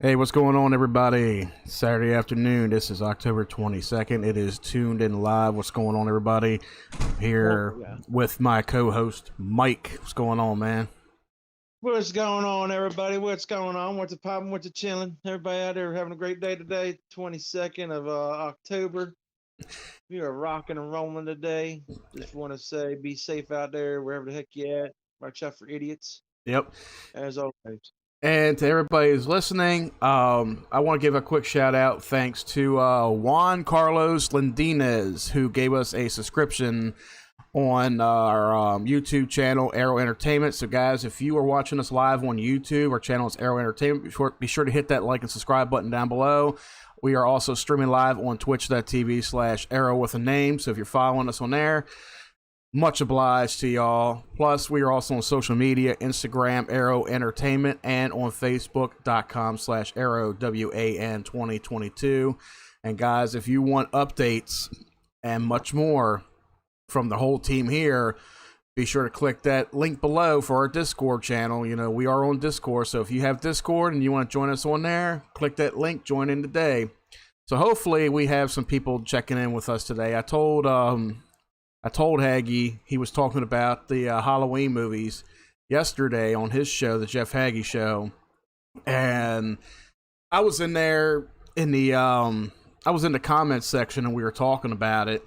Hey, what's going on, everybody? Saturday afternoon. This is October 22nd. It is Tuned In Live. What's going on, everybody? I'm here with my co host, Mike. What's going on, man? What's going on, everybody? What's going on? What's a poppin'? What's a chilling? Everybody out there having a great day today, 22nd of October. We are rocking and rolling today. Just want to say be safe out there, wherever the heck you at. Watch out for idiots, Yep. as always. And to everybody who's listening, I want to give a quick shout out thanks to Juan Carlos Lindinez, who gave us a subscription on our YouTube channel, Arrow Entertainment. So, guys, if you are watching us live on YouTube, our channel is Arrow Entertainment. Be sure to hit that like and subscribe button down below. We are also streaming live on twitch.tv/arrow with a name. So if you're following us on there, much obliged to y'all. Plus, we are also on social media, Instagram, Arrow Entertainment, and on Facebook.com/Arrow, WAN 2022. And guys, if you want updates and much more from the whole team here, be sure to click that link below for our Discord channel. You know, we are on Discord, so if you have Discord and you want to join us on there, click that link, join in today. So hopefully we have some people checking in with us today. I told Haggy, he was talking about the Halloween movies yesterday on his show, the Jeff Haggy Show, and I was in there in the comments section and we were talking about it.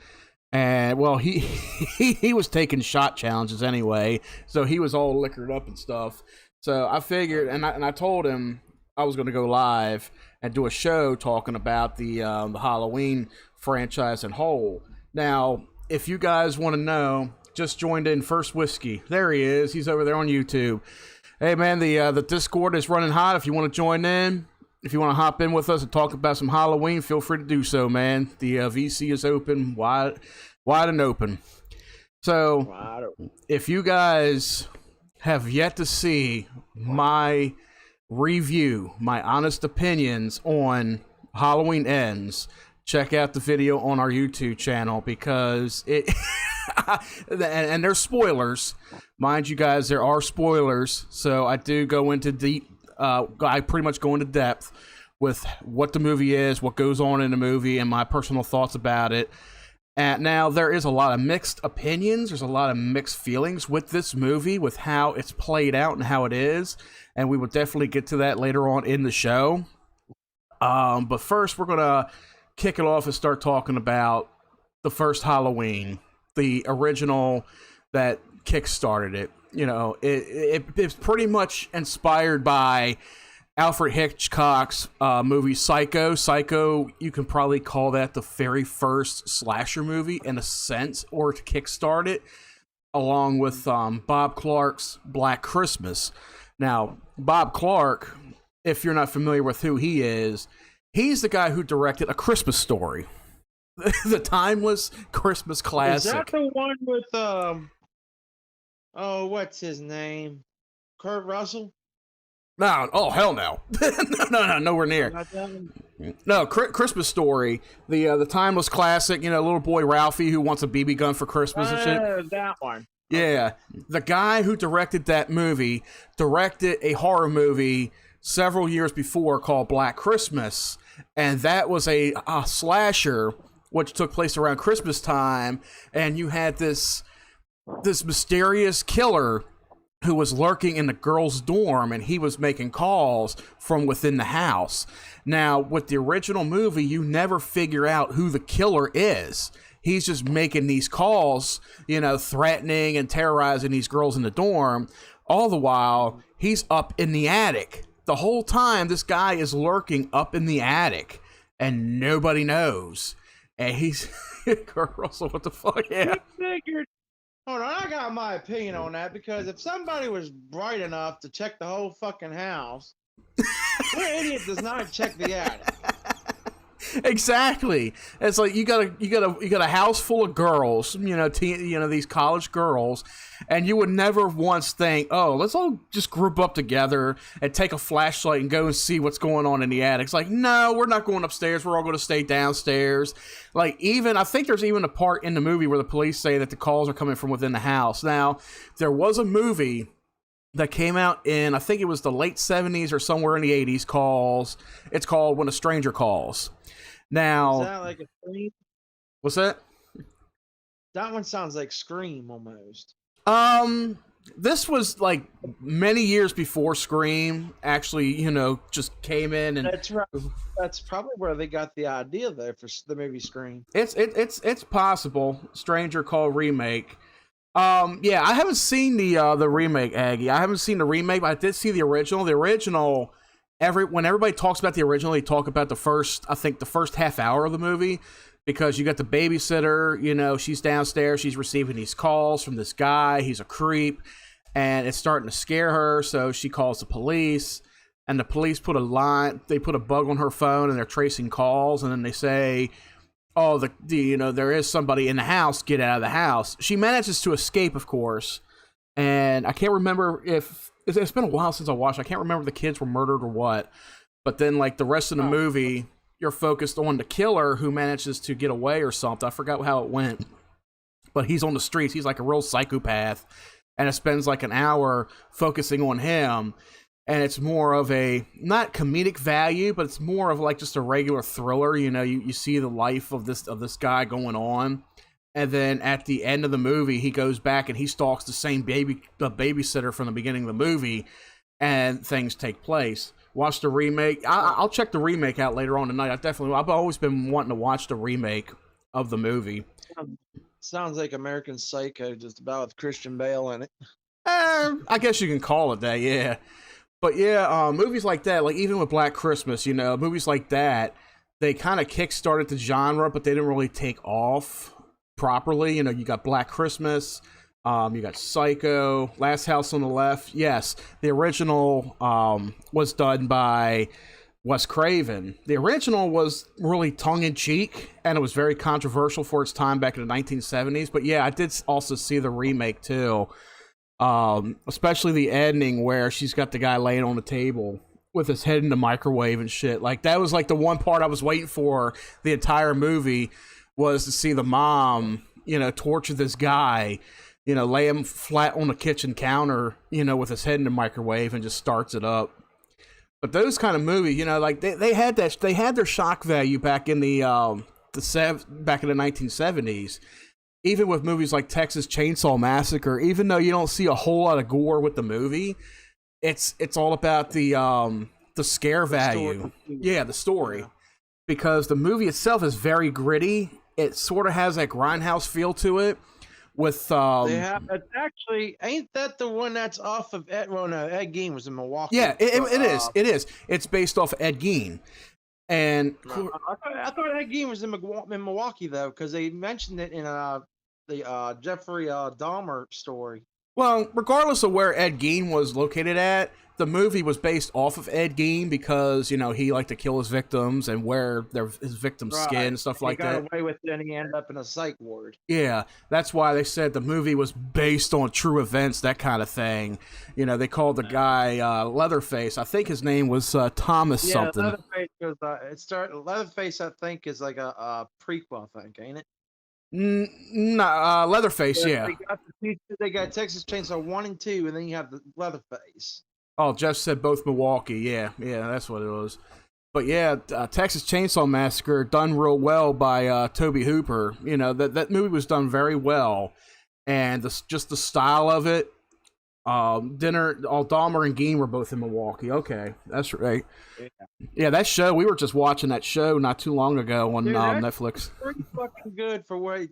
And well, he was taking shot challenges anyway, so he was all liquored up and stuff. So I figured, and I told him I was going to go live and do a show talking about the Halloween franchise in whole. Now, if you guys want to know, just joined in First Whiskey. There he is. He's over there on YouTube. Hey man, the Discord is running hot. If you want to join in, if you want to hop in with us and talk about some Halloween, feel free to do so, man. The VC is open, wide and open. So, if you guys have yet to see my review, my honest opinions on Halloween Ends, check out the video on our YouTube channel because it... and there's spoilers. Mind you guys, there are spoilers. So I do go into deep... I pretty much go into depth with what the movie is, what goes on in the movie, and my personal thoughts about it. And now there is a lot of mixed opinions. There's a lot of mixed feelings with this movie, with how it's played out and how it is. And we will definitely get to that later on in the show. But first, we're going to kick it off and start talking about the first Halloween, the original that kickstarted it. You know, it's pretty much inspired by Alfred Hitchcock's movie Psycho. Psycho, you can probably call that the very first slasher movie in a sense, or to kickstart it, along with Bob Clark's Black Christmas. Now, Bob Clark, if you're not familiar with who he is, he's the guy who directed A Christmas Story, the timeless Christmas classic. Is that the one with what's his name? Kurt Russell? No, oh hell no, no, nowhere near. No, Christmas Story, the timeless classic. You know, little boy Ralphie who wants a BB gun for Christmas and shit. That one. Yeah, the guy who directed that movie directed a horror movie several years before called Black Christmas, and that was a slasher which took place around Christmas time, and you had this mysterious killer who was lurking in the girls' dorm, and he was making calls from within the house. Now, with the original movie, you never figure out who the killer is. He's just making these calls, you know, threatening and terrorizing these girls in the dorm. All the while, he's up in the attic. The whole time, this guy is lurking up in the attic, and nobody knows. And he's... Kurt Russell, what the fuck? Yeah. Hold on, I got my opinion on that, because if somebody was bright enough to check the whole fucking house, what idiot does not check the attic? Exactly. It's like you got a house full of girls, you know, these college girls, and you would never once think, oh, let's all just group up together and take a flashlight and go and see what's going on in the attic. It's like, no, we're not going upstairs. We're all going to stay downstairs. Like, I think there's even a part in the movie where the police say that the calls are coming from within the house. Now, there was a movie that came out in, I think it was the late 70s or somewhere in the 80s. It's called When a Stranger Calls. Is Now, that like a Scream? what's that? That one sounds like Scream almost. This was like many years before Scream actually, just came in, and That's right. That's probably where they got the idea there for the movie Scream. it's possible. Stranger Call remake. Yeah, I haven't seen the remake, Aggie. I haven't seen the remake, but I did see the original. The original, when everybody talks about the original, they talk about the first half hour of the movie, because you got the babysitter, she's downstairs, she's receiving these calls from this guy, he's a creep, and it's starting to scare her, so she calls the police, and the police put a bug on her phone, and they're tracing calls, and then they say, oh, there is somebody in the house, get out of the house. She manages to escape, of course, and I can't remember if, it's been a while since I watched, I can't remember if the kids were murdered or what, but then, like, the rest of the movie, you're focused on the killer who manages to get away or something. I forgot how it went, but he's on the streets. He's like a real psychopath, and it spends like an hour focusing on him. And it's more of a, not comedic value, but it's more of like just a regular thriller. You see the life of this guy going on, and then at the end of the movie, he goes back and he stalks the same babysitter from the beginning of the movie, and things take place. Watch the remake. I'll check the remake out later on tonight. I've always been wanting to watch the remake of the movie. Sounds like American Psycho, just about with Christian Bale in it. I guess you can call it that, yeah. But yeah, movies like that, like even with Black Christmas, movies like that, they kind of kickstarted the genre, but they didn't really take off properly. You got Black Christmas. You got Psycho, Last House on the Left. Yes, the original was done by Wes Craven. The original was really tongue-in-cheek, and it was very controversial for its time back in the 1970s. But yeah, I did also see the remake too, especially the ending where she's got the guy laying on the table with his head in the microwave and shit. Like, that was like the one part I was waiting for the entire movie, was to see the mom, torture this guy. Lay him flat on the kitchen counter, with his head in the microwave, and just starts it up. But those kind of movies, like they had their shock value back in the 1970s. Even with movies like Texas Chainsaw Massacre, even though you don't see a whole lot of gore with the movie, it's all about the scare value. Yeah, the story. Yeah. Because the movie itself is very gritty. It sort of has that grindhouse feel to it. With it's actually, ain't that the one that's off of Ed? Well, no, Ed Gein was in Milwaukee. Yeah, it is. It's based off Ed Gein, and I thought Ed Gein was in Milwaukee though, because they mentioned it in the Jeffrey Dahmer story. Well, regardless of where Ed Gein was located at, the movie was based off of Ed Gein because, he liked to kill his victims and wear his victims' skin and stuff like that. He got away with it and he ended up in a psych ward. Yeah, that's why they said the movie was based on true events, that kind of thing. They called the guy Leatherface. I think his name was Thomas something. Leatherface Leatherface, I think, is like a prequel, I think, ain't it? No, Leatherface, yeah. They got Texas Chainsaw 1 and 2, and then you have the Leatherface. Oh, Jeff said both Milwaukee. Yeah, that's what it was. But yeah, Texas Chainsaw Massacre, done real well by Tobe Hooper. That movie was done very well, and just the style of it. Dahmer and Gein were both in Milwaukee. Okay, that's right. Yeah, that show, we were just watching that show not too long ago on Netflix. Pretty fucking good for what.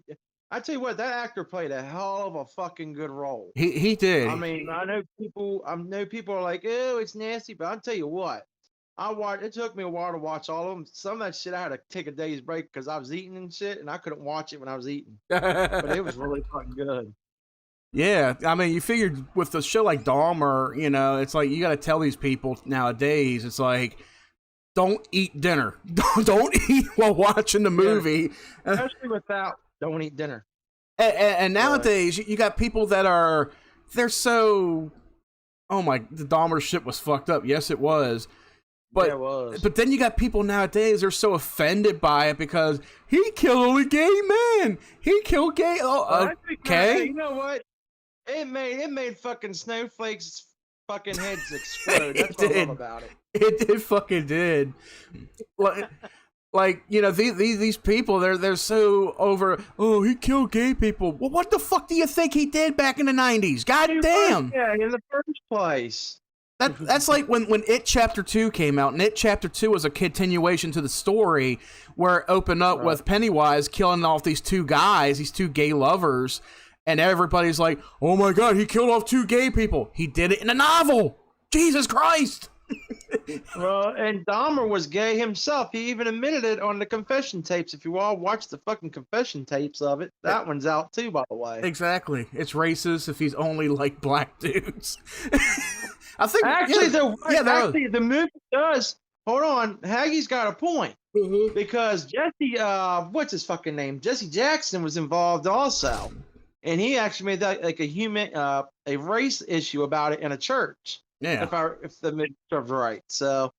I tell you what, that actor played a hell of a fucking good role. He did. I mean, I know people are like, oh, it's nasty, but I'll tell you what. It took me a while to watch all of them. Some of that shit I had to take a day's break because I was eating and shit, and I couldn't watch it when I was eating. But it was really fucking good. Yeah, I mean, you figured with a show like Dahmer, it's like you got to tell these people nowadays, it's like, don't eat dinner. Don't eat while watching the movie. Yeah, especially without, don't eat dinner. And nowadays, you got people that they're so, the Dahmer shit was fucked up. Yes, it was. But, yeah, it was. But then you got people nowadays, they're so offended by it because he killed only gay men. He killed gay. Oh, okay. You know what? It made fucking snowflakes fucking heads explode. That's what I love about it. It fucking did. Like you know, these people, they're so over. Oh, he killed gay people. Well, what the fuck do you think he did back in the 90s? God damn. Yeah, in the first place. That's like when It Chapter 2 came out, and It Chapter 2 was a continuation to the story where it opened up with Pennywise killing off these two guys, these two gay lovers, and everybody's like, oh my god, he killed off two gay people. He did it in a novel. Jesus Christ. Well, and Dahmer was gay himself. He even admitted it on the confession tapes. If you all watch the fucking confession tapes of it, that one's out too, by the way. Exactly. It's racist if he's only like black dudes. I think actually, the movie does. Hold on, Haggie's got a point because Jesse, what's his fucking name? Jesse Jackson was involved also, and he actually made that like a race issue about it in a church. Yeah, if the mid serves right. So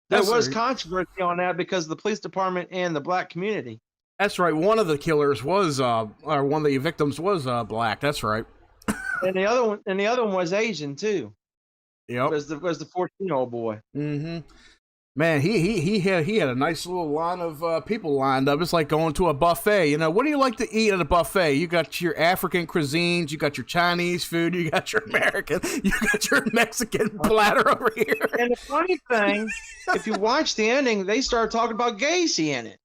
there was controversy on that because of the police department and the black community. That's right. One of the killers was, or one of the victims was black. That's right. And the other one was Asian too. Yep. Was the 14-year-old boy. Mm-hmm. Man, he had a nice little line of people lined up. It's like going to a buffet. You know, what do you like to eat at a buffet? You got your African cuisines, you got your Chinese food, you got your American, you got your Mexican platter over here. And the funny thing, if you watch the ending, they start talking about Gacy in it.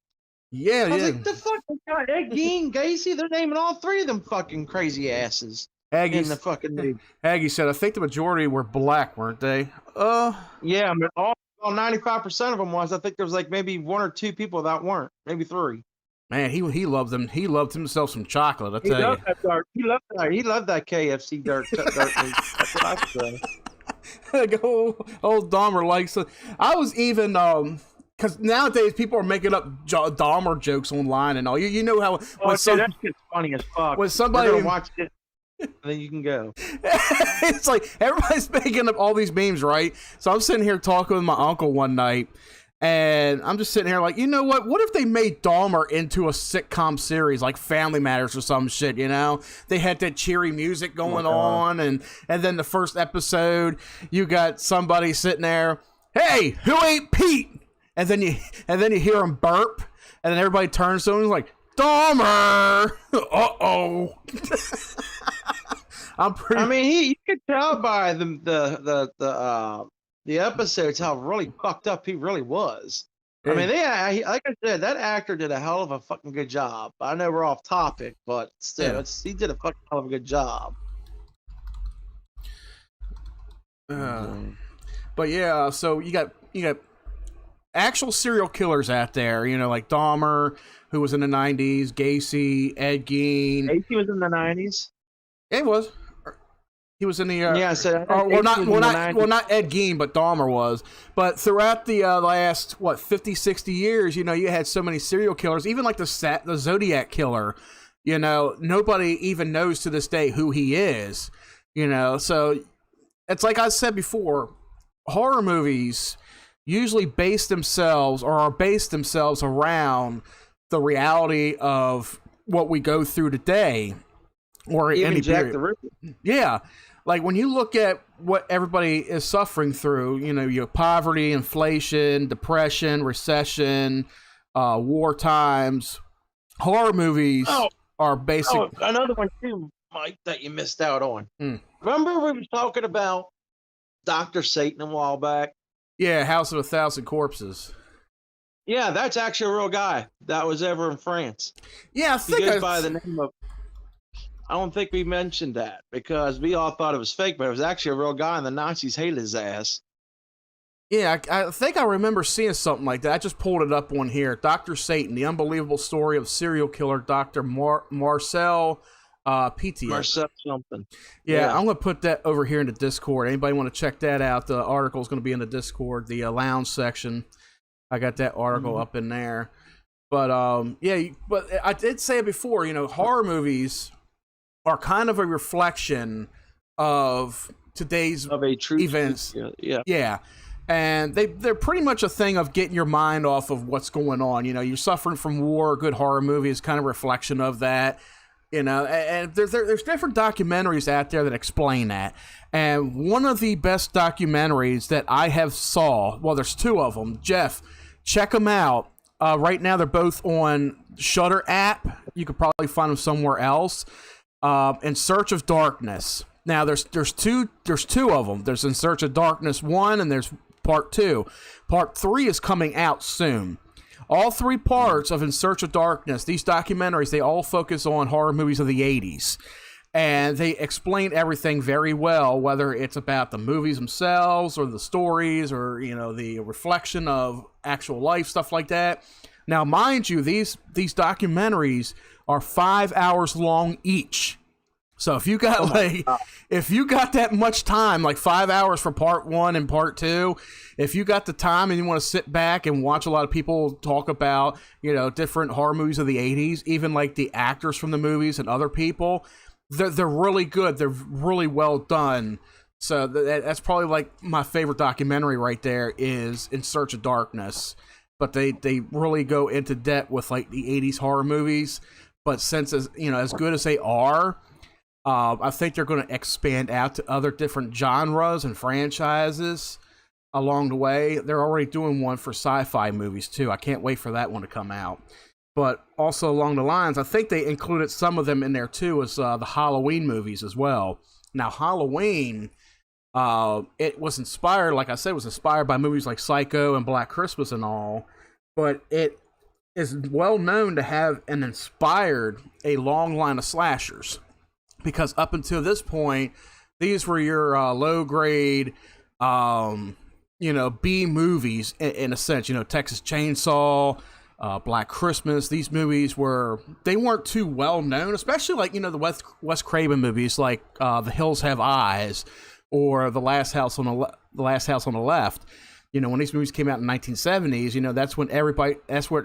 Yeah, I was like, the fuck, Ed Gein, Gacy, they're naming all three of them fucking crazy asses in the fucking movie. Aggie said, I think the majority were black, weren't they? Yeah, but all 95% of them was. I think there was like maybe one or two people that weren't, maybe three. Man, he loved them. He loved himself some chocolate. I tell you, he loved that KFC dirt meat. That's what I say. Old Dahmer likes it. I was even because nowadays people are making up Dahmer jokes online and all. You know how that's just funny as fuck. When somebody watch it. And then you can go. It's like everybody's making up all these memes, right? So I'm sitting here talking with my uncle one night, and I'm just sitting here like, you know what? What if they made Dahmer into a sitcom series like Family Matters or some shit? You know, they had that cheery music going on, and then the first episode, you got somebody sitting there, hey, who ate Pete? And then you hear him burp, and then everybody turns to him and is like, Dahmer. Uh-oh. I mean, you could tell by the episodes how really fucked up he really was. I mean, like I said, that actor did a hell of a fucking good job. I know we're off topic, but still, he did a fucking hell of a good job. But yeah, so you got actual serial killers out there, you know, like Dahmer, who was in the 90s, Gacy, Ed Gein. Gacy was in the 90s? Yeah, he was. He was in the not Ed Gein, but Dahmer was. But throughout the last 50, 60 years, you know, you had so many serial killers, even like the Zodiac killer. You know, nobody even knows to this day who he is. You know, so it's like I said before, horror movies usually are based themselves around the reality of what we go through today, or even any Jack period. the Ripper. Yeah. Like when you look at what everybody is suffering through, you know, your poverty, inflation, depression, recession, war times, horror movies are basic. Oh, another one too, Mike, that you missed out on. Remember we were talking about Dr. Satan a while back? Yeah, House of a Thousand Corpses. Yeah, that's actually a real guy that was ever in France. Yeah, he goes by the name of. I don't think we mentioned that because we all thought it was fake, but it was actually a real guy, and the Nazis hated his ass. Yeah, I think I remember seeing something like that. I just pulled it up on here. Dr. Satan, the unbelievable story of serial killer Dr. Marcel Petit. Marcel something. Yeah, I'm going to put that over here in the Discord. Anybody want to check that out? The article is going to be in the Discord, the lounge section. I got that article up in there. But, yeah, but I did say it before, you know, horror movies are kind of a reflection of today's events. Yeah. And they're pretty much a thing of getting your mind off of what's going on. You know, you're suffering from war. A good horror movie is kind of a reflection of that. And there's different documentaries out there that explain that. And one of the best documentaries that I have saw, well, there's two of them. Jeff, check them out. Right now, they're both on Shudder app. You could probably find them somewhere else. In Search of Darkness. Now, there's two of them. There's In Search of Darkness 1, and there's Part 2. Part 3 is coming out soon. All three parts of In Search of Darkness, these documentaries, they all focus on horror movies of the 80s. And they explain everything very well, whether it's about the movies themselves or the stories or, the reflection of actual life, stuff like that. Now, mind you, these documentaries are 5 hours long each. So if you got that much time, like 5 hours for part 1 and part 2, if you got the time and you want to sit back and watch a lot of people talk about, different horror movies of the 80s, even like the actors from the movies and other people, they're really good. They're really well done. So that's probably like my favorite documentary right there is In Search of Darkness. But they really go into depth with like the 80s horror movies. But since as good as they are, I think they're going to expand out to other different genres and franchises along the way. They're already doing one for sci-fi movies too. I can't wait for that one to come out. But also along the lines, I think they included some of them in there too as the Halloween movies as well. Now, Halloween, it was inspired, like I said, was inspired by movies like Psycho and Black Christmas and all. But it is well known to have inspired a long line of slashers. Because up until this point, these were your low-grade, B movies in a sense. Texas Chainsaw, Black Christmas. These movies weren't too well known, especially like the Wes Craven movies like The Hills Have Eyes or The Last House on the Left. When these movies came out in the 1970s, that's when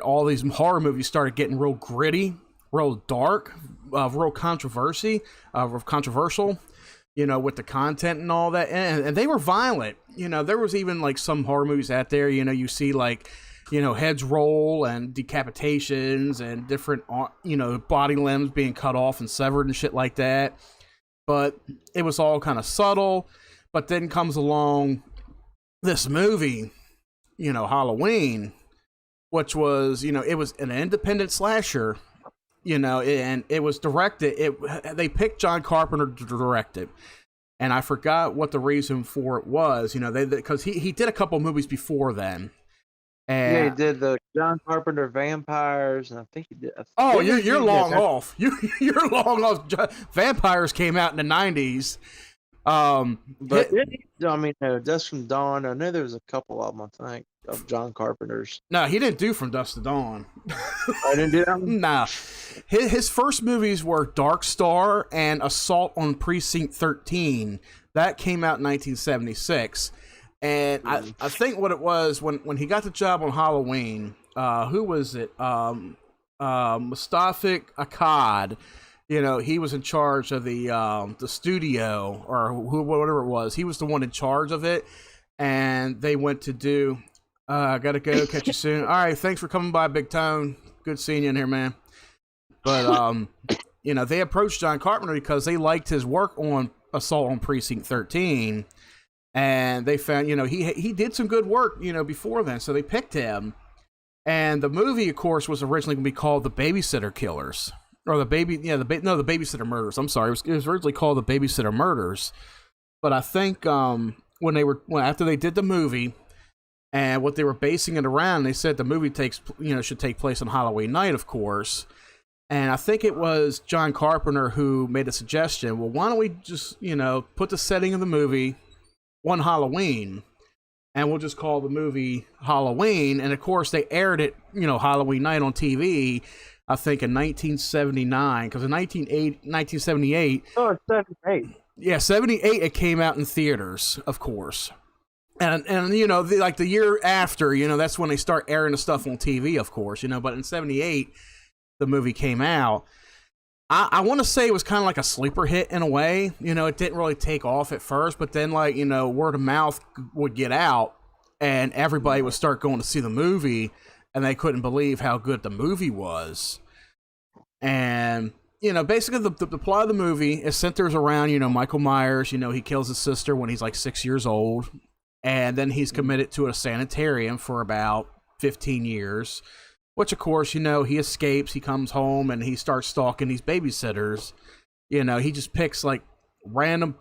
all these horror movies started getting real gritty, real dark, real controversial, with the content and all that. And they were violent. There was even like some horror movies out there, you see like, heads roll and decapitations and different, body limbs being cut off and severed and shit like that. But it was all kind of subtle. But then comes along this movie, Halloween, which was, it was an independent slasher, and it was directed. They picked John Carpenter to direct it. And I forgot what the reason for it was, because he did a couple movies before then. And he did the John Carpenter Vampires, and I think he did. You're long off. You're long off. Vampires came out in the 90s. Dusk from Dawn. I know there was a couple of them, I think, of John Carpenter's. No, he didn't do From Dusk to Dawn. I didn't do that one? Nah. His first movies were Dark Star and Assault on Precinct 13. That came out in 1976. And I think what it was, when he got the job on Halloween, who was it? Mustafa Akkad. He was in charge of the studio or whatever it was. He was the one in charge of it, and they went to do. Gotta go. Catch you soon. All right, thanks for coming by, Big Tone. Good seeing you in here, man. But they approached John Carpenter because they liked his work on Assault on Precinct 13, and they found he did some good work before then, so they picked him. And the movie, of course, was originally going to be called The Babysitter Killers. Or the Babysitter Murders. I'm sorry, it was originally called The Babysitter Murders, but I think after they did the movie and what they were basing it around, they said the movie should take place on Halloween night, of course. And I think it was John Carpenter who made a suggestion. Well, why don't we just put the setting of the movie on Halloween, and we'll just call the movie Halloween. And of course, they aired it Halloween night on TV. I think in 1979, because in 1978. Oh, it's 78. Yeah, 78. It came out in theaters, of course, and the year after, that's when they start airing the stuff on TV, of course, But in 78, the movie came out. I want to say it was kind of like a sleeper hit in a way. It didn't really take off at first, but then word of mouth would get out, and everybody would start going to see the movie. And they couldn't believe how good the movie was. And basically the plot of the movie is centers around, Michael Myers. He kills his sister when he's like 6 years old, and then he's committed to a sanitarium for about 15 years, which of course, he escapes, he comes home, and he starts stalking these babysitters. He just picks like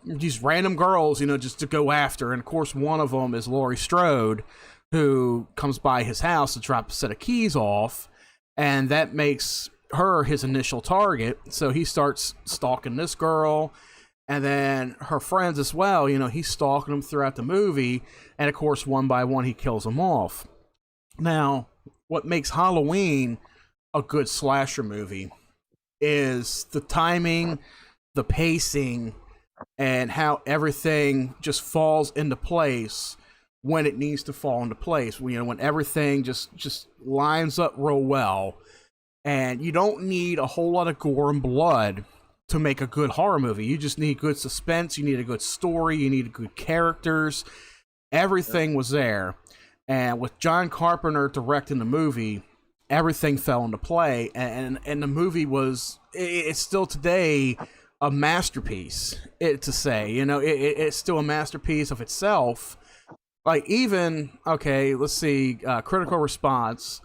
these random girls, just to go after. And of course, one of them is Laurie Strode, who comes by his house to drop a set of keys off, and that makes her his initial target. So he starts stalking this girl, and then her friends as well. He's stalking them throughout the movie, and of course, one by one, he kills them off. Now, what makes Halloween a good slasher movie is the timing, the pacing, and how everything just falls into place when it needs to fall into place. When everything just lines up real well. And you don't need a whole lot of gore and blood to make a good horror movie. You just need good suspense. You need a good story. You need good characters. Everything was there. And with John Carpenter directing the movie, everything fell into play. And the movie it's still today a masterpiece, it's still a masterpiece of itself. Like, even, okay, let's see, critical response,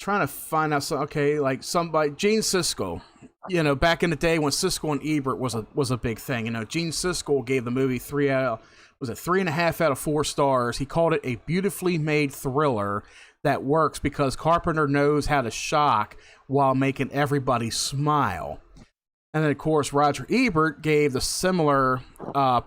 trying to find out somebody, Gene Siskel, back in the day when Siskel and Ebert was a big thing. Gene Siskel gave the movie 3.5 out of 4 stars. He called it a beautifully made thriller that works because Carpenter knows how to shock while making everybody smile. And then, of course, Roger Ebert gave the similar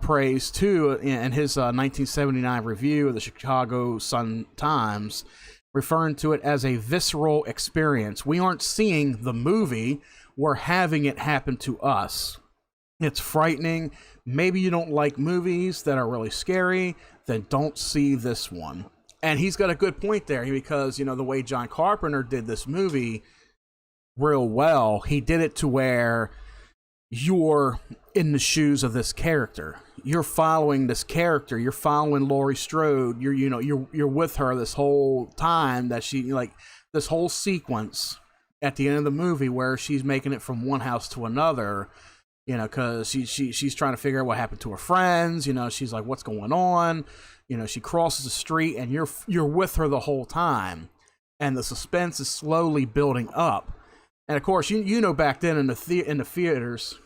praise, too, in his 1979 review of the Chicago Sun-Times, referring to it as a visceral experience. We aren't seeing the movie, we're having it happen to us. It's frightening. Maybe you don't like movies that are really scary, then don't see this one. And he's got a good point there, because, the way John Carpenter did this movie real well, he did it to where you're in the shoes of this character. You're following this character. You're following Laurie Strode. You're with her this whole time that this whole sequence at the end of the movie where she's making it from one house to another, because she's trying to figure out what happened to her friends. She's like, what's going on? She crosses the street, and you're with her the whole time, and the suspense is slowly building up. And of course, back then in the theaters.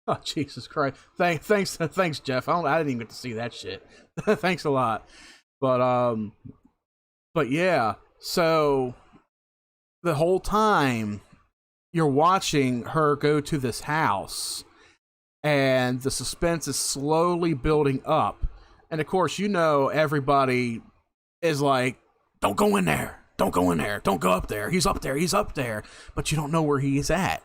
Oh, Jesus Christ! Thanks, Jeff. I didn't even get to see that shit. Thanks a lot. But yeah. So the whole time you're watching her go to this house, and the suspense is slowly building up. And of course, everybody is like, "Don't go in there. Don't go in there. Don't go up there. He's up there. He's up there." But you don't know where he is at.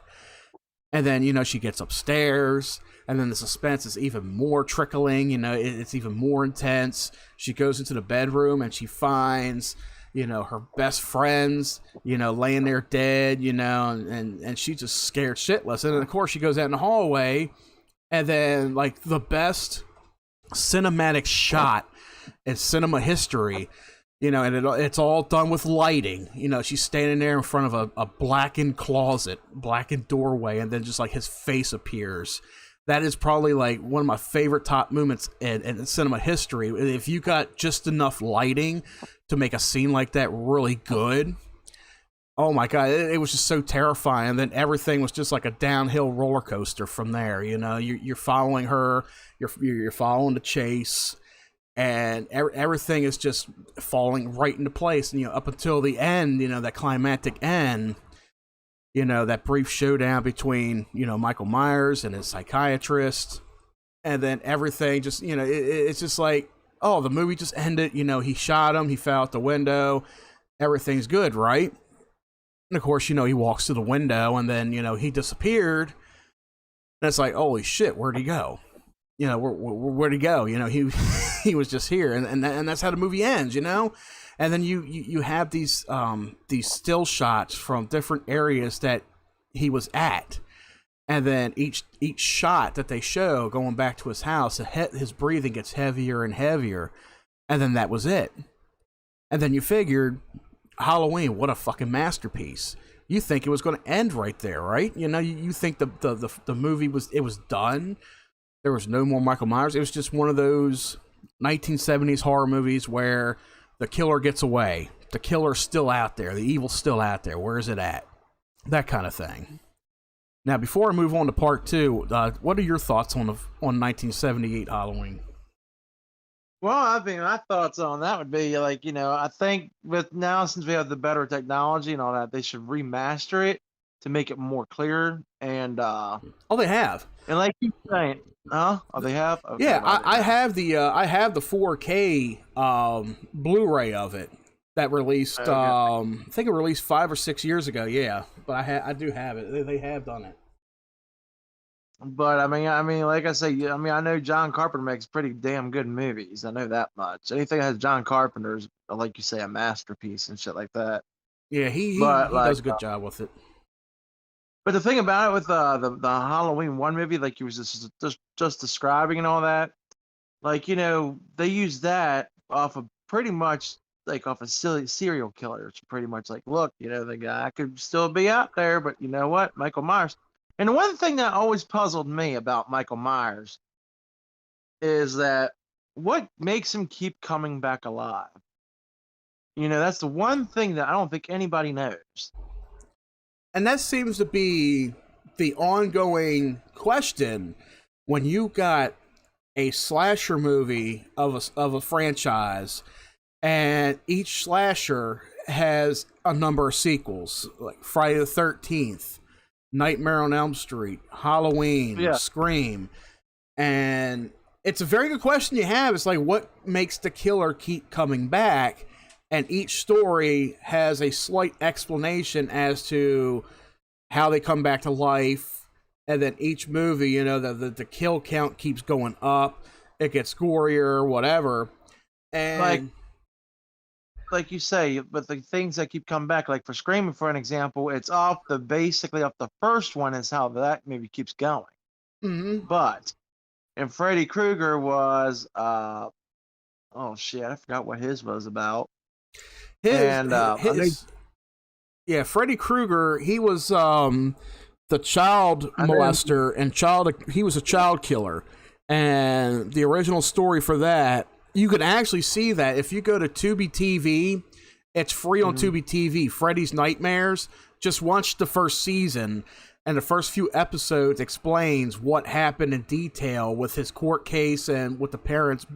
And then, she gets upstairs, and then the suspense is even more trickling. It's even more intense. She goes into the bedroom, and she finds, her best friends, laying there dead, and she's just scared shitless. And then, of course, she goes out in the hallway, and then, like, the best cinematic shot in cinema history, and it's all done with lighting. She's standing there in front of a blackened closet, blackened doorway, and then just like his face appears. That is probably like one of my favorite top moments in cinema history. If you got just enough lighting to make a scene like that really good, oh my God, it was just so terrifying. And then everything was just like a downhill roller coaster from there. You're following her, you're following the chase. And everything is just falling right into place, and up until the end, that climactic end, that brief showdown between Michael Myers and his psychiatrist, and then everything just it's just like, oh, the movie just ended. He shot him, he fell out the window, everything's good, right? And of course, he walks to the window, and then he disappeared. And it's like, holy shit, where'd he go? Where'd he go? He was just here, and that's how the movie ends, And then you have these still shots from different areas that he was at, and then each shot that they show going back to his house, his breathing gets heavier and heavier, and then that was it. And then you figured, Halloween, what a fucking masterpiece. you think it was going to end right there, right? You know, you think the movie was done. There was no more Michael Myers. It was just one of those 1970s horror movies where the killer gets away. The killer's still out there. The evil's still out there. Where is it at? That kind of thing. Now, before I move on to part two, what are your thoughts on 1978 Halloween? Well, I think my thoughts on that would be like, I think with now since we have the better technology and all that, they should remaster it to make it more clear and Oh, they have. and like you saying, huh? Oh, they have. Okay, Yeah, I have the 4K Blu-ray of it that released. Okay. I think it released 5 or 6 years ago. Yeah, but I do have it. They have done it. But I mean, like I say, I know John Carpenter makes pretty damn good movies. I know that much. Anything that has John Carpenter's, like you say, a masterpiece and shit like that. Yeah, he But, like, does a good job with it. But the thing about it with the Halloween 1 movie, like you was just describing and all that, like they use that off of pretty much like off a silly serial killer. It's pretty much like, look, the guy could still be out there, but you know what, Michael Myers. And the one thing that always puzzled me about Michael Myers is that what makes him keep coming back alive. That's the one thing that I don't think anybody knows. And that seems to be the ongoing question when you got a slasher movie of a franchise, and each slasher has a number of sequels, like Friday the 13th, Nightmare on Elm Street, Halloween, Yeah. Scream. And it's a very good question you have. It's like, what makes the killer keep coming back? And each story has a slight explanation as to how they come back to life. And then each movie, the kill count keeps going up. It gets gorier, whatever. And like you say, but the things that keep coming back, like for Screaming, for an example, it's basically off the first one is how that movie keeps going. mm-hmm. But and Freddy Krueger was oh shit, I forgot what his was about. Yeah, Freddy Krueger, he was the child molester and he was a child killer. And the original story for that, you can actually see that if you go to Tubi TV, it's free on Tubi TV. Freddy's Nightmares. Just watch the first season, and the first few episodes explains what happened in detail with his court case and with the parents,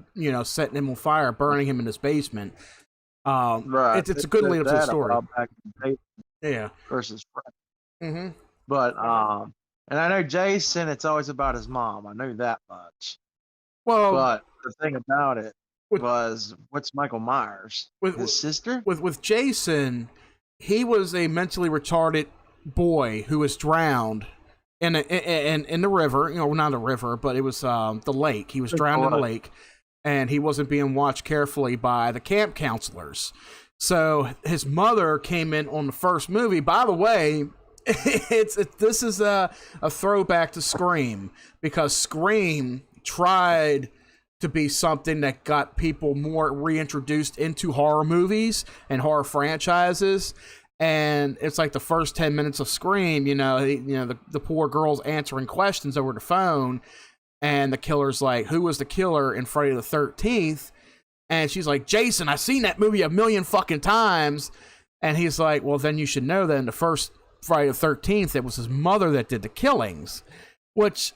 setting him on fire, burning him in his basement. Right. It's a good lead up to the story. Yeah. Versus Freddy. Mm-hmm. But and I know Jason, it's always about his mom. I know that much. Well, but the thing about it was, what's Michael Myers? His sister? With Jason, he was a mentally retarded boy who was drowned in the river. Not a river, but it was the lake. He was drowned in the lake, and he wasn't being watched carefully by the camp counselors. So his mother came in on the first movie. By the way, this is a throwback to Scream, because Scream tried to be something that got people more reintroduced into horror movies and horror franchises. And it's like the first 10 minutes of Scream, the poor girl's answering questions over the phone, and the killer's like, who was the killer in Friday the 13th? And she's like, Jason, I've seen that movie a million fucking times. And he's like, well, then you should know that in the first Friday the 13th, it was his mother that did the killings. Which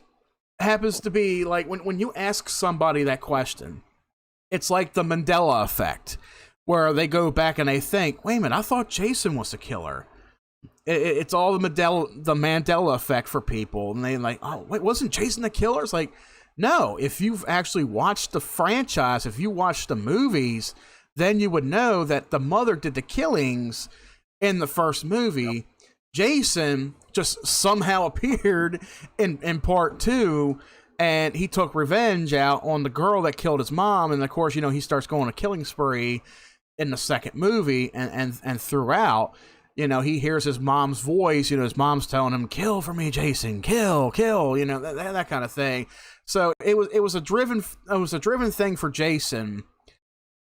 happens to be like, when you ask somebody that question, it's like the Mandela effect, where they go back and they think, wait a minute, I thought Jason was the killer. It's all the Mandela effect for people. And they're like, oh, wait, wasn't Jason the killer? It's like, no, if you've actually watched the franchise, if you watched the movies, then you would know that the mother did the killings in the first movie. Yep. Jason just somehow appeared in part two, and he took revenge out on the girl that killed his mom. And of course, he starts going on a killing spree in the second movie, and throughout, he hears his mom's voice. His mom's telling him, "Kill for me, Jason, kill." That kind of thing. So it was a driven thing for Jason.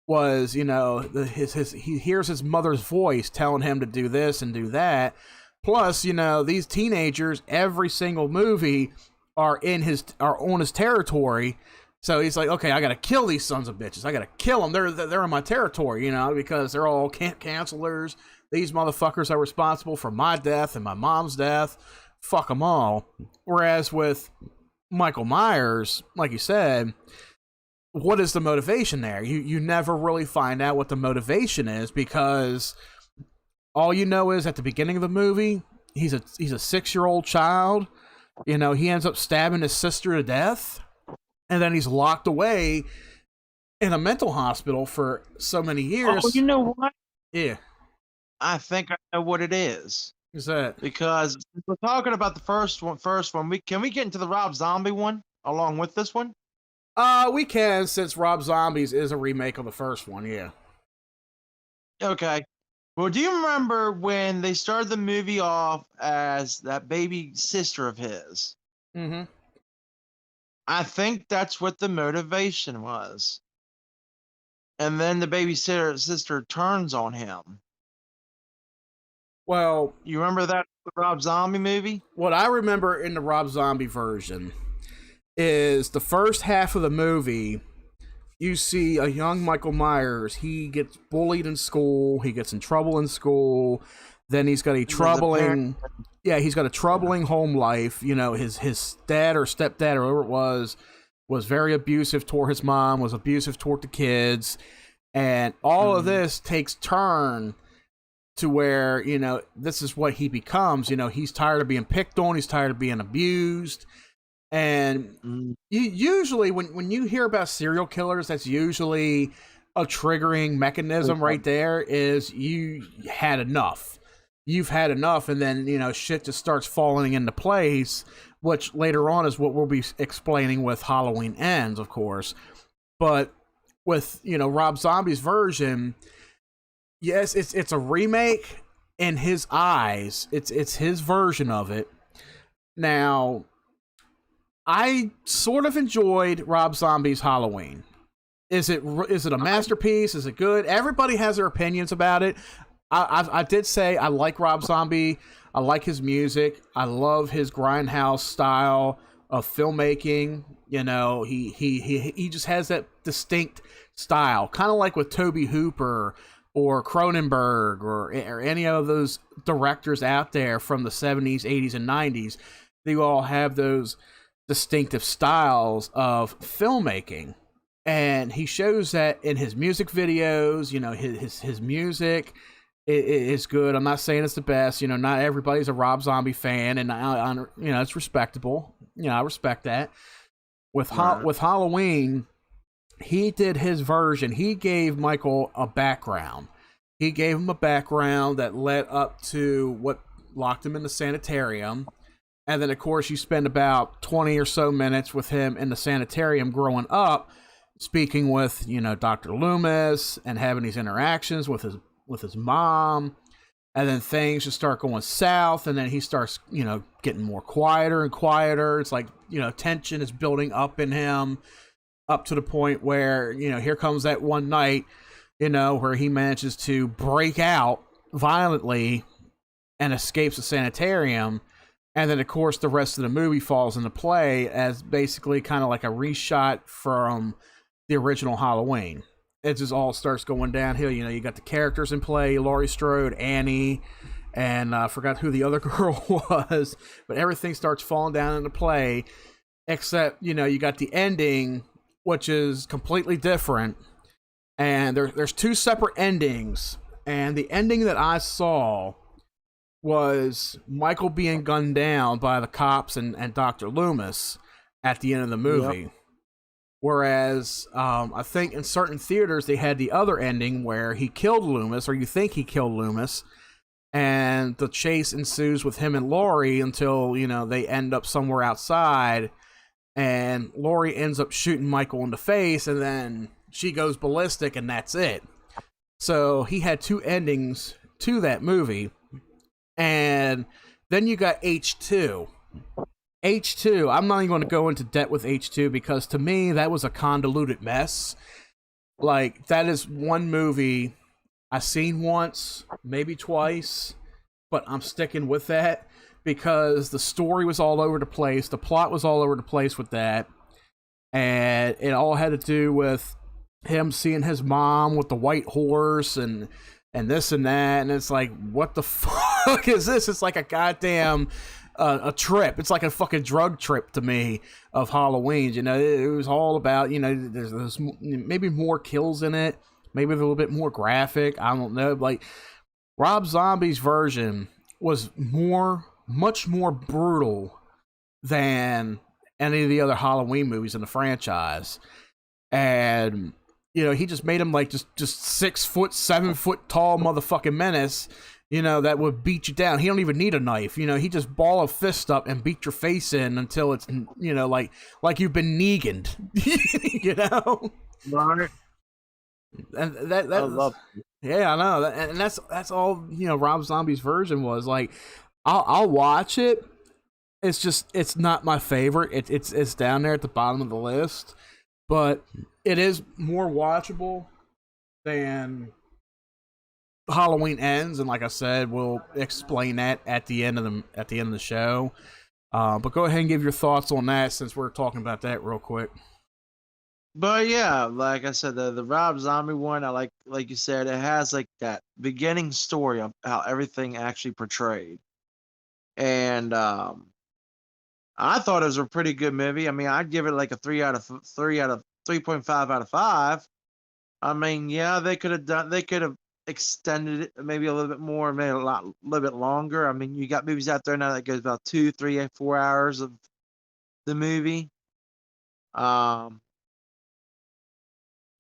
Was he hears his mother's voice telling him to do this and do that. Plus, these teenagers, every single movie are on his territory. So he's like, okay, I gotta kill these sons of bitches. I gotta kill them. They're in my territory, because they're all camp counselors. These motherfuckers are responsible for my death and my mom's death. Fuck them all. Whereas with Michael Myers, like you said, what is the motivation there? You never really find out what the motivation is, because all you know is at the beginning of the movie, he's a 6-year-old child. He ends up stabbing his sister to death, and then he's locked away in a mental hospital for so many years. Oh, you know what? Yeah. I think I know what it is. What's that? Because we're talking about the first one. Can we get into the Rob Zombie one along with this one? We can, since Rob Zombies is a remake of the first one, yeah. Okay. Well, do you remember when they started the movie off as that baby sister of his? Mm-hmm. I think that's what the motivation was. And then the baby sister turns on him. Well, you remember that Rob Zombie movie? What I remember in the Rob Zombie version is the first half of the movie, you see a young Michael Myers. He gets bullied in school. He gets in trouble in school. Then he's got a troubling home life. His dad or stepdad or whoever it was very abusive toward his mom, was abusive toward the kids. And all of this takes turn to where, this is what he becomes. He's tired of being picked on. He's tired of being abused. And usually when you hear about serial killers, that's usually a triggering mechanism right there, is you had enough. You've had enough, and then, shit just starts falling into place, which later on is what we'll be explaining with Halloween Ends, of course. But with, Rob Zombie's version, yes, it's a remake in his eyes. It's his version of it. Now, I sort of enjoyed Rob Zombie's Halloween. Is it a masterpiece? Is it good? Everybody has their opinions about it. I did say I like Rob Zombie. I like his music. I love his grindhouse style of filmmaking. He just has that distinct style, kind of like with Tobe Hooper or Cronenberg or any of those directors out there from the 70s, 80s, and 90s. They all have those distinctive styles of filmmaking, and he shows that in his music videos. His music is good. I'm not saying it's the best. Not everybody's a Rob Zombie fan, and I it's respectable. I respect that. With Halloween, he did his version. He gave Michael a background. He gave him a background that led up to what locked him in the sanitarium. And then, of course, you spend about 20 or so minutes with him in the sanitarium growing up, speaking with, Dr. Loomis and having these interactions with his mom. And then things just start going south, and then he starts, getting more quieter and quieter. It's like, tension is building up in him, up to the point where, here comes that one night, where he manages to break out violently and escapes the sanitarium. And then, of course, the rest of the movie falls into play as basically kind of like a reshot from the original Halloween. It just all starts going downhill. You got the characters in play, Laurie Strode, Annie, and I forgot who the other girl was. But everything starts falling down into play, except, you got the ending, which is completely different. And there's two separate endings. And the ending that I saw was Michael being gunned down by the cops and Dr. Loomis at the end of the movie. Yep. Whereas I think in certain theaters they had the other ending where he killed Loomis, or you think he killed Loomis, and the chase ensues with him and Laurie until, they end up somewhere outside, and Laurie ends up shooting Michael in the face, and then she goes ballistic, and that's it. So he had two endings to that movie. And then you got H2. H2, I'm not even going to go into debt with H2 because to me, that was a convoluted mess. Like, that is one movie I've seen once, maybe twice. but I'm sticking with that because the story was all over the place, the plot was all over the place with that, and it all had to do with him seeing his mom with the white horse and this and that, and it's like, what the fuck is this? It's like a goddamn a trip. It's like a fucking drug trip to me of Halloween. You know, it was all about, you know, there's maybe more kills in it, maybe a little bit more graphic. I don't know. Like Rob Zombie's version was much more brutal than any of the other Halloween movies in the franchise, and you know, he just made him like just 6 foot, 7 foot tall motherfucking menace, you know, that would beat you down. He don't even need a knife, you know, he just ball a fist up and beat your face in until it's, you know, like you've been Negan'd, you know? Right. And that I love it. yeah, I know. And that's all, you know, Rob Zombie's version was. Like, I'll watch it. It's just, it's not my favorite. It's down there at the bottom of the list, but it is more watchable than Halloween Ends, and like I said, we'll explain that at the end of the show. But go ahead and give your thoughts on that since we're talking about that real quick. But yeah, like I said, the Rob Zombie one, I like you said, it has like that beginning story of how everything actually portrayed, and I thought it was a pretty good movie. I mean, I'd give it like a 3.5 out of 5. I mean, yeah, they could have extended it maybe a little bit more, made it a little bit longer. I mean, you got movies out there now that goes about 2, 3, 4 hours of the movie.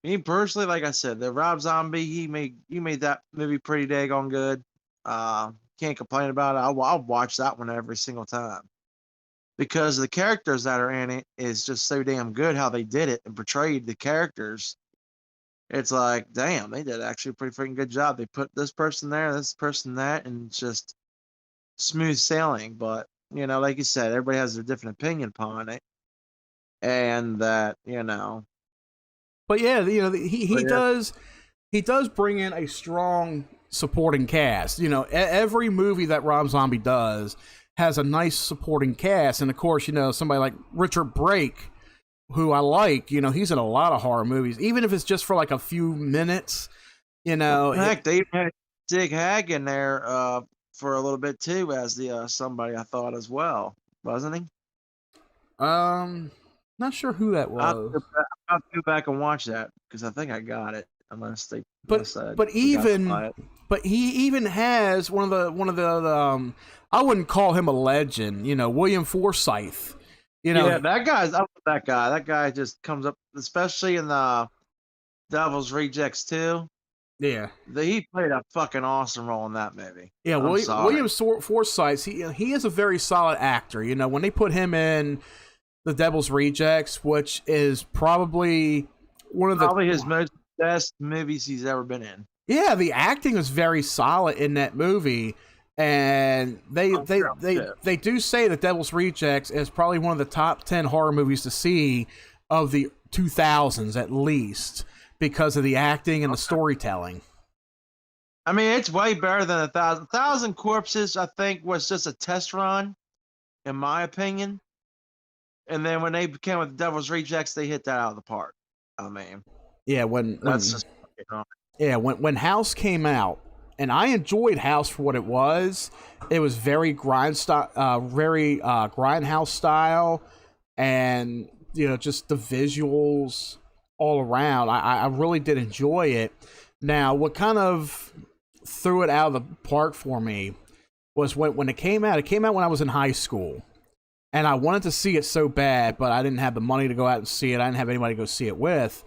Me personally, like I said, the Rob Zombie, he made that movie pretty daggone good. Can't complain about it. I'll watch that one every single time because the characters that are in it is just so damn good how they did it and portrayed the characters. It's like, damn, they did actually a pretty freaking good job. They put this person there, this person that, and it's just smooth sailing. But, you know, like you said, everybody has their different opinion upon it. And that, you know. But yeah, you know, he does bring in a strong supporting cast. You know, every movie that Rob Zombie does has a nice supporting cast, and of course, you know, somebody like Richard Brake, who I like, you know, he's in a lot of horror movies, even if it's just for like a few minutes, you know. Heck, they even had Dig Hag in there for a little bit too, as the somebody I thought as well, wasn't he? Not sure who that was. I'll go back and watch that because I think I got it. But he even has one of the I wouldn't call him a legend, you know, William Forsythe. You know, yeah, that guy's up with that guy. That guy just comes up, especially in the Devil's Rejects 2. Yeah, he played a fucking awesome role in that movie. Yeah, William Forsythe, he is a very solid actor. You know, when they put him in the Devil's Rejects, which is probably probably his best movies he's ever been in. Yeah, the acting is very solid in that movie. And they do say that Devil's Rejects is probably one of the top 10 horror movies to see of the 2000s at least because of the acting and the storytelling. I mean, it's way better than 1,000 Corpses. I think was just a test run, in my opinion. And then when they came with Devil's Rejects, they hit that out of the park. I mean, yeah, when House came out. And I enjoyed House for what it was. It was very grindhouse style, and you know, just the visuals all around. I really did enjoy it. Now, what kind of threw it out of the park for me was when it came out. It came out when I was in high school, and I wanted to see it so bad, but I didn't have the money to go out and see it. I didn't have anybody to go see it with.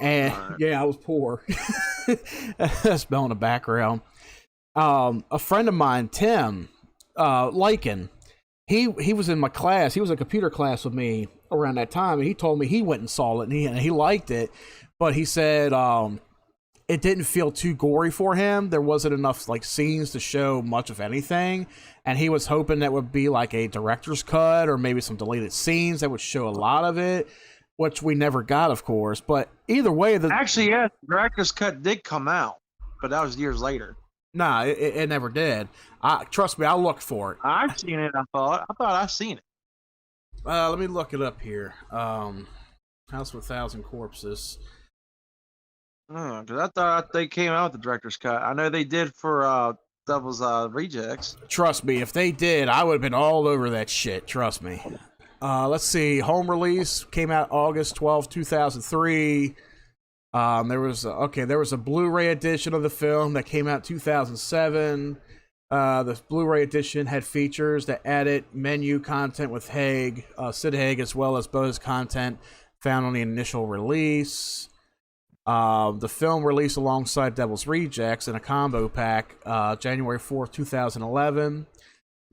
And yeah, I was poor. Smell in the background. A friend of mine, Tim Lycan, he was in my class. He was in a computer class with me around that time, and he told me he went and saw it, and he liked it, but he said it didn't feel too gory for him. There wasn't enough like scenes to show much of anything, and he was hoping that would be like a director's cut or maybe some deleted scenes that would show a lot of it, which we never got, of course. But either way, actually, yeah, the director's cut did come out, but that was years later. Nah, it never did. Trust me, I looked for it. I've seen it. I thought I've seen it. Let me look it up here. House of a Thousand Corpses. Because I thought they came out with the director's cut. I know they did for Devil's Rejects. Trust me, if they did, I would have been all over that shit. Trust me. Let's see. Home release came out August 12, 2003. There was a Blu-ray edition of the film that came out 2007. The Blu-ray edition had features that added menu content with Sid Haig, as well as bonus content found on the initial release. The film released alongside Devil's Rejects in a combo pack January 4th, 2011.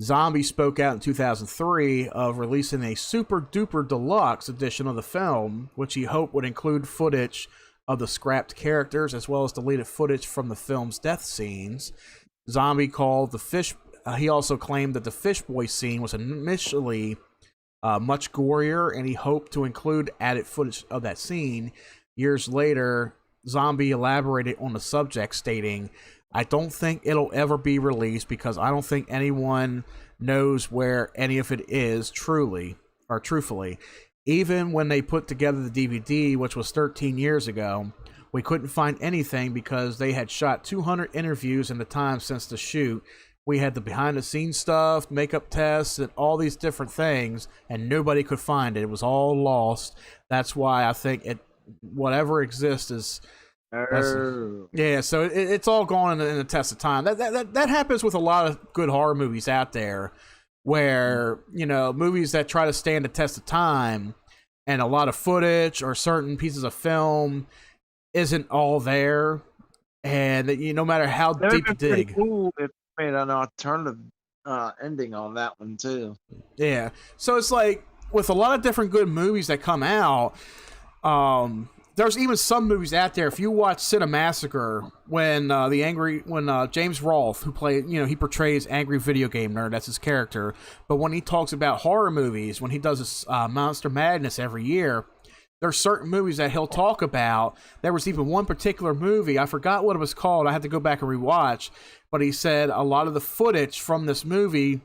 Zombie spoke out in 2003 of releasing a super duper deluxe edition of the film, which he hoped would include footage of the scrapped characters as well as deleted footage from the film's death scenes. Zombie called the fish. He also claimed that the Fish Boy scene was initially much gorier, and he hoped to include added footage of that scene. Years later, Zombie elaborated on the subject, stating, "I don't think it'll ever be released because I don't think anyone knows where any of it is truthfully. Even when they put together the DVD, which was 13 years ago, we couldn't find anything because they had shot 200 interviews in the time since the shoot. We had the behind-the-scenes stuff, makeup tests, and all these different things, and nobody could find it. It was all lost. That's why I think whatever exists is..." Yeah, so it's all gone in the test of time. That happens with a lot of good horror movies out there, where, you know, movies that try to stand the test of time, and a lot of footage or certain pieces of film isn't all there, and no matter how deep you dig. Cool if they made an alternative ending on that one too. Yeah, so it's like with a lot of different good movies that come out. There's even some movies out there. If you watch Cinemassacre, when James Rolfe, who he portrays angry video game nerd, that's his character. But when he talks about horror movies, when he does this Monster Madness every year, there's certain movies that he'll talk about. There was even one particular movie, I forgot what it was called. I had to go back and rewatch. But he said a lot of the footage from this movie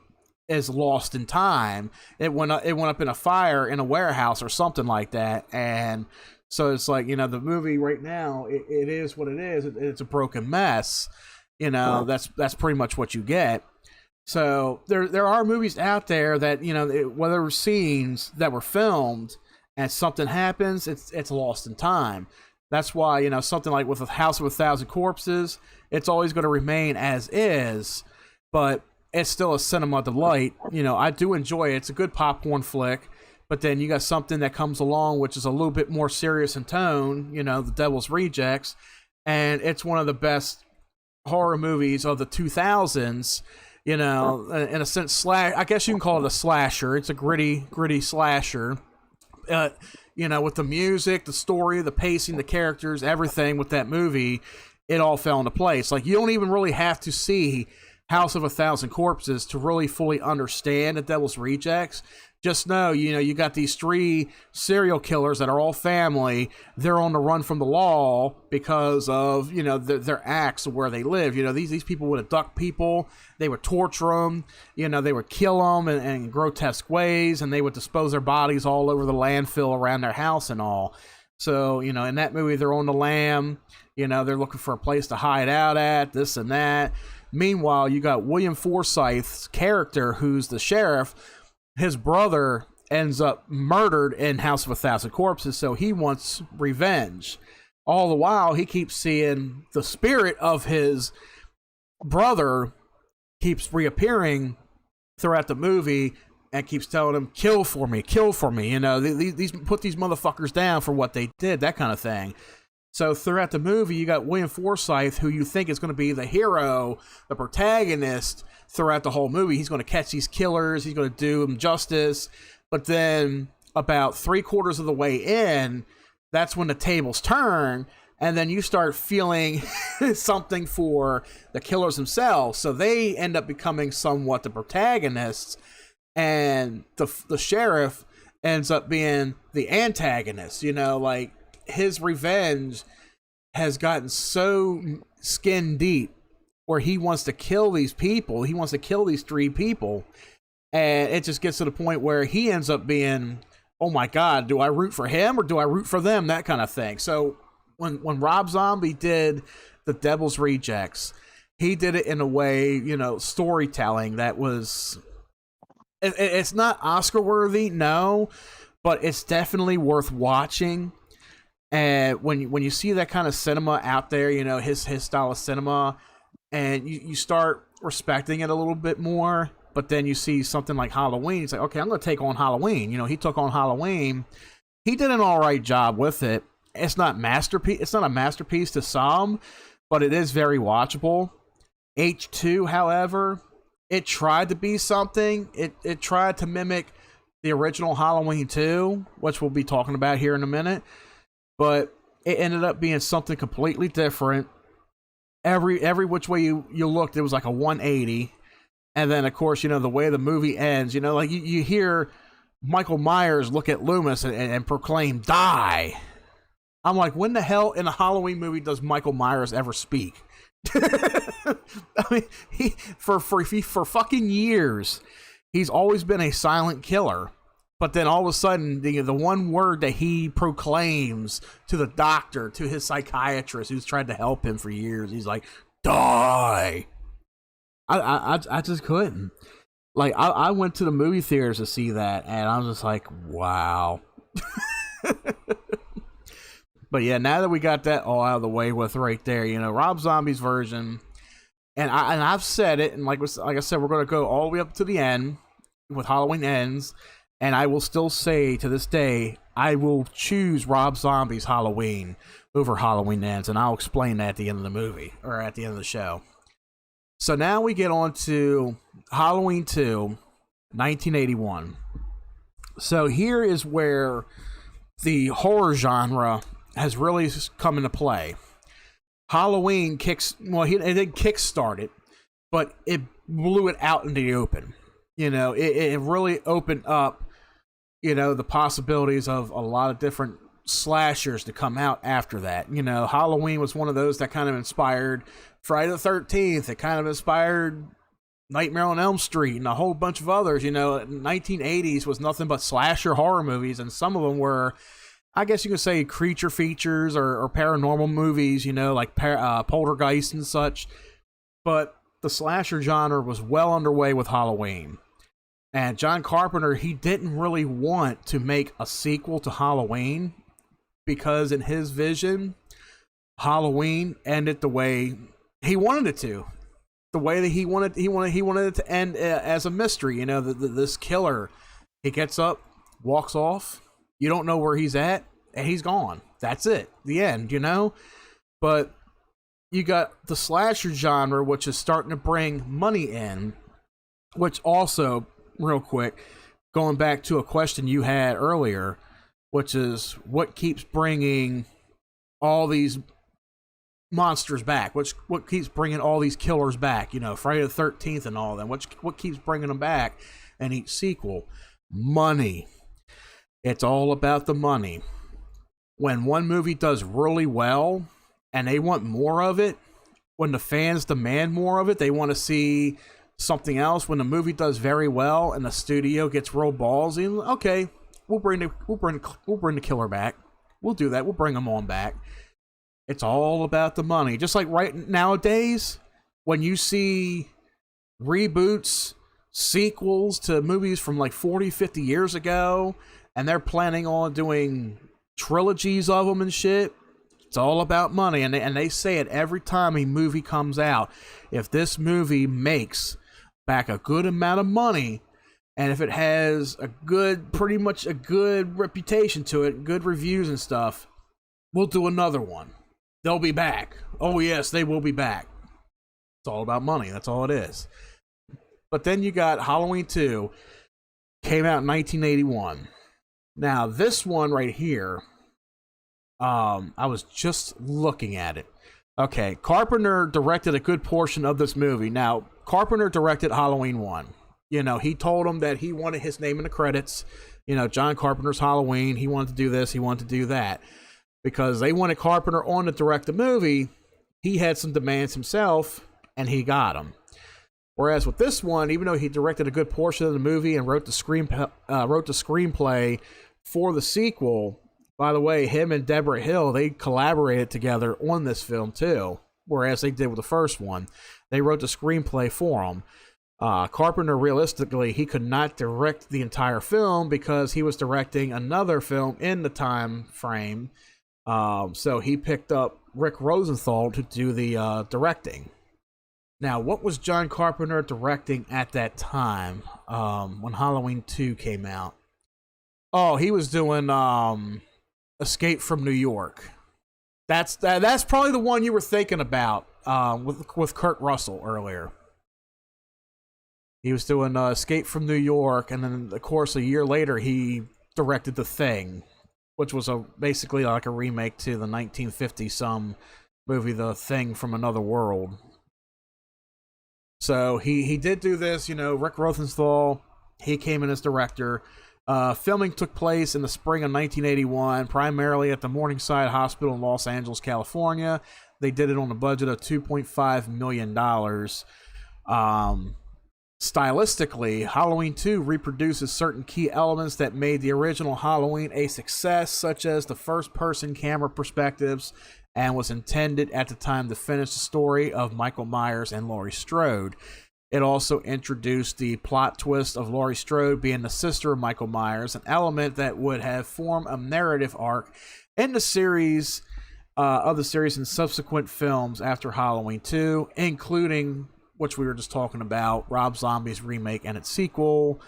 is lost in time. It went up in a fire in a warehouse or something like that, and so it's like, the movie right now, it is what it is. It's a broken mess. That's pretty much what you get. So there are movies out there that, whether were scenes that were filmed and something happens, it's lost in time. That's why, something like with a House of a Thousand Corpses, it's always going to remain as is, but it's still a cinema delight. I do enjoy it. It's a good popcorn flick. But then you got something that comes along which is a little bit more serious in tone, The Devil's Rejects, and it's one of the best horror movies of the 2000s, in a sense. I guess you can call it a slasher. It's a gritty slasher. With the music, the story, the pacing, the characters, everything with that movie, it all fell into place. Like, you don't even really have to see House of a Thousand Corpses to really fully understand The Devil's Rejects. Just know, you got these 3 serial killers that are all family. They're on the run from the law because of, their acts of where they live. These people would abduct people. They would torture them. They would kill them in grotesque ways, and they would dispose their bodies all over the landfill around their house and all. So, in that movie, they're on the lam. They're looking for a place to hide out at, this and that. Meanwhile, you got William Forsythe's character, who's the sheriff. His brother ends up murdered in House of a Thousand Corpses, so he wants revenge. All the while, he keeps seeing the spirit of his brother keeps reappearing throughout the movie and keeps telling him, kill for me, these put these motherfuckers down for what they did, that kind of thing. So throughout the movie, you got William Forsythe, who you think is going to be the hero, the protagonist throughout the whole movie. He's going to catch these killers. He's going to do them justice. But then about 3/4 of the way in, that's when the tables turn. And then you start feeling something for the killers themselves. So they end up becoming somewhat the protagonists. And the sheriff ends up being the antagonist. His revenge has gotten so skin deep where he wants to kill these people. He wants to kill these three people. And it just gets to the point where he ends up being, oh my God, do I root for him or do I root for them? That kind of thing. So when Rob Zombie did The Devil's Rejects, he did it in a way, you know, storytelling that was, it's not Oscar worthy, no, but it's definitely worth watching. And when you see that kind of cinema out there, you know, his style of cinema, and you start respecting it a little bit more. But then you see something like Halloween. It's like, okay, I'm going to take on Halloween. You know, he took on Halloween. He did an all right job with it. It's not masterpiece. It's not a masterpiece to some, but it is very watchable. H2, however, it tried to be something. It tried to mimic the original Halloween 2, which we'll be talking about here in a minute. But it ended up being something completely different. Every which way you looked, it was like a 180. And then, of course, you know, the way the movie ends, you know, like you hear Michael Myers look at Loomis and proclaim, "Die." I'm like, when the hell in a Halloween movie does Michael Myers ever speak? I mean, he for fucking years, he's always been a silent killer. But then all of a sudden, the one word that he proclaims to the doctor, to his psychiatrist who's tried to help him for years, he's like, "Die." I just couldn't. Like, I went to the movie theaters to see that, and I was just like, wow. But yeah, now that we got that all out of the way with right there, you know, Rob Zombie's version, and I've said it, and like I said, we're going to go all the way up to the end with Halloween Ends, and I will still say to this day, I will choose Rob Zombie's Halloween over Halloween Ends, and I'll explain that at the end of the movie, or at the end of the show. So now we get on to Halloween 2, 1981. So here is where the horror genre has really come into play. Halloween it didn't kickstart it, but it blew it out into the open. You know, it really opened up, you know, the possibilities of a lot of different slashers to come out after that. You know, Halloween was one of those that kind of inspired Friday the 13th. It kind of inspired Nightmare on Elm Street and a whole bunch of others. You know, 1980s was nothing but slasher horror movies, and some of them were, I guess you could say, creature features or paranormal movies, you know, like Poltergeist and such. But the slasher genre was well underway with Halloween. And John Carpenter, he didn't really want to make a sequel to Halloween because in his vision, Halloween ended the way he wanted it to. The way that he wanted it to end as a mystery. You know, this killer, he gets up, walks off, you don't know where he's at, and he's gone. That's it. The end, you know? But you got the slasher genre, which is starting to bring money in, which also, real quick, going back to a question you had earlier, which is what keeps bringing all these monsters back, what keeps bringing all these killers back, you know, Friday the 13th and all that, what keeps bringing them back in each sequel? Money. It's all about the money. When one movie does really well and they want more of it, when the fans demand more of it, they want to see something else. When the movie does very well and the studio gets real ballsy, okay, we'll bring the killer back. We'll do that. We'll bring them on back. It's all about the money. Just like right nowadays, when you see reboots, sequels to movies from like 40, 50 years ago, and they're planning on doing trilogies of them and shit, it's all about money. And they say it every time a movie comes out. If this movie makes back a good amount of money, and if it has pretty much a good reputation to it, good reviews and stuff, we'll do another one. They'll be back. Oh yes, they will be back. It's all about money. That's all it is. But then you got Halloween 2, came out in 1981. Now this one right here, I was just looking at it. Okay, Carpenter directed a good portion of this movie. Now, Carpenter directed Halloween 1. You know, he told him that he wanted his name in the credits. You know, John Carpenter's Halloween. He wanted to do this. He wanted to do that. Because they wanted Carpenter on to direct the movie. He had some demands himself. and he got him. Whereas with this one, even though he directed a good portion of the movie and wrote the screenplay for the sequel, by the way, him and Deborah Hill, they collaborated together on this film too, whereas they did with the first one. They wrote the screenplay for him. Carpenter, realistically, he could not direct the entire film because he was directing another film in the time frame. So he picked up Rick Rosenthal to do the directing. Now, what was John Carpenter directing at that time when Halloween 2 came out? Oh, he was doing Escape from New York. That's probably the one you were thinking about with Kurt Russell earlier. He was doing Escape from New York, and then, of course, a year later, he directed The Thing, which was basically like a remake to the 1950-some movie, The Thing from Another World. So he did do this, Rick Rosenthal, he came in as director. Filming took place in the spring of 1981, primarily at the Morningside Hospital in Los Angeles, California. They did it on a budget of $2.5 million. Stylistically, Halloween 2 reproduces certain key elements that made the original Halloween a success, such as the first-person camera perspectives, and was intended at the time to finish the story of Michael Myers and Laurie Strode. It also introduced the plot twist of Laurie Strode being the sister of Michael Myers, an element that would have formed a narrative arc in the series in subsequent films after Halloween 2, including, which we were just talking about, Rob Zombie's remake and its sequel,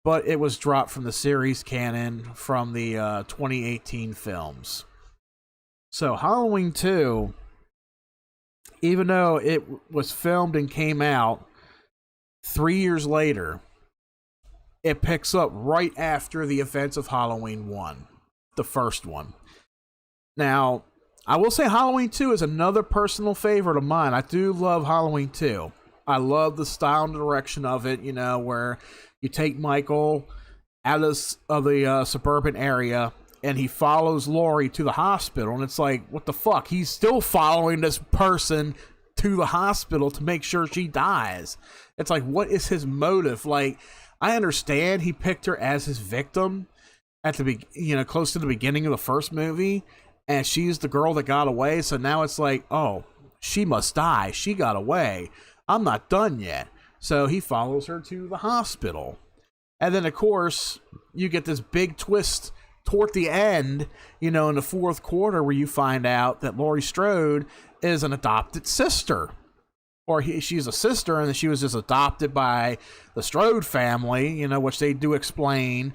but it was dropped from the series canon from the 2018 films. So Halloween 2, even though it was filmed and came out 3 years later, it picks up right after the events of Halloween 1, the first one. Now, I will say Halloween 2 is another personal favorite of mine. I do love Halloween 2. I love the style and direction of it, where you take Michael out of the suburban area and he follows Laurie to the hospital. And it's like, what the fuck? He's still following this person to the hospital to make sure she dies. It's like, what is his motive? Like, I understand he picked her as his victim at the close to the beginning of the first movie, and she's the girl that got away. So now it's like, oh, she must die. She got away. I'm not done yet. So he follows her to the hospital. And then, of course, you get this big twist toward the end, in the fourth quarter, where you find out that Laurie Strode is an adopted sister. Or she's a sister, and she was just adopted by the Strode family, which they do explain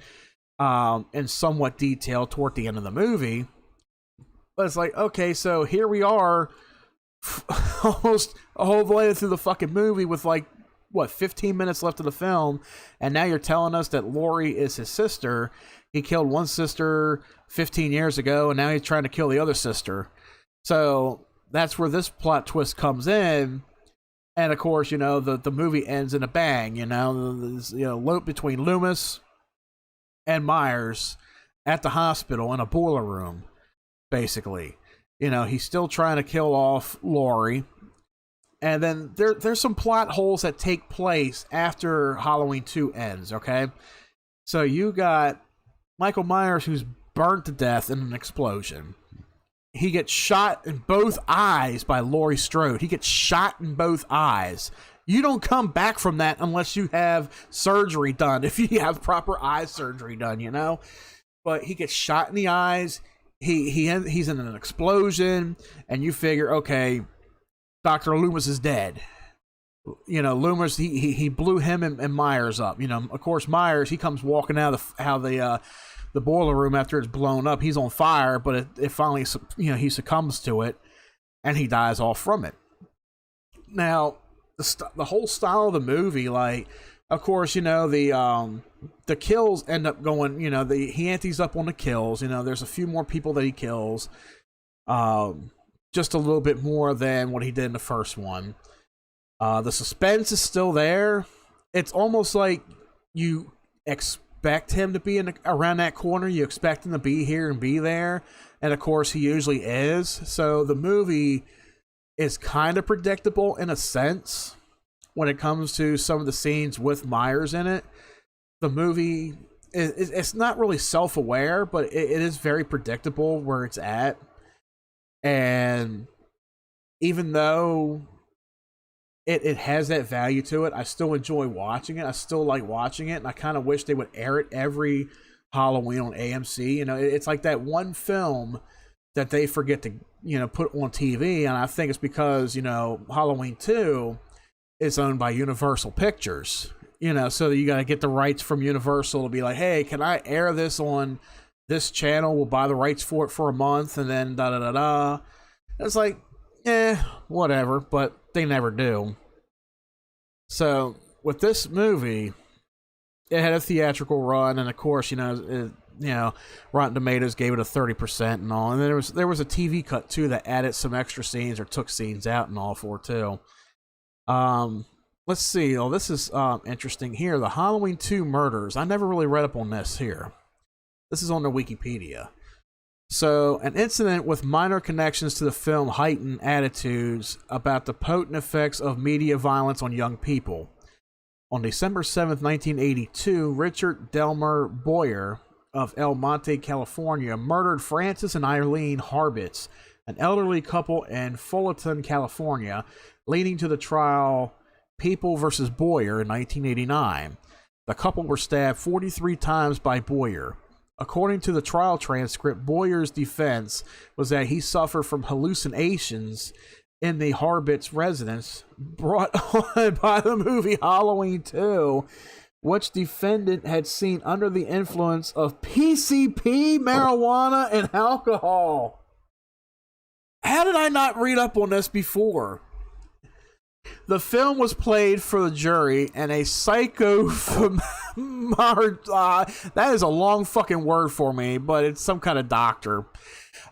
in somewhat detail toward the end of the movie. But it's like, okay, so here we are, almost a whole way through the fucking movie with 15 minutes left of the film, and now you're telling us that Laurie is his sister. He killed one sister 15 years ago, and now he's trying to kill the other sister. So that's where this plot twist comes in. And of course, the movie ends in a bang, loop between Loomis and Myers at the hospital in a boiler room, basically. He's still trying to kill off Laurie. And then there's some plot holes that take place after Halloween 2 ends, okay? So you got Michael Myers, who's burnt to death in an explosion. He gets shot in both eyes by Laurie Strode. He gets shot in both eyes. You don't come back from that unless you have surgery done, if you have proper eye surgery done, But he gets shot in the eyes. He's in an explosion, and you figure, okay, Dr. Loomis is dead. Loomis, he blew him and Myers up. Of course, Myers, he comes walking out of the boiler room after it's blown up. He's on fire, but it finally, he succumbs to it, and he dies off from it. Now, the whole style of the movie, of course, the kills end up going, he antes up on the kills. There's a few more people that he kills, just a little bit more than what he did in the first one. The suspense is still there. It's almost like you expect him to be around that corner. You expect him to be here and be there, and of course he usually is. So the movie is kind of predictable in a sense when it comes to some of the scenes with Myers in it. The movie it's not really self-aware, but it is very predictable where it's at. And even though it has that value to it, I still enjoy watching it. I still like watching it, and I kind of wish they would air it every Halloween on AMC. You know, it's like that one film that they forget to, you know, put on TV, and I think it's because, you know, Halloween 2 is owned by Universal Pictures. You know, so you got to get the rights from Universal to be like, hey, can I air this on this channel? We'll buy the rights for it for a month, and then da da da da. It's like, whatever, but they never do. So with this movie, it had a theatrical run, and of course, you know, Rotten Tomatoes gave it a 30% and all, and then there was a TV cut too that added some extra scenes or took scenes out and all for too. Let's see. Oh, this is interesting here. The Halloween 2 murders. I never really read up on this here. This is on the Wikipedia. So, an incident with minor connections to the film heightened attitudes about the potent effects of media violence on young people. On December 7th, 1982, Richard Delmer Boyer of El Monte, California, murdered Francis and Eileen Harbitz, an elderly couple in Fullerton, California, leading to the trial People versus Boyer in 1989. The couple were stabbed 43 times by Boyer. According to the trial transcript, Boyer's defense was that he suffered from hallucinations in the Harbitz residence brought on by the movie Halloween 2, which defendant had seen under the influence of PCP, marijuana, and alcohol. How did I not read up on this before? The film was played for the jury, and a that is a long fucking word for me, but it's some kind of doctor,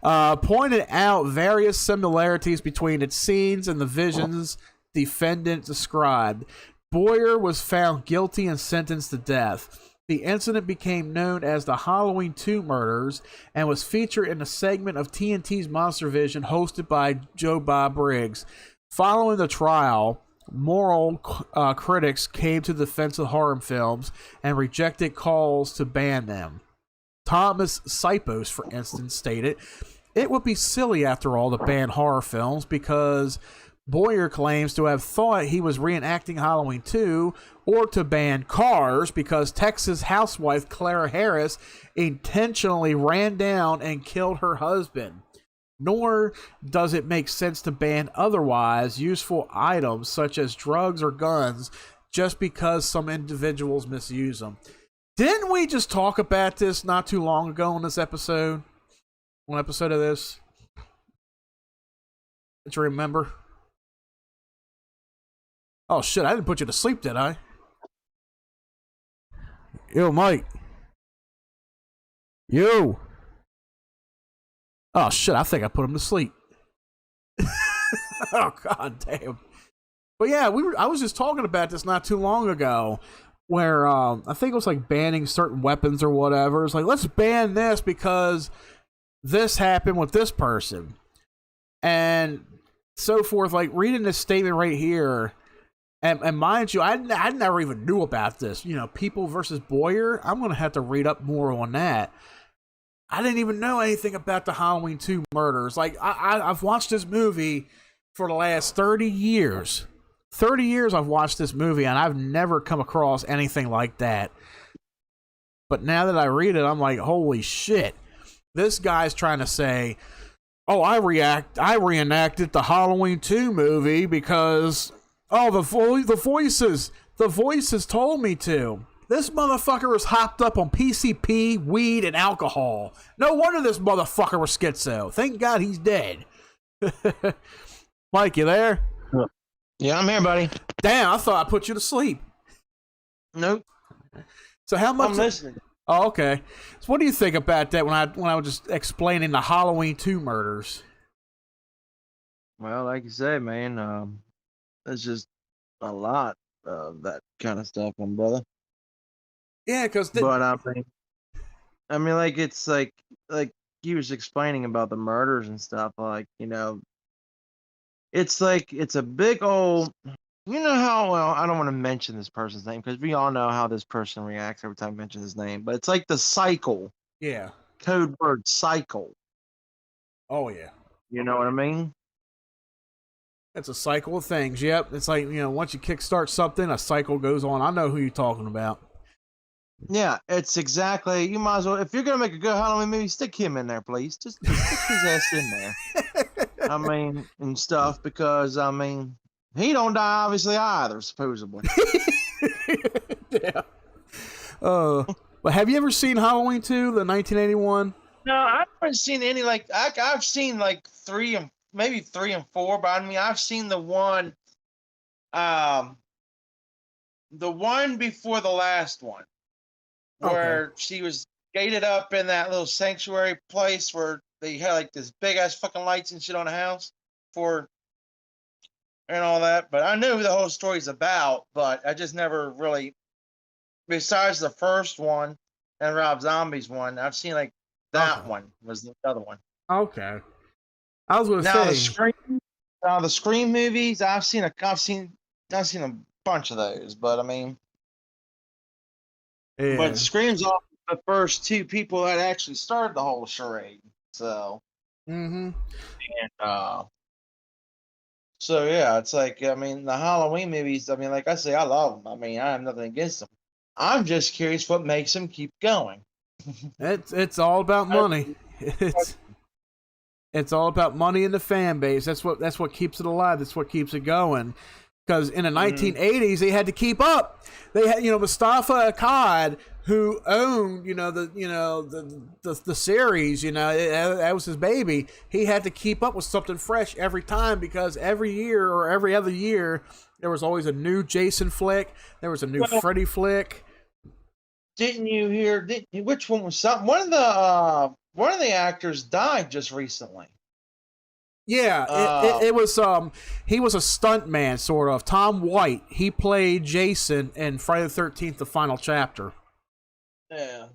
pointed out various similarities between its scenes and the visions defendant described. Boyer was found guilty and sentenced to death. The incident became known as the Halloween 2 murders and was featured in a segment of TNT's Monster Vision hosted by Joe Bob Briggs. Following the trial, moral critics came to the defense of horror films and rejected calls to ban them. Thomas Sipos, for instance, stated, "It would be silly, after all, to ban horror films because Boyer claims to have thought he was reenacting Halloween 2, or to ban Cars because Texas housewife Clara Harris intentionally ran down and killed her husband. Nor does it make sense to ban otherwise useful items such as drugs or guns just because some individuals misuse them." Didn't we just talk about this not too long ago on this episode? One episode of this? Did you remember? Oh shit, I didn't put you to sleep, did I? Yo, Mike. Yo. Oh shit, I think I put him to sleep. Oh god damn. But yeah, I was just talking about this not too long ago, where I think it was like banning certain weapons or whatever. It's like, let's ban this because this happened with this person. And so forth. Like reading this statement right here, and mind you, I never even knew about this. You know, People versus Boyer. I'm gonna have to read up more on that. I didn't even know anything about the Halloween 2 murders. Like, I've watched this movie for the last 30 years. 30 years I've watched this movie, and I've never come across anything like that. But now that I read it, I'm like, holy shit. This guy's trying to say, oh, I reenacted the Halloween 2 movie because, oh, the voices told me to. This motherfucker was hopped up on PCP, weed, and alcohol. No wonder this motherfucker was schizo. Thank God he's dead. Mike, you there? Yeah, I'm here, buddy. Damn, I thought I put you to sleep. Nope. So how much? I'm listening. Oh, okay. So what do you think about that when I was just explaining the Halloween 2 murders? Well, like you say, man, it's just a lot of that kind of stuff, my brother. Yeah, because But I mean, like it's like he was explaining about the murders and stuff. Like, you know, It's like it's a big old. You know how well I don't want to mention this person's name because we all know how this person reacts every time I mention his name. But it's like the cycle, Yeah. code word cycle. Oh yeah. You know what I mean? It's a cycle of things. Yep. It's like, once you kickstart something, a cycle goes on. I know who you're talking about. Yeah, it's exactly. You might as well, if you're gonna make a good Halloween movie, stick him in there, please. Just stick his ass in there. I mean, and stuff because I mean, he don't die obviously either, supposedly. Yeah. But have you ever seen Halloween 2, the 1981? No, I haven't seen any like I've seen like maybe 3 and 4, but I mean I've seen um, the one before the last one. Where she was gated up in that little sanctuary place where they had like this big ass fucking lights and shit on the house for and all that. But I knew who the whole story's about, but I just never really, besides the first one and Rob Zombie's one, I've seen like that one was the other one. Okay. I was gonna Now say the Scream movies, I've seen a bunch of those, but I mean. yeah. But Scream's off the first 2 people that actually started the whole charade. So, Mm-hmm. and so yeah, it's like I mean the Halloween movies. I mean, like I say, I love them. I mean, I have nothing against them. I'm just curious what makes them keep going. It's all about money. It's all about money in the fan base. That's what keeps it alive. That's what keeps it going. Because in the 1980s, they had to keep up. They had, Mustafa Akkad, who owned, the series. That was his baby. He had to keep up with something fresh every time because every year or every other year, there was always a new Jason flick. There was a new Freddy flick. Didn't you hear? Which one was something? One of the actors died just recently. Yeah, it was he was a stunt man, sort of. Tom White. He played Jason in Friday the 13th, the final chapter. Yeah.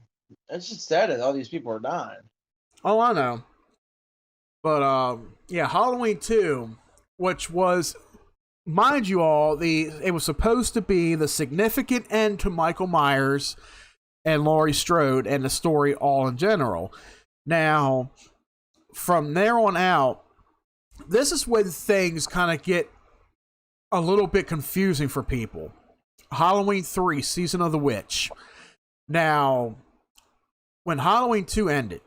It's just sad that all these people are dying. Oh, I know. But yeah, Halloween 2, which was, mind you all, it was supposed to be the significant end to Michael Myers and Laurie Strode and the story all in general. Now, from there on out, this is when things kind of get a little bit confusing for people. Halloween 3, Season of the Witch. Now, when Halloween 2 ended,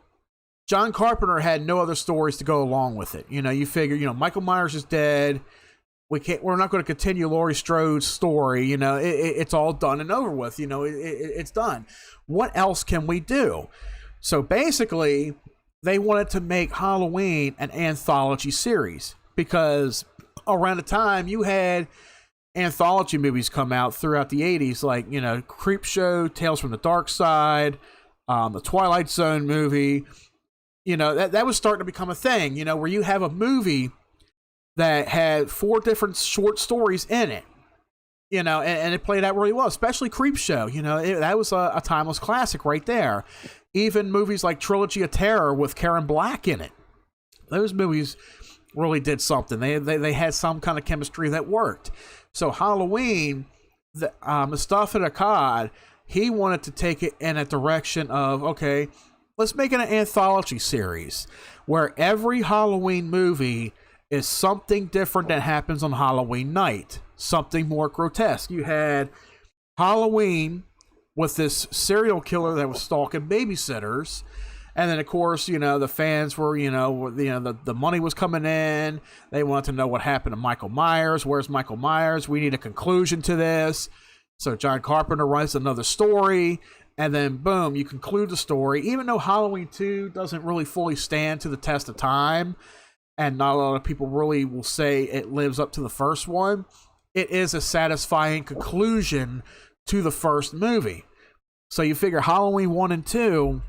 John Carpenter had no other stories to go along with it. You figure, Michael Myers is dead. We're not going to continue Laurie Strode's story. It's all done and over with. It's done. What else can we do? So basically, they wanted to make Halloween an anthology series because around the time you had anthology movies come out throughout the 80s, like, Creepshow, Tales from the Dark Side, the Twilight Zone movie, that was starting to become a thing, where you have a movie that had 4 different short stories in it, and it played out really well, especially Creepshow. That was a timeless classic right there. Even movies like Trilogy of Terror with Karen Black in it. Those movies really did something. They had some kind of chemistry that worked. So Halloween, Mustafa Akkad, he wanted to take it in a direction of, okay, let's make it an anthology series where every Halloween movie is something different that happens on Halloween night. Something more grotesque. You had Halloween with this serial killer that was stalking babysitters. And then, of course, the fans were, the money was coming in. They wanted to know what happened to Michael Myers. Where's Michael Myers? We need a conclusion to this. So John Carpenter writes another story. And then, boom, you conclude the story. Even though Halloween 2 doesn't really fully stand to the test of time, and not a lot of people really will say it lives up to the first one, it is a satisfying conclusion to the first movie. So you figure Halloween 1 and 2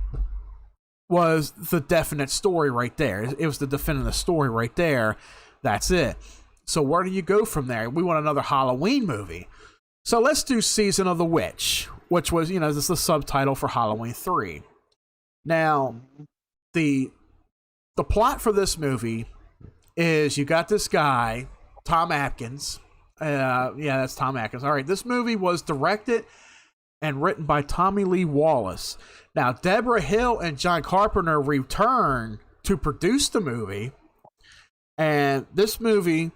was the definite story right there. It was the definitive story right there. That's it. So where do you go from there? We want another Halloween movie. So let's do Season of the Witch, which was, this is the subtitle for Halloween 3. Now, the plot for this movie is you got this guy Tom Atkins. Yeah, that's Tom Atkins. All right, this movie was directed and written by Tommy Lee Wallace. Now, Deborah Hill and John Carpenter returned to produce the movie, and this movie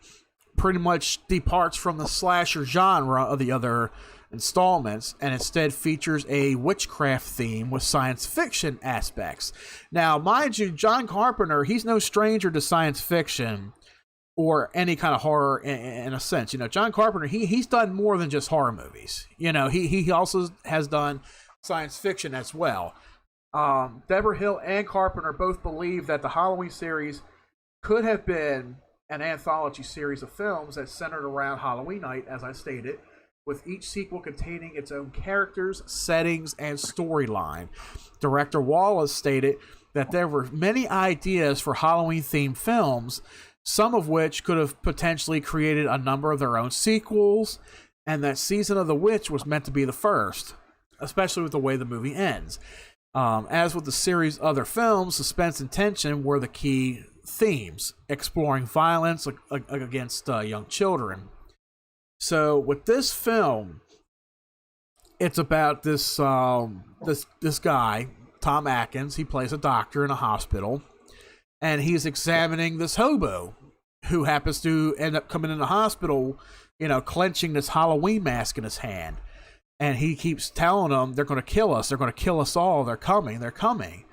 pretty much departs from the slasher genre of the other installments and instead features a witchcraft theme with science fiction aspects. Now, mind you, John Carpenter, he's no stranger to science fiction or any kind of horror in a sense. You know, John Carpenter, he's done more than just horror movies. You know, he also has done science fiction as well. Deborah Hill and Carpenter both believe that the Halloween series could have been an anthology series of films that centered around Halloween night, as I stated, with each sequel containing its own characters, settings, and storyline. Director Wallace stated that there were many ideas for Halloween-themed films, some of which could have potentially created a number of their own sequels, and that Season of the Witch was meant to be the first, especially with the way the movie ends. As with the series' other films, suspense and tension were the key themes, exploring violence against young children. So with this film, it's about this guy, Tom Atkins. He plays a doctor in a hospital, and he's examining this hobo who happens to end up coming in the hospital, you know, clenching this Halloween mask in his hand. And he keeps telling them, they're going to kill us. They're going to kill us all. They're coming. They're coming.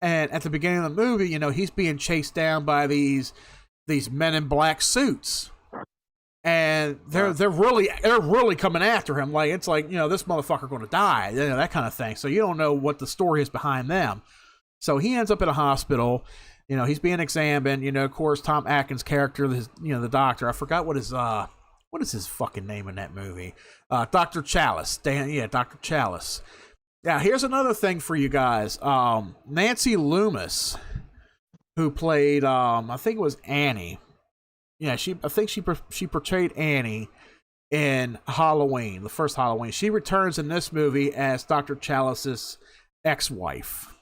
And at the beginning of the movie, you know, he's being chased down by these men in black suits. And they're really coming after him. Like, it's like, you know, this motherfucker going to die, you know, that kind of thing. So you don't know what the story is behind them. So he ends up in a hospital. You know, he's being examined. You know, of course, Tom Atkins' character, the doctor. I forgot what is his fucking name in that movie? Dr. Chalice. Dr. Chalice. Now, here's another thing for you guys. Nancy Loomis, who played, I think it was Annie. Yeah, I think she portrayed Annie in Halloween, the first Halloween. She returns in this movie as Dr. Chalice's ex-wife.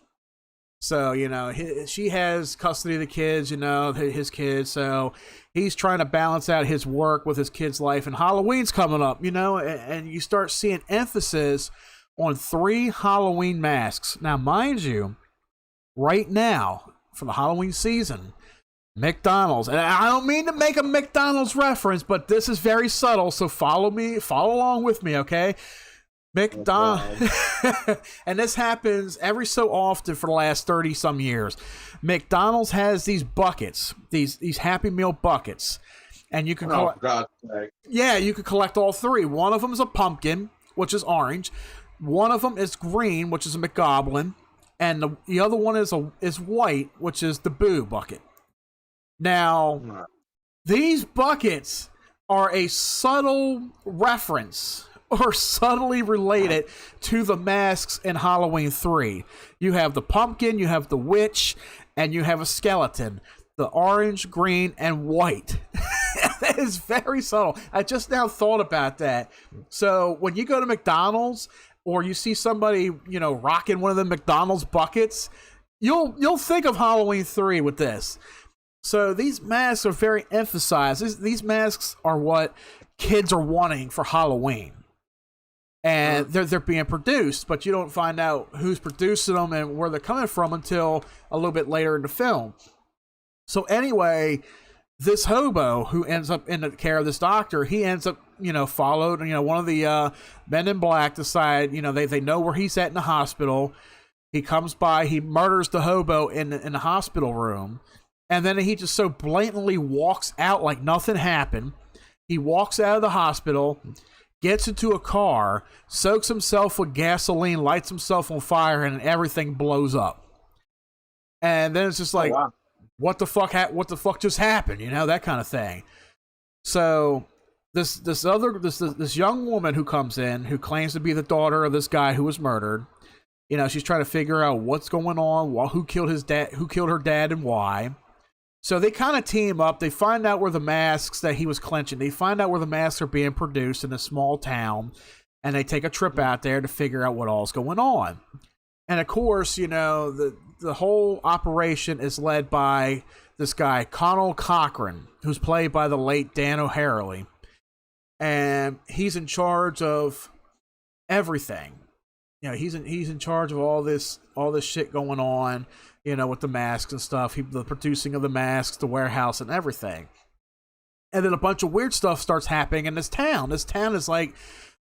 So, you know, she has custody of the kids, you know, his kids. So he's trying to balance out his work with his kid's life. And Halloween's coming up, you know, and you start seeing emphasis on 3 Halloween masks. Now, mind you, right now, for the Halloween season, McDonald's, and I don't mean to make a McDonald's reference, but this is very subtle, so follow along with me, okay? McDonald's, and this happens every so often for the last 30 some years. McDonald's has these buckets, these Happy Meal buckets, and you can you can collect all 3. One of them is a pumpkin, which is orange. One of them is green, which is a McGoblin, and the other one is white, which is the Boo bucket. Now, these buckets are a subtle reference or subtly related to the masks in Halloween 3. You have the pumpkin, you have the witch, and you have a skeleton. The orange, green, and white. That is very subtle. I just now thought about that. So when you go to McDonald's or you see somebody, you know, rocking one of the McDonald's buckets, you'll think of Halloween 3 with this. So these masks are very emphasized. These masks are what kids are wanting for Halloween. And they're being produced, but you don't find out who's producing them and where they're coming from until a little bit later in the film. So anyway, this hobo who ends up in the care of this doctor, he ends up, you know, followed, you know, one of the men in black decide, you know, they know where he's at in the hospital. He comes by, he murders the hobo in the hospital room. And then he just so blatantly walks out like nothing happened. He walks out of the hospital, gets into a car, soaks himself with gasoline, lights himself on fire, and everything blows up. And then it's just like, what the fuck just happened? You know, that kind of thing. So this young woman who comes in, who claims to be the daughter of this guy who was murdered, you know, she's trying to figure out what's going on, who killed her dad, and why. So they kind of team up. They find out where the masks that he was clenching, they find out where the masks are being produced in a small town, and they take a trip out there to figure out what all's going on. And of course, you know, the whole operation is led by this guy, Connell Cochran, who's played by the late Dan O'Harely. And he's in charge of everything. He's in charge of all this shit going on, with the masks and stuff. The producing of the masks, the warehouse, and everything. And then a bunch of weird stuff starts happening in this town. This town is like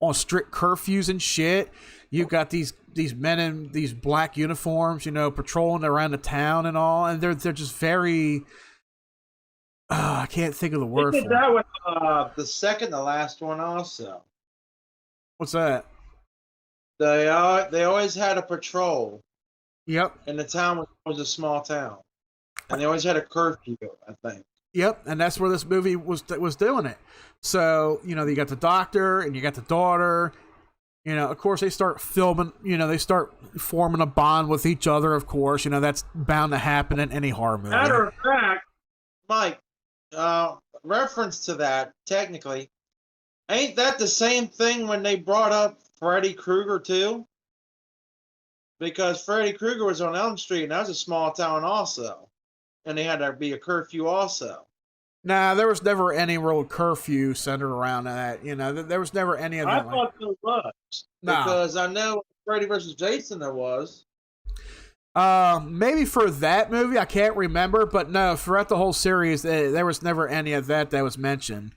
on strict curfews and shit. You've got these men in these black uniforms, patrolling around the town and all, and they're just very. I can't think of the word. They did that with the second to last one also. What's that? They always had a patrol. Yep. And the town was a small town, and they always had a curfew, I think. Yep, and that's where this movie was doing it. So, you got the doctor and you got the daughter. Of course, they start filming, they start forming a bond with each other, of course. That's bound to happen in any horror movie. Matter of fact, Mike, reference to that, technically, ain't that the same thing when they brought up Freddy Krueger, too? Because Freddy Krueger was on Elm Street, and that was a small town also. And they had to be a curfew also. Nah, there was never any real curfew centered around that. There was never any of that. I thought there was. Nah. Because I know Freddy vs. Jason there was. Maybe for that movie, I can't remember. But no, throughout the whole series, there was never any of that was mentioned.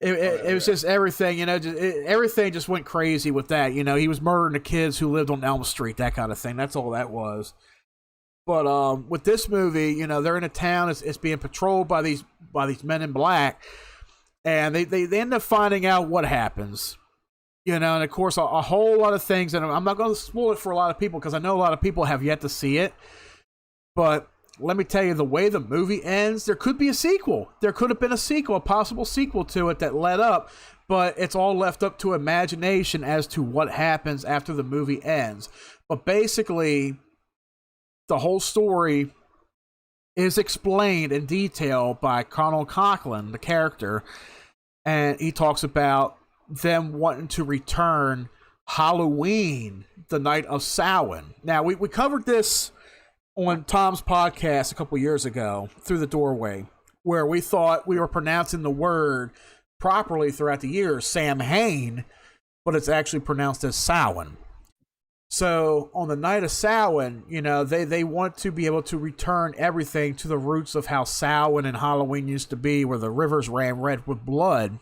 It was just everything, everything just went crazy with that. He was murdering the kids who lived on Elm Street, that kind of thing. That's all that was. But with this movie, they're in a town. It's being patrolled by these men in black, and they end up finding out what happens. And of course a whole lot of things. And I'm not going to spoil it for a lot of people because I know a lot of people have yet to see it. But let me tell you, the way the movie ends, there could be a sequel. There could have been a possible sequel to it that led up. But it's all left up to imagination as to what happens after the movie ends. But basically, the whole story is explained in detail by Connell Cochran, the character, and he talks about them wanting to return Halloween, the night of Samhain. Now, we covered this on Tom's podcast a couple years ago, Through the Doorway, where we thought we were pronouncing the word properly throughout the years, Samhain, but it's actually pronounced as Samhain. So on the night of Samhain, they want to be able to return everything to the roots of how Samhain and Halloween used to be, where the rivers ran red with blood,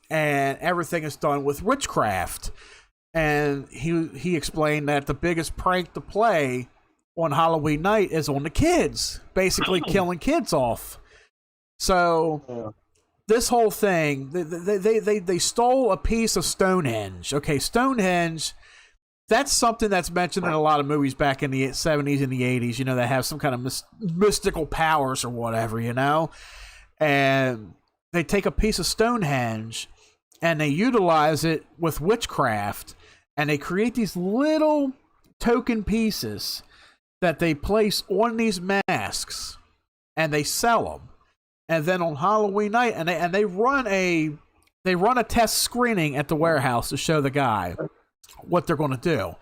and everything is done with witchcraft. And he explained that the biggest prank to play on Halloween night is on the kids, basically killing kids off. So this whole thing, they stole a piece of Stonehenge. Okay, Stonehenge. That's something that's mentioned in a lot of movies back in the 70s and the 80s, that have some kind of mystical powers or whatever, And they take a piece of Stonehenge and they utilize it with witchcraft, and they create these little token pieces that they place on these masks, and they sell them. And then on Halloween night, and they run a test screening at the warehouse to show the guy what they're going to do.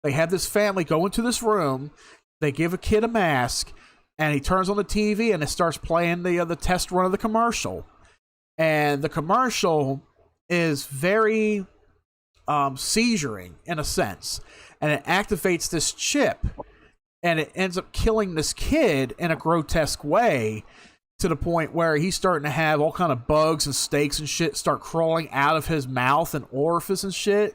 They have this family go into this room, they give a kid a mask, and he turns on the TV and it starts playing the test run of the commercial. And the commercial is very seizuring in a sense, and it activates this chip, and it ends up killing this kid in a grotesque way, to the point where he's starting to have all kind of bugs and snakes and shit start crawling out of his mouth and orifice and shit.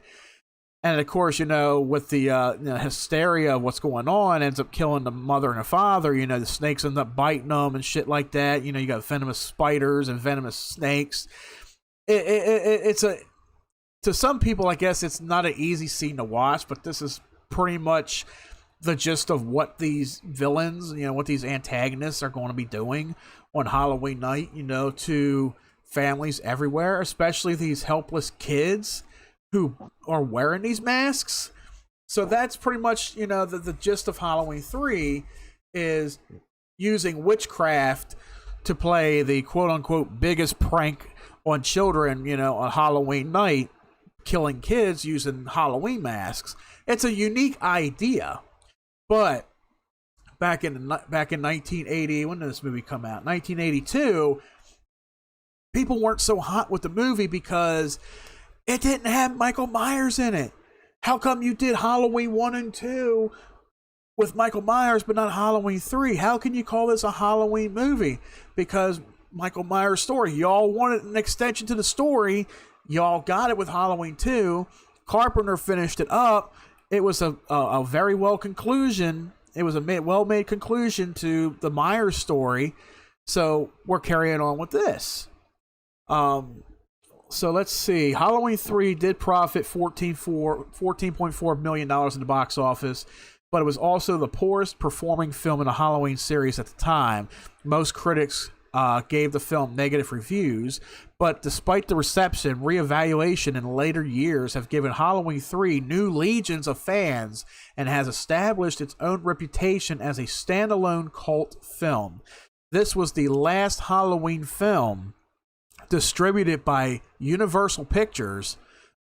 And of course, with the hysteria of what's going on, ends up killing the mother and the father. The snakes end up biting them and shit like that. You got venomous spiders and venomous snakes. It's to some people, I guess, it's not an easy scene to watch, but this is pretty much the gist of what these villains, what these antagonists are going to be doing on Halloween night, to families everywhere, especially these helpless kids who are wearing these masks. So that's pretty much, the gist of Halloween 3 is using witchcraft to play the quote-unquote biggest prank on children, on Halloween night, killing kids using Halloween masks. It's a unique idea, but back in 1980. When did this movie come out? 1982. People weren't so hot with the movie because it didn't have Michael Myers in it. How come you did Halloween 1 and 2 with Michael Myers, but not Halloween 3? How can you call this a Halloween movie? Because Michael Myers' story, y'all wanted an extension to the story. Y'all got it with Halloween 2. Carpenter finished it up. It was a very well conclusion. It was a well-made conclusion to the Myers story. So we're carrying on with this. So let's see. Halloween 3 did profit $14.4 million in the box office, but it was also the poorest performing film in the Halloween series at the time. Most critics gave the film negative reviews, but despite the reception, reevaluation in later years have given Halloween 3 new legions of fans and has established its own reputation as a standalone cult film. This was the last Halloween film distributed by Universal Pictures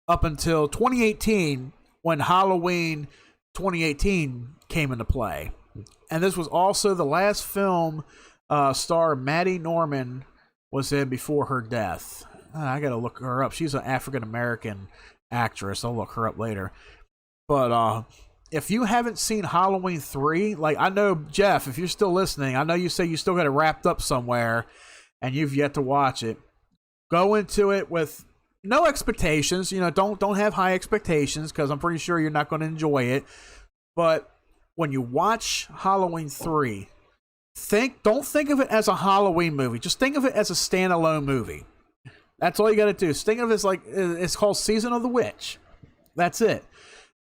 up until 2018, when Halloween 2018 came into play. And this was also the last film star Maddie Norman was in before her death. I gotta look her up. She's an African-American actress. I'll look her up later. But if you haven't seen Halloween 3, like, I know, Jeff, if you're still listening, I know you say you still got it wrapped up somewhere and you've yet to watch it. Go into it with no expectations. You know, don't have high expectations, because I'm pretty sure you're not going to enjoy it. But when you watch Halloween 3, don't think of it as a Halloween movie. Just think of it as a standalone movie. That's all you got to do. Think of it as, like, it's called Season of the Witch. That's it.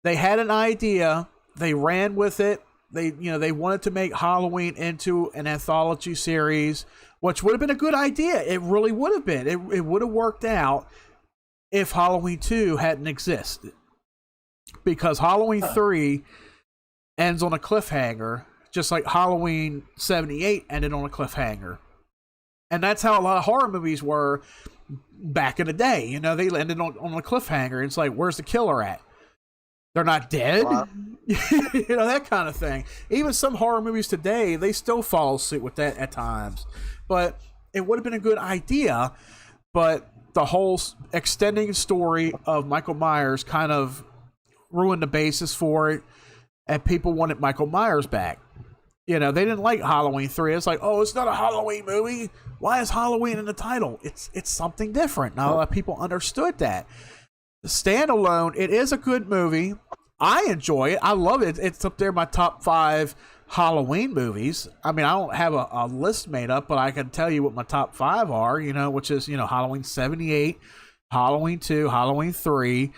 They had an idea. They ran with it. They wanted to make Halloween into an anthology series, which would have been a good idea. It really would have been. It would have worked out if Halloween 2 hadn't existed. Because Halloween 3 ends on a cliffhanger, just like Halloween 78 ended on a cliffhanger. And that's how a lot of horror movies were back in the day. You know, they ended on a cliffhanger. It's like, where's the killer at? They're not dead. Wow. You know, that kind of thing. Even some horror movies today, they still follow suit with that at times. But it would have been a good idea. But the whole extending story of Michael Myers kind of ruined the basis for it. And people wanted Michael Myers back. You know, they didn't like Halloween 3. It's like, oh, it's not a Halloween movie. Why is Halloween in the title? It's something different. Not a lot of people understood that. Standalone, it is a good movie. I enjoy it. I love it. It's up there in my top 5 Halloween movies. I mean, I don't have a list made up, but I can tell you what my top 5 are, you know, which is, you know, Halloween 78, Halloween 2, Halloween 3.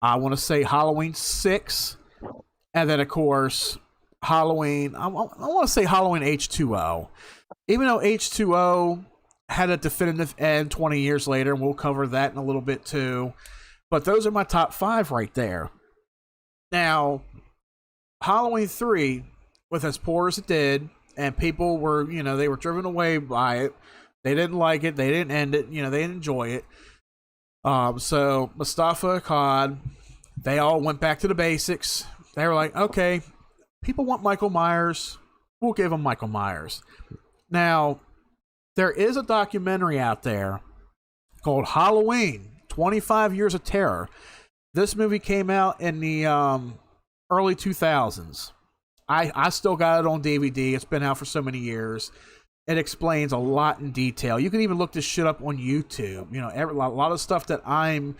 I want to say Halloween 6. And then, of course, Halloween, I want to say Halloween H2O. Even though H2O had a definitive end 20 years later, and we'll cover that in a little bit too. But those are my top 5 right there. Now, Halloween 3, with as poor as it did, and people were, you know, they were driven away by it. They didn't like it. They didn't end it. You know, they didn't enjoy it. So Mustafa, Akkad, they all went back to the basics. They were like, okay, people want Michael Myers. We'll give them Michael Myers. Now, there is a documentary out there called Halloween, 25 Years of Terror. This movie came out in the early 2000s. I still got it on DVD. It's been out for so many years. It explains a lot in detail. You can even look this shit up on YouTube. You know, a lot of stuff that I'm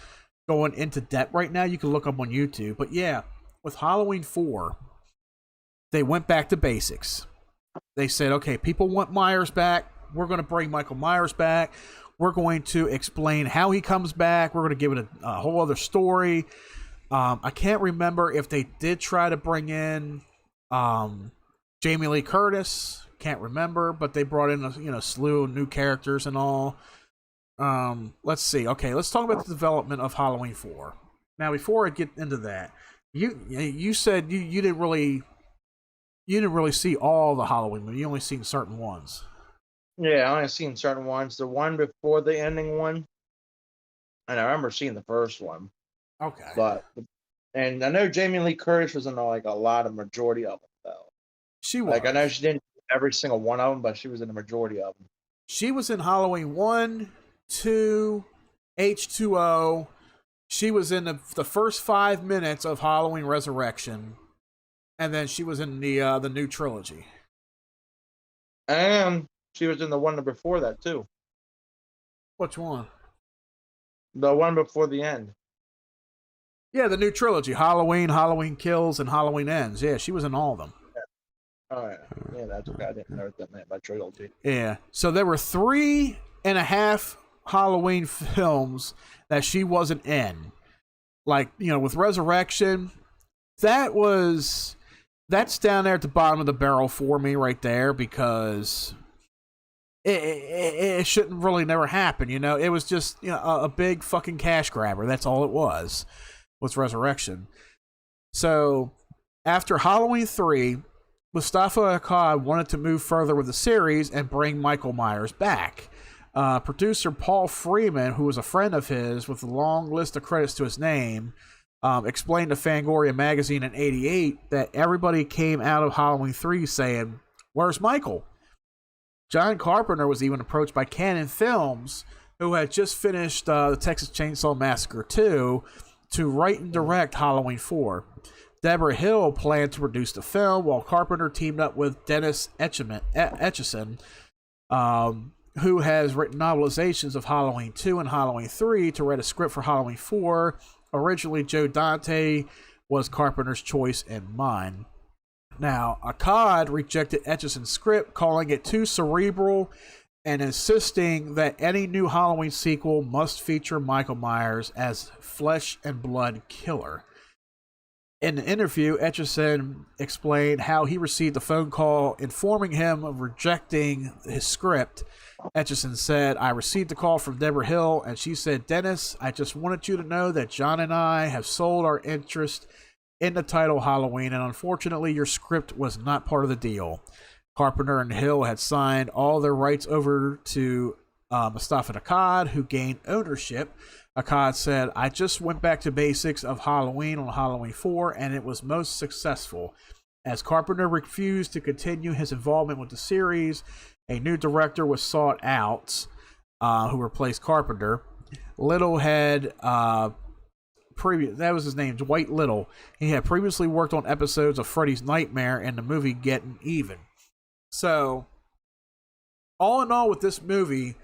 going into depth right now, you can look up on YouTube. But yeah, with Halloween 4, they went back to basics. They said, okay, people want Myers back. We're going to bring Michael Myers back. We're going to explain how he comes back. We're going to give it a whole other story. I can't remember if they did try to bring in Jamie Lee Curtis. Can't remember, but they brought in a slew of new characters and all. Let's see. Okay, let's talk about the development of Halloween 4. Now, before I get into that, you said you didn't really see all the Halloween movies. You only seen certain ones. Yeah, I only seen certain ones. The one before the ending one, and I remember seeing the first one. Okay. And I know Jamie Lee Curtis was in like a lot of majority of them though. She Like, I was. know she didn't do every single one of them, but she was in the majority of them. She was in Halloween 1, 2, H2O. She was in the first 5 minutes of Halloween Resurrection, and then she was in the new trilogy. And she was in the one before that too. Which one? The one before the end. Yeah, the new trilogy: Halloween, Halloween Kills, and Halloween Ends. Yeah, she was in all of them. Oh yeah, that's okay. I didn't know what that meant by trilogy. Yeah, so there were 3.5 Halloween films that she wasn't in. Like, with Resurrection, that's down there at the bottom of the barrel for me right there, because it shouldn't really never happen. It was just a big fucking cash grabber. That's all it was Resurrection. So after Halloween 3, Mustafa Akkad wanted to move further with the series and bring Michael Myers back. Producer Paul Freeman, who was a friend of his with a long list of credits to his name, explained to Fangoria magazine in '88 that everybody came out of Halloween 3 saying, "Where's Michael?" John Carpenter was even approached by Cannon Films, who had just finished the Texas Chainsaw Massacre 2, to write and direct Halloween 4. Deborah Hill planned to produce the film, while Carpenter teamed up with Dennis Etchison, who has written novelizations of Halloween 2 and Halloween 3, to write a script for Halloween 4. Originally, Joe Dante was Carpenter's choice and mine. Now, Akkad rejected Etchison's script, calling it too cerebral and insisting that any new Halloween sequel must feature Michael Myers as flesh and blood killer. In the interview, Etchison explained how he received a phone call informing him of rejecting his script. Etchison said, "I received a call from Deborah Hill, and she said, 'Dennis, I just wanted you to know that John and I have sold our interest in the title Halloween, and unfortunately your script was not part of the deal.' Carpenter and Hill had signed all their rights over to Mustafa Akkad, who gained ownership. Akkad said, 'I just went back to basics of Halloween on Halloween 4, and it was most successful.' As Carpenter refused to continue his involvement with the series, a new director was sought out, who replaced Carpenter. Little had that was his name, Dwight Little. He had previously worked on episodes of Freddy's Nightmare and the movie Getting Even. So, all in all, with this movie,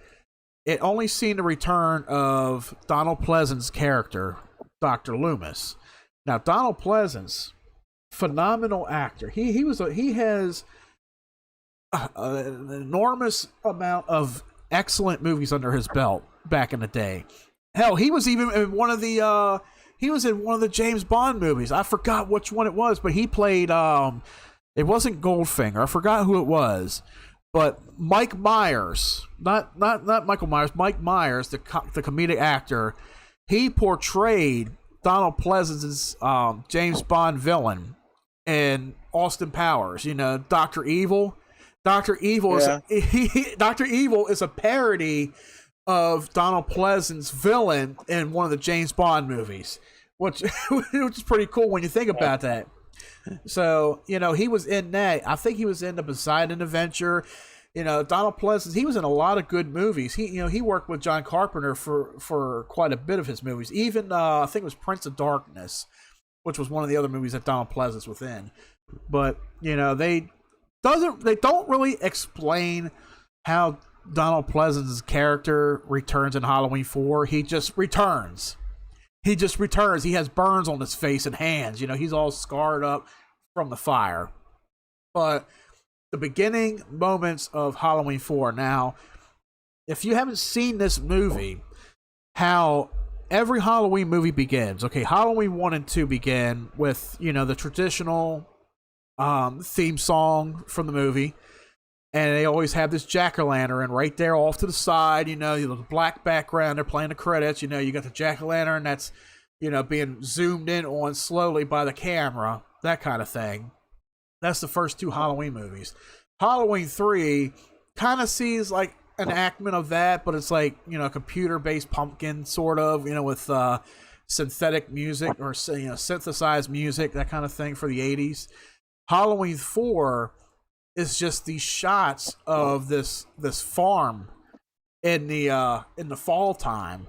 it only seen the return of Donald Pleasant's character, Dr. Loomis. Now, Donald Pleasance, phenomenal actor. He has an enormous amount of excellent movies under his belt back in the day. Hell, he was even in one of the James Bond movies. I forgot which one it was, but he played it wasn't Goldfinger. I forgot who it was. But Mike Myers, not Michael Myers, Mike Myers, the comedic actor, he portrayed Donald Pleasance's James Bond villain in Austin Powers. Dr. Evil. Dr. Evil Dr. Evil is a parody of Donald Pleasance's villain in one of the James Bond movies, which is pretty cool when you think about that. So, he was in that. I think he was in the Poseidon Adventure. Donald Pleasance, he was in a lot of good movies. He worked with John Carpenter for quite a bit of his movies. Even, I think it was Prince of Darkness, which was one of the other movies that Donald Pleasance was in. But, they don't really explain how Donald Pleasance's character returns in Halloween 4. He just returns. He has burns on his face and hands. He's all scarred up from the fire. But the beginning moments of Halloween 4. Now, if you haven't seen this movie, how every Halloween movie begins. Okay, Halloween 1 and 2 begin with, the traditional theme song from the movie. And they always have this jack-o'-lantern right there off to the side, the black background, they're playing the credits, you got the jack-o'-lantern that's, being zoomed in on slowly by the camera, that kind of thing. That's the first two Halloween movies. Halloween 3 kind of sees like an enactment of that, but it's like, computer-based pumpkin sort of, with synthetic music or, synthesized music, that kind of thing for the 80s. Halloween 4 is just these shots of this farm in the fall time,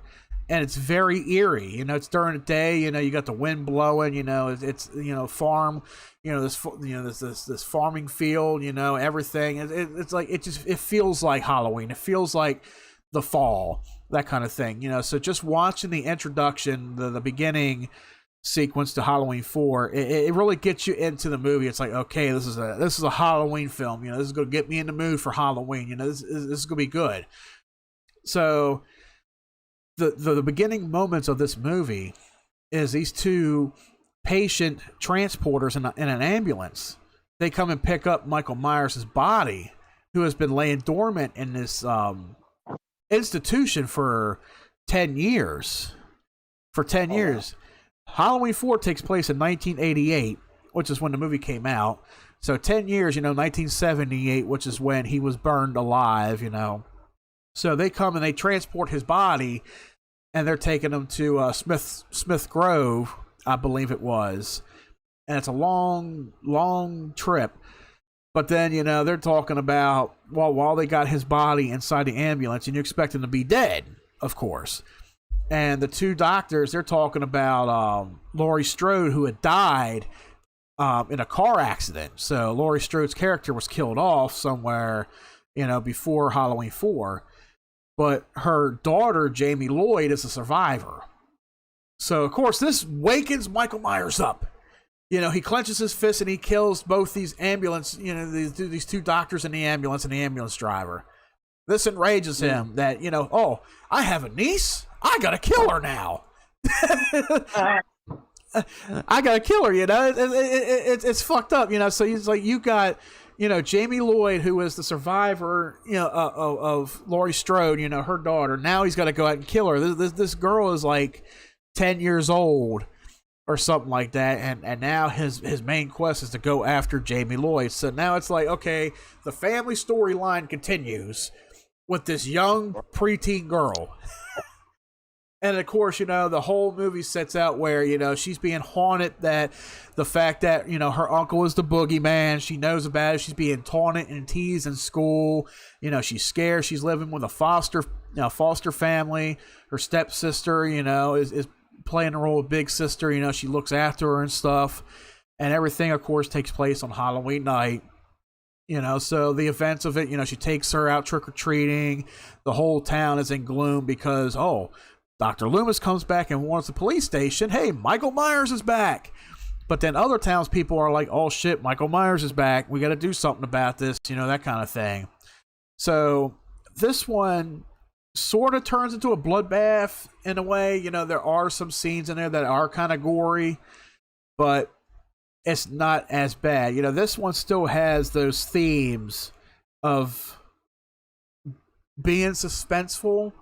and it's very eerie. You know, it's during the day. You know, you got the wind blowing. You know, it's farm. You know, this farming field. You know, everything. It's like it feels like Halloween. It feels like the fall, that kind of thing. You know, so just watching the introduction, the beginning sequence to Halloween 4, it really gets you into the movie. It's like, okay, this is a Halloween film. You know, this is going to get me in the mood for Halloween. You know, this is going to be good. So the beginning moments of this movie is these two patient transporters in an ambulance. They come and pick up Michael Myers' body, who has been laying dormant in this institution for 10 years. For 10 years. Halloween 4 takes place in 1988, which is when the movie came out. So 10 years, 1978, which is when he was burned alive, So they come and they transport his body, and they're taking him to Smith Grove, I believe it was. And it's a long, long trip. But then, they're talking about, while they got his body inside the ambulance, and you expect him to be dead, of course. And the two doctors, they're talking about Laurie Strode, who had died in a car accident. So Laurie Strode's character was killed off somewhere, before Halloween 4. But her daughter, Jamie Lloyd, is a survivor. So, of course, this wakens Michael Myers up. He clenches his fist and he kills both these ambulance, these two doctors in the ambulance driver. This enrages him that, I have a niece. I gotta kill her now. I gotta kill her, it's fucked up, So he's like, you got, Jamie Lloyd, who is the survivor, of Laurie Strode, her daughter. Now he's got to go out and kill her. This girl is like 10 years old or something like that, and now his main quest is to go after Jamie Lloyd. So now it's like, okay, the family storyline continues with this young preteen girl. And of course, the whole movie sets out where, she's being haunted, that the fact that, her uncle is the boogeyman. She knows about it. She's being taunted and teased in school. She's scared. She's living with a foster family. Her stepsister, is playing the role of big sister. She looks after her and stuff. And everything, of course, takes place on Halloween night. So the events of it, she takes her out trick-or-treating. The whole town is in gloom because, Dr. Loomis comes back and warns the police station, hey, Michael Myers is back. But then other townspeople are like, oh shit, Michael Myers is back. We got to do something about this, that kind of thing. So this one sort of turns into a bloodbath in a way. There are some scenes in there that are kind of gory, but it's not as bad. This one still has those themes of being suspenseful,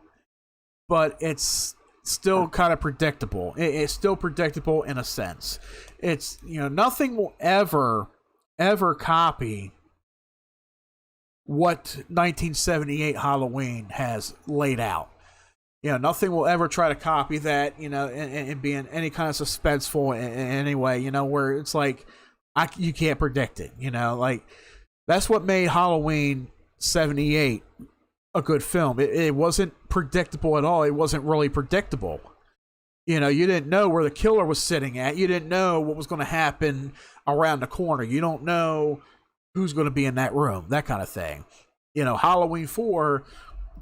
but it's still kind of predictable. It's still predictable in a sense. It's, nothing will ever copy what 1978 Halloween has laid out. Nothing will ever try to copy that, and be in any kind of suspenseful in any way, where it's like, you can't predict it, like that's what made Halloween 78 a good film. It wasn't predictable at all. It wasn't really predictable. You didn't know where the killer was sitting at. You didn't know what was going to happen around the corner. You don't know who's going to be in that room, that kind of thing. Halloween 4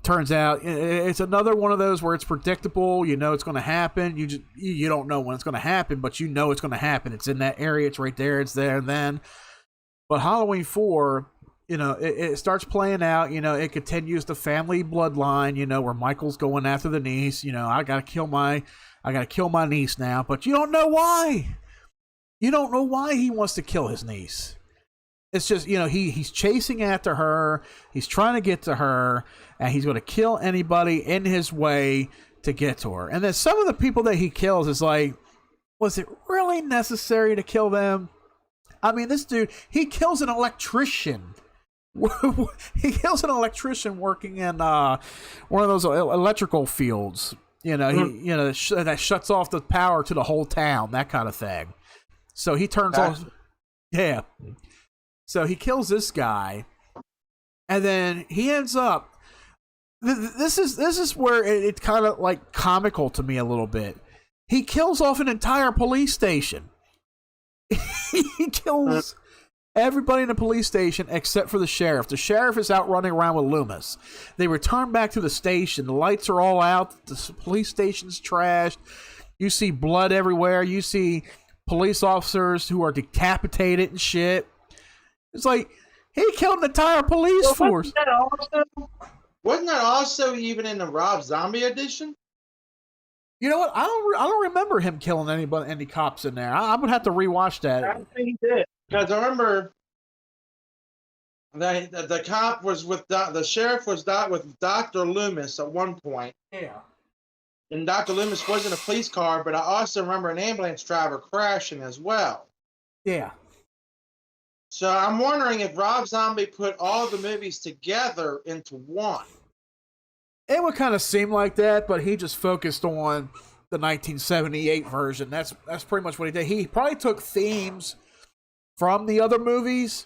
turns out it's another one of those where it's predictable. It's going to happen. You don't know when it's going to happen, but it's going to happen. It's in that area. It's right there. It's there and then. But Halloween 4, it starts playing out. It continues the family bloodline, where Michael's going after the niece. I gotta kill my niece now, but you don't know why. You don't know why he wants to kill his niece. It's just, he's chasing after her. He's trying to get to her, and he's going to kill anybody in his way to get to her. And then some of the people that he kills is like, was it really necessary to kill them? I mean, this dude, he kills an electrician. He kills an electrician working in one of those electrical fields. That shuts off the power to the whole town, that kind of thing. So he turns off. Yeah. So he kills this guy, and then he ends up. This is where it's kind of like comical to me a little bit. He kills off an entire police station. He kills everybody in the police station except for the sheriff. The sheriff is out running around with Loomis. They return back to the station. The lights are all out. The police station's trashed. You see blood everywhere. You see police officers who are decapitated and shit. It's like he killed an entire police force. Wasn't that also even in the Rob Zombie edition? You know what? I don't remember him killing any cops in there. I would have to rewatch that. I think he did, because I remember the cop was with the sheriff was with Dr. Loomis at one point. Yeah. And Dr. Loomis was in a police car, but I also remember an ambulance driver crashing as well. Yeah. So I'm wondering if Rob Zombie put all the movies together into one. It would kind of seem like that, but he just focused on the 1978 version. That's pretty much what he did. He probably took themes from the other movies,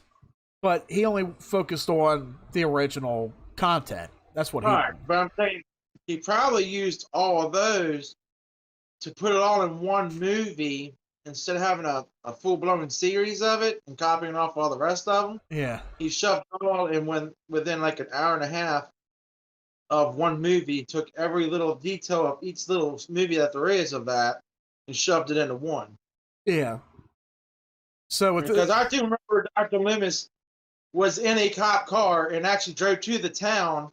but he only focused on the original content. That's what he did. But I'm saying he probably used all of those to put it all in one movie instead of having a full-blown series of it and copying off all the rest of them. Yeah. He shoved it all in within like an hour and a half of one movie, took every little detail of each little movie that there is of that and shoved it into one. Yeah. So because I do remember Dr. Loomis was in a cop car and actually drove to the town,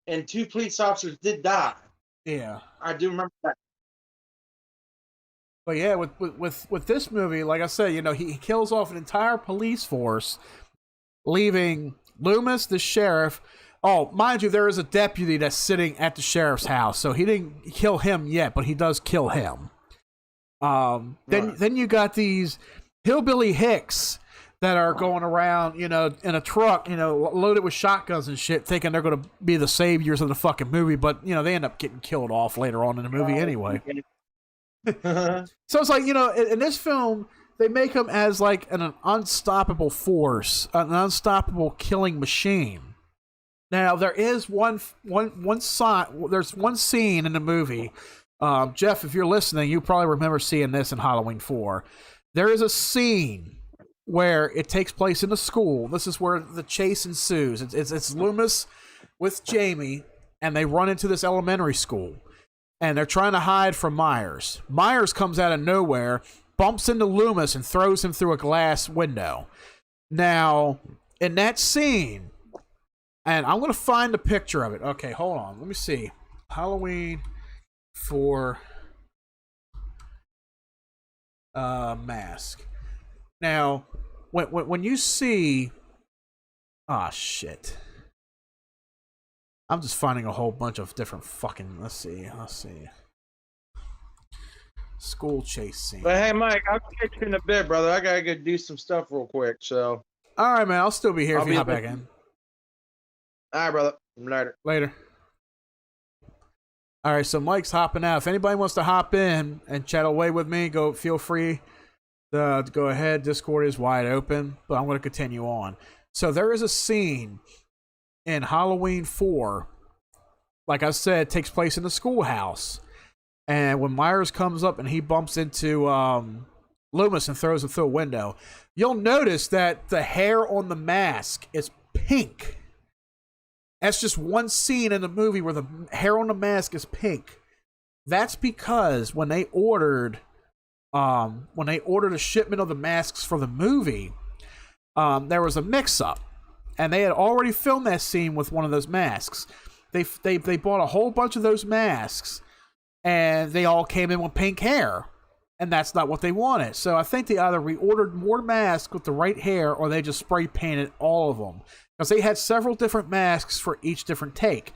and 2 police officers did die. Yeah. I do remember that. But yeah, with this movie, like I said, you know, he kills off an entire police force, leaving Loomis, the sheriff. Oh, mind you, there is a deputy that's sitting at the sheriff's house, so he didn't kill him yet, but he does kill him. Then you got these hillbilly hicks that are going around, you know, in a truck, you know, loaded with shotguns and shit, thinking they're going to be the saviors of the fucking movie, but, you know, they end up getting killed off later on in the movie anyway. So it's like, you know, in this film, they make him as like an unstoppable force, an unstoppable killing machine. Now there is one scene in the movie. Jeff, if you're listening, you probably remember seeing this in Halloween 4. There is a scene where it takes place in the school. This is where the chase ensues. It's Loomis with Jamie, and they run into this elementary school. And they're trying to hide from Myers. Myers comes out of nowhere, bumps into Loomis, and throws him through a glass window. Now, in that scene, and I'm going to find a picture of it. Okay, hold on. Let me see. Halloween 4 mask. Now, when you see... Ah, shit. I'm just finding a whole bunch of different fucking... Let's see. School chase scene. But hey, Mike, I'll catch you in a bit, brother. I gotta go do some stuff real quick, so... All right, man. I'll still be here if you hop back in. All right, brother. Later. All right, so Mike's hopping out. If anybody wants to hop in and chat away with me, feel free to go ahead. Discord is wide open, but I'm going to continue on. So there is a scene in Halloween 4, like I said, takes place in the schoolhouse. And when Myers comes up and he bumps into Loomis and throws him through a window, you'll notice that the hair on the mask is pink. That's just one scene in the movie where the hair on the mask is pink. That's because when they ordered a shipment of the masks for the movie, there was a mix-up, and they had already filmed that scene with one of those masks. They bought a whole bunch of those masks, and they all came in with pink hair, and that's not what they wanted. So I think they either reordered more masks with the right hair, or they just spray painted all of them, because they had several different masks for each different take.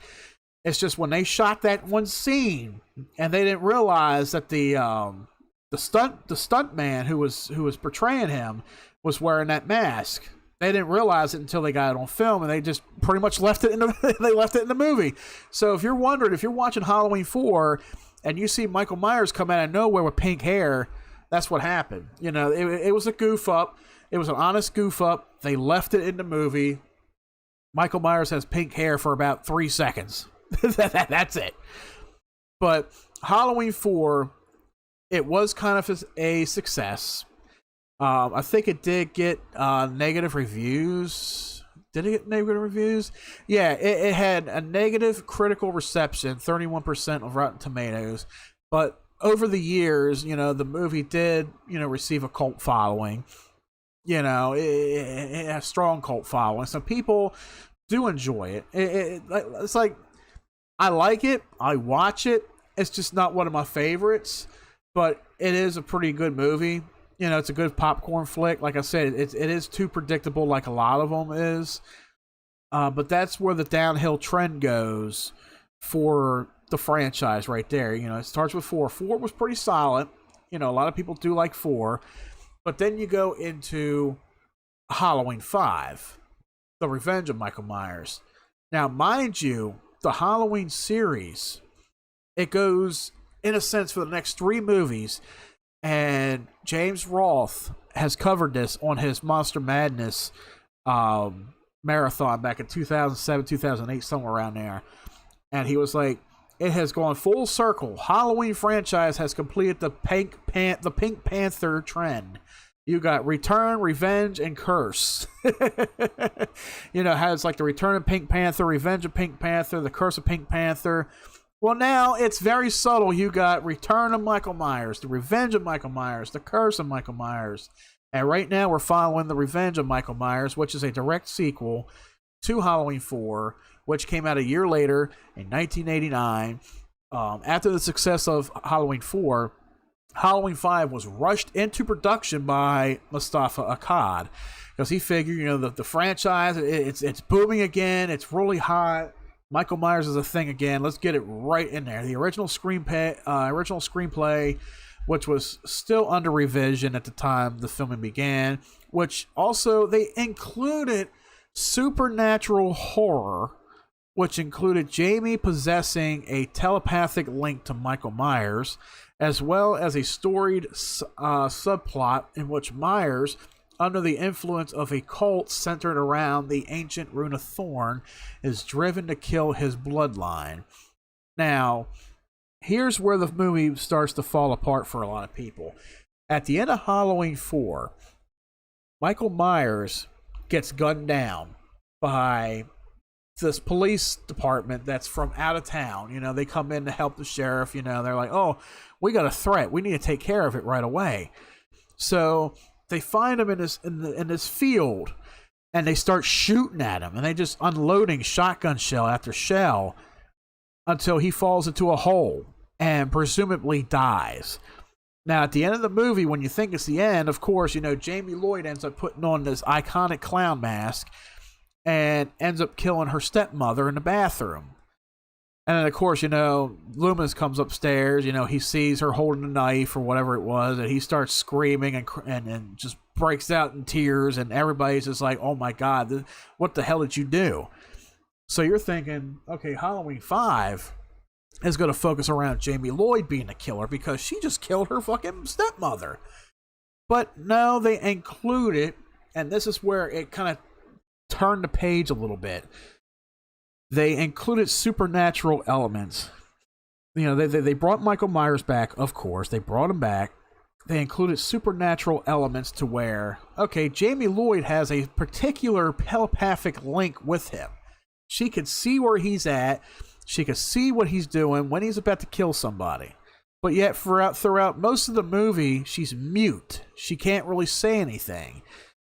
It's just when they shot that one scene, and they didn't realize that the stunt man who was portraying him was wearing that mask. They didn't realize it until they got it on film, and they just pretty much left it in the movie. So if you're watching Halloween 4 and you see Michael Myers come out of nowhere with pink hair, that's what happened. You know, it was a goof up. It was an honest goof up. They left it in the movie. Michael Myers has pink hair for about 3 seconds. That's it. But Halloween 4, it was kind of a success. I think it did get negative reviews. Did it get negative reviews? Yeah, it had a negative critical reception, 31% of Rotten Tomatoes. But over the years, the movie did, receive a cult following. It has a strong cult following. So people do enjoy it. It's like, I like it. I watch it. It's just not one of my favorites. But it is a pretty good movie. It's a good popcorn flick. Like I said, it is too predictable like a lot of them is. But that's where the downhill trend goes for the franchise right there. It starts with 4. 4 was pretty solid. A lot of people do like 4. But then you go into Halloween 5, The Revenge of Michael Myers. Now, mind you, the Halloween series, it goes, in a sense, for the next 3 movies. And James Roth has covered this on his Monster Madness marathon back in 2007, 2008, somewhere around there. And he was like, it has gone full circle. Halloween franchise has completed the Pink Panther trend. You got Return, Revenge, and Curse. Has like the Return of Pink Panther, Revenge of Pink Panther, the Curse of Pink Panther. Well, now it's very subtle. You got Return of Michael Myers, the Revenge of Michael Myers, the Curse of Michael Myers. And right now we're following the Revenge of Michael Myers, which is a direct sequel to Halloween 4, which came out a year later in 1989. After the success of Halloween 4, Halloween 5 was rushed into production by Mustafa Akkad because he figured, the franchise, it's booming again. It's really hot. Michael Myers is a thing again. Let's get it right in there. The original screenplay, which was still under revision at the time the filming began, which also they included supernatural horror, which included Jamie possessing a telepathic link to Michael Myers, as well as a storied subplot in which Myers, under the influence of a cult centered around the ancient Rune of Thorn, is driven to kill his bloodline. Now, here's where the movie starts to fall apart for a lot of people. At the end of Halloween 4, Michael Myers gets gunned down by this police department that's from out of town. They come in to help the sheriff. They're like, oh, we got a threat. We need to take care of it right away. So they find him in this field, and they start shooting at him, and they just unloading shotgun shell after shell until he falls into a hole and presumably dies. Now, at the end of the movie, when you think it's the end, of course, Jamie Lloyd ends up putting on this iconic clown mask and ends up killing her stepmother in the bathroom. And then, of course, Loomis comes upstairs. He sees her holding a knife or whatever it was, and he starts screaming and just breaks out in tears. And everybody's just like, oh, my God, what the hell did you do? So you're thinking, okay, Halloween 5 is going to focus around Jamie Lloyd being the killer because she just killed her fucking stepmother. But no, they include it, and this is where it kind of turned the page a little bit. They included supernatural elements. They brought Michael Myers back, of course. They brought him back. They included supernatural elements to where, okay, Jamie Lloyd has a particular telepathic link with him. She could see where he's at. She could see what he's doing when he's about to kill somebody. But yet, throughout most of the movie, she's mute. She can't really say anything.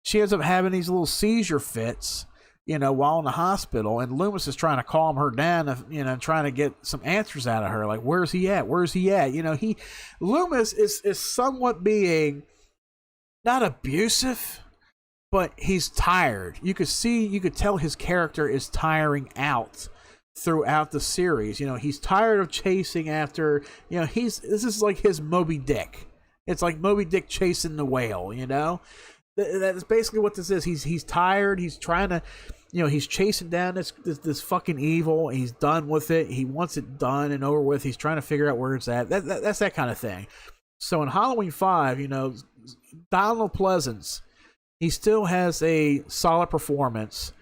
She ends up having these little seizure fits, while in the hospital, and Loomis is trying to calm her down, trying to get some answers out of her. Like, where's he at? Where's he at? Loomis is somewhat being not abusive, but he's tired. You could tell his character is tiring out throughout the series. He's tired of chasing after, this is like his Moby Dick. It's like Moby Dick chasing the whale, That's basically what this is. He's tired. He's trying to, he's chasing down this fucking evil. He's done with it. He wants it done and over with. He's trying to figure out where it's at. That's that kind of thing. So in Halloween 5, Donald Pleasance He still has a solid performance,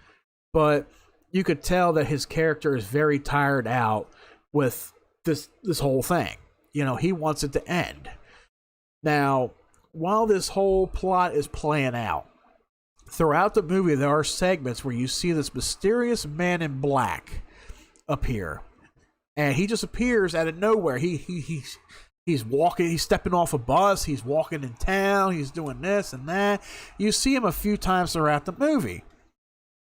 but you could tell that his character is very tired out with this whole thing. You know, he wants it to end. Now, while this whole plot is playing out, throughout the movie there are segments where you see this mysterious man in black appear. And he just appears out of nowhere. He's walking, he's stepping off a bus, he's walking in town, he's doing this and that. You see him a few times throughout the movie.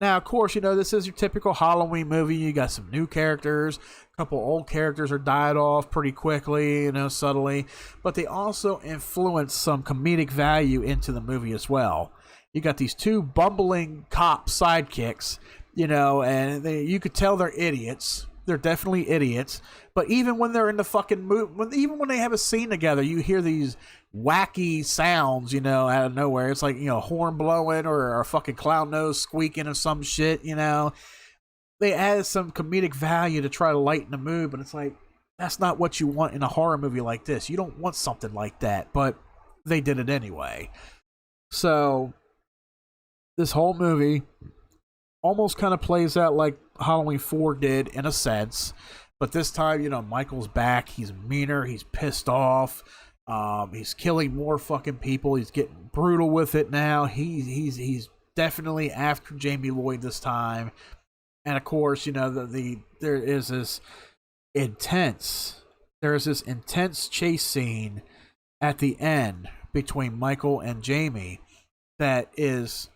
Now, of course, you know, this is your typical Halloween movie. You got some new characters, a couple old characters are died off pretty quickly, you know, subtly. But they also influence some comedic value into the movie as well. You got these two bumbling cop sidekicks, you know, and you could tell they're idiots. They're definitely idiots. But even when they're in the fucking movie, even when they have a scene together, you hear these wacky sounds, you know, out of nowhere. It's like, you know, horn blowing or a fucking clown nose squeaking or some shit, you know. They add some comedic value to try to lighten the mood, but it's like, that's not what you want in a horror movie like this. You don't want something like that, but they did it anyway. So, this whole movie almost kind of plays out like Halloween 4 did in a sense, but this time, you know, Michael's back. He's meaner. He's pissed off. He's killing more fucking people. He's getting brutal with it now. He's definitely after Jamie Lloyd this time, and of course, you know, there is this intense chase scene at the end between Michael and Jamie that is.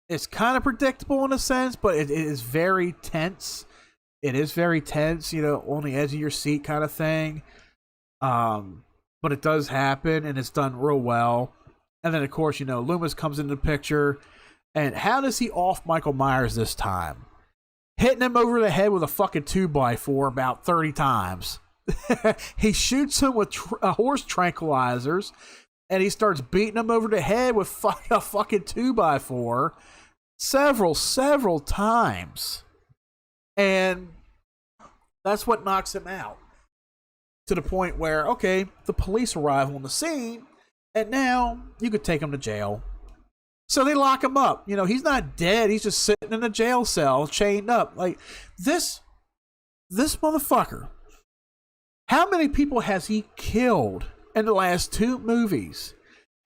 It's kind of predictable in a sense, but it is very tense. It is very tense, you know, on the edge of your seat kind of thing. But it does happen, and it's done real well. And then, of course, you know, Loomis comes into the picture. And how does he off Michael Myers this time? Hitting him over the head with a fucking 2x4 about 30 times. He shoots him with horse tranquilizers, and he starts beating him over the head with a fucking 2x4 several times. And that's what knocks him out. To the point where, okay, the police arrive on the scene, and now you could take him to jail. So they lock him up. You know, he's not dead. He's just sitting in a jail cell, chained up. Like, this motherfucker, how many people has he killed in the last 2 movies?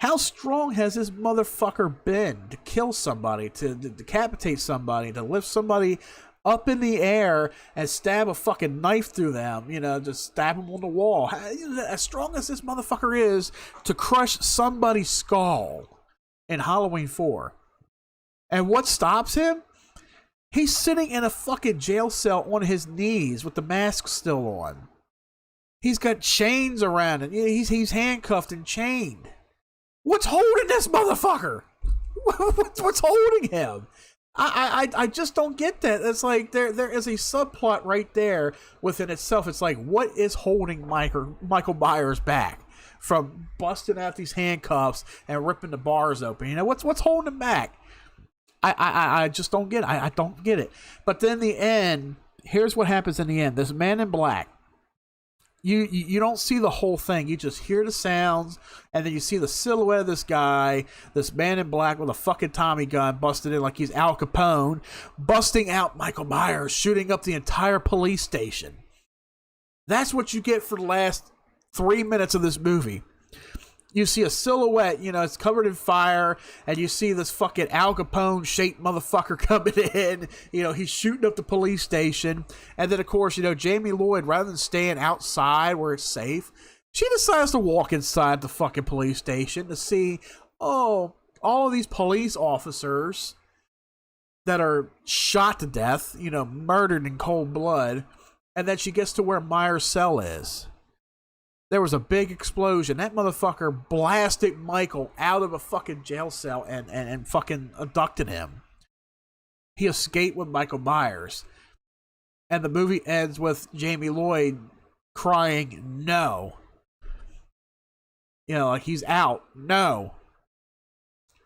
How strong has this motherfucker been to kill somebody, to decapitate somebody, to lift somebody up in the air and stab a fucking knife through them, you know, just stab them on the wall? As strong as this motherfucker is to crush somebody's skull in Halloween 4. And what stops him? He's sitting in a fucking jail cell on his knees with the mask still on. He's got chains around him. He's handcuffed and chained. What's holding this motherfucker? What's holding him? I just don't get that. It's like there is a subplot right there within itself. It's like, what is holding Michael Myers back from busting out these handcuffs and ripping the bars open? You know, what's holding him back? I just don't get it. I don't get it. But then the end, here's what happens in the end. This man in black, you don't see the whole thing. You just hear the sounds, and then you see the silhouette of this guy, this man in black with a fucking Tommy gun, busted in like he's Al Capone, busting out Michael Myers, shooting up the entire police station. That's what you get for the last 3 minutes of this movie. You see a silhouette, you know, it's covered in fire, and you see this fucking Al Capone shaped motherfucker coming in. You know, he's shooting up the police station. And then, of course, you know, Jamie Lloyd, rather than staying outside where it's safe, she decides to walk inside the fucking police station to see, all of these police officers that are shot to death, you know, murdered in cold blood. And then she gets to where Myers' cell is. There was a big explosion. That motherfucker blasted Michael out of a fucking jail cell and fucking abducted him. He escaped with Michael Myers. And the movie ends with Jamie Lloyd crying, no. You know, like he's out. No.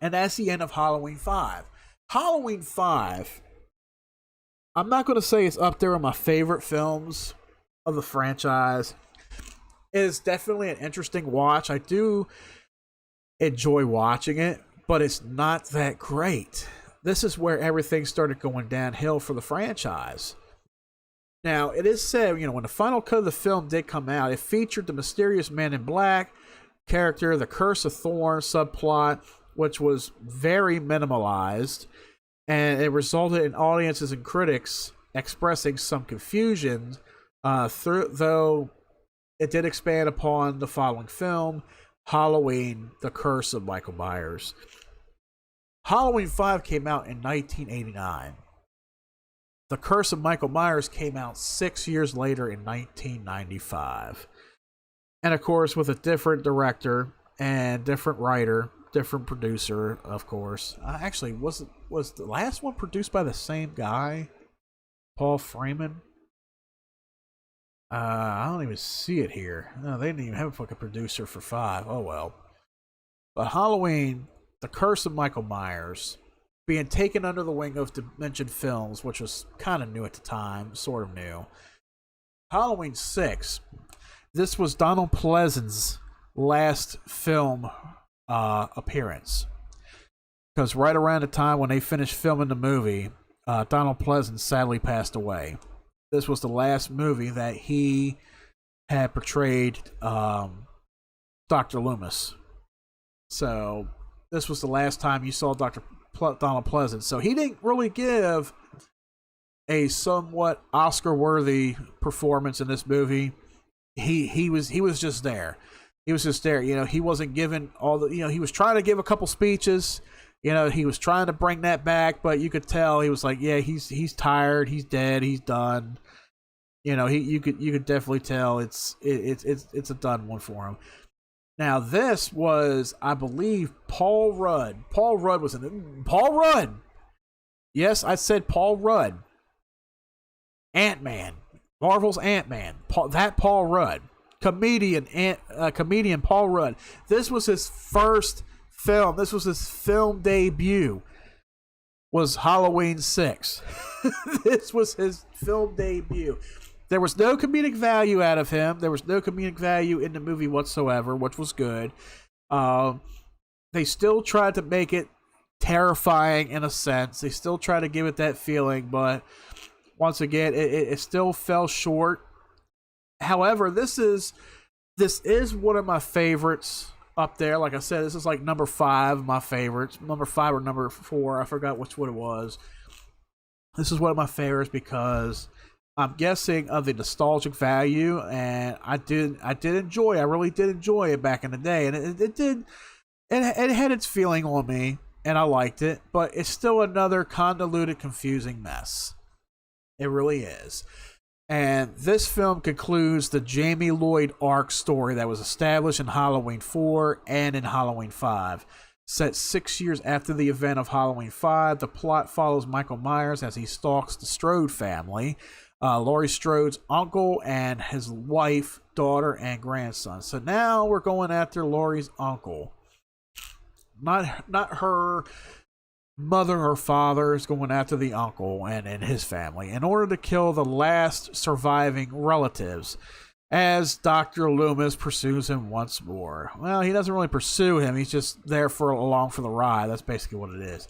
And that's the end of Halloween 5. Halloween 5, I'm not going to say it's up there with my favorite films of the franchise. It is definitely an interesting watch. I do enjoy watching it, but it's not that great. This is where everything started going downhill for the franchise. Now, it is said, when the final cut of the film did come out, it featured the mysterious Man in Black character, the Curse of Thorn subplot, which was very minimalized, and it resulted in audiences and critics expressing some confusion, though it did expand upon the following film, Halloween, The Curse of Michael Myers. Halloween 5 came out in 1989. The Curse of Michael Myers came out 6 years later in 1995. And of course, with a different director and different writer, different producer, of course. Actually, was the last one produced by the same guy? Paul Freeman? I don't even see it here. No, they didn't even have a fucking producer for 5. Oh well. But Halloween, The Curse of Michael Myers, being taken under the wing of Dimension Films, which was kind of new at the time, sort of new. Halloween 6. This was Donald Pleasence's last film appearance. Because right around the time when they finished filming the movie, Donald Pleasence sadly passed away. This was the last movie that he had portrayed Dr. Loomis. So this was the last time you saw Donald Pleasence. So he didn't really give a somewhat Oscar-worthy performance in this movie. He was just there. He was just there. He wasn't given all the. He was trying to give a couple speeches. He was trying to bring that back, but you could tell he was like, yeah, he's tired, he's dead, he's done. You could definitely tell it's a done one for him. Now this was, I believe, Paul Rudd. Paul Rudd was in it. Paul Rudd. Yes, I said Paul Rudd. Ant-Man. Marvel's Ant-Man. Paul Rudd. Comedian Paul Rudd. This was his first film. This was his film debut. Was Halloween 6. This was his film debut. There was no comedic value out of him. There was no comedic value in the movie whatsoever, which was good. They still tried to make it terrifying in a sense. They still tried to give it that feeling, but once again, it still fell short. However, this is one of my favorites up there. Like I said, this is like number 5 of my favorites. Number 5 or number 4. I forgot which one it was. This is one of my favorites because I'm guessing of the nostalgic value, and I really did enjoy it back in the day, and it had its feeling on me, and I liked it, but it's still another convoluted, confusing mess. It really is. And this film concludes the Jamie Lloyd arc story that was established in Halloween 4 and in Halloween 5. Set 6 years after the event of Halloween 5, the plot follows Michael Myers as he stalks the Strode family, Laurie Strode's uncle and his wife, daughter, and grandson. So now we're going after Laurie's uncle. Not her mother or father is going after the uncle and his family in order to kill the last surviving relatives as Dr. Loomis pursues him once more. Well, he doesn't really pursue him. He's just there along for the ride. That's basically what it is.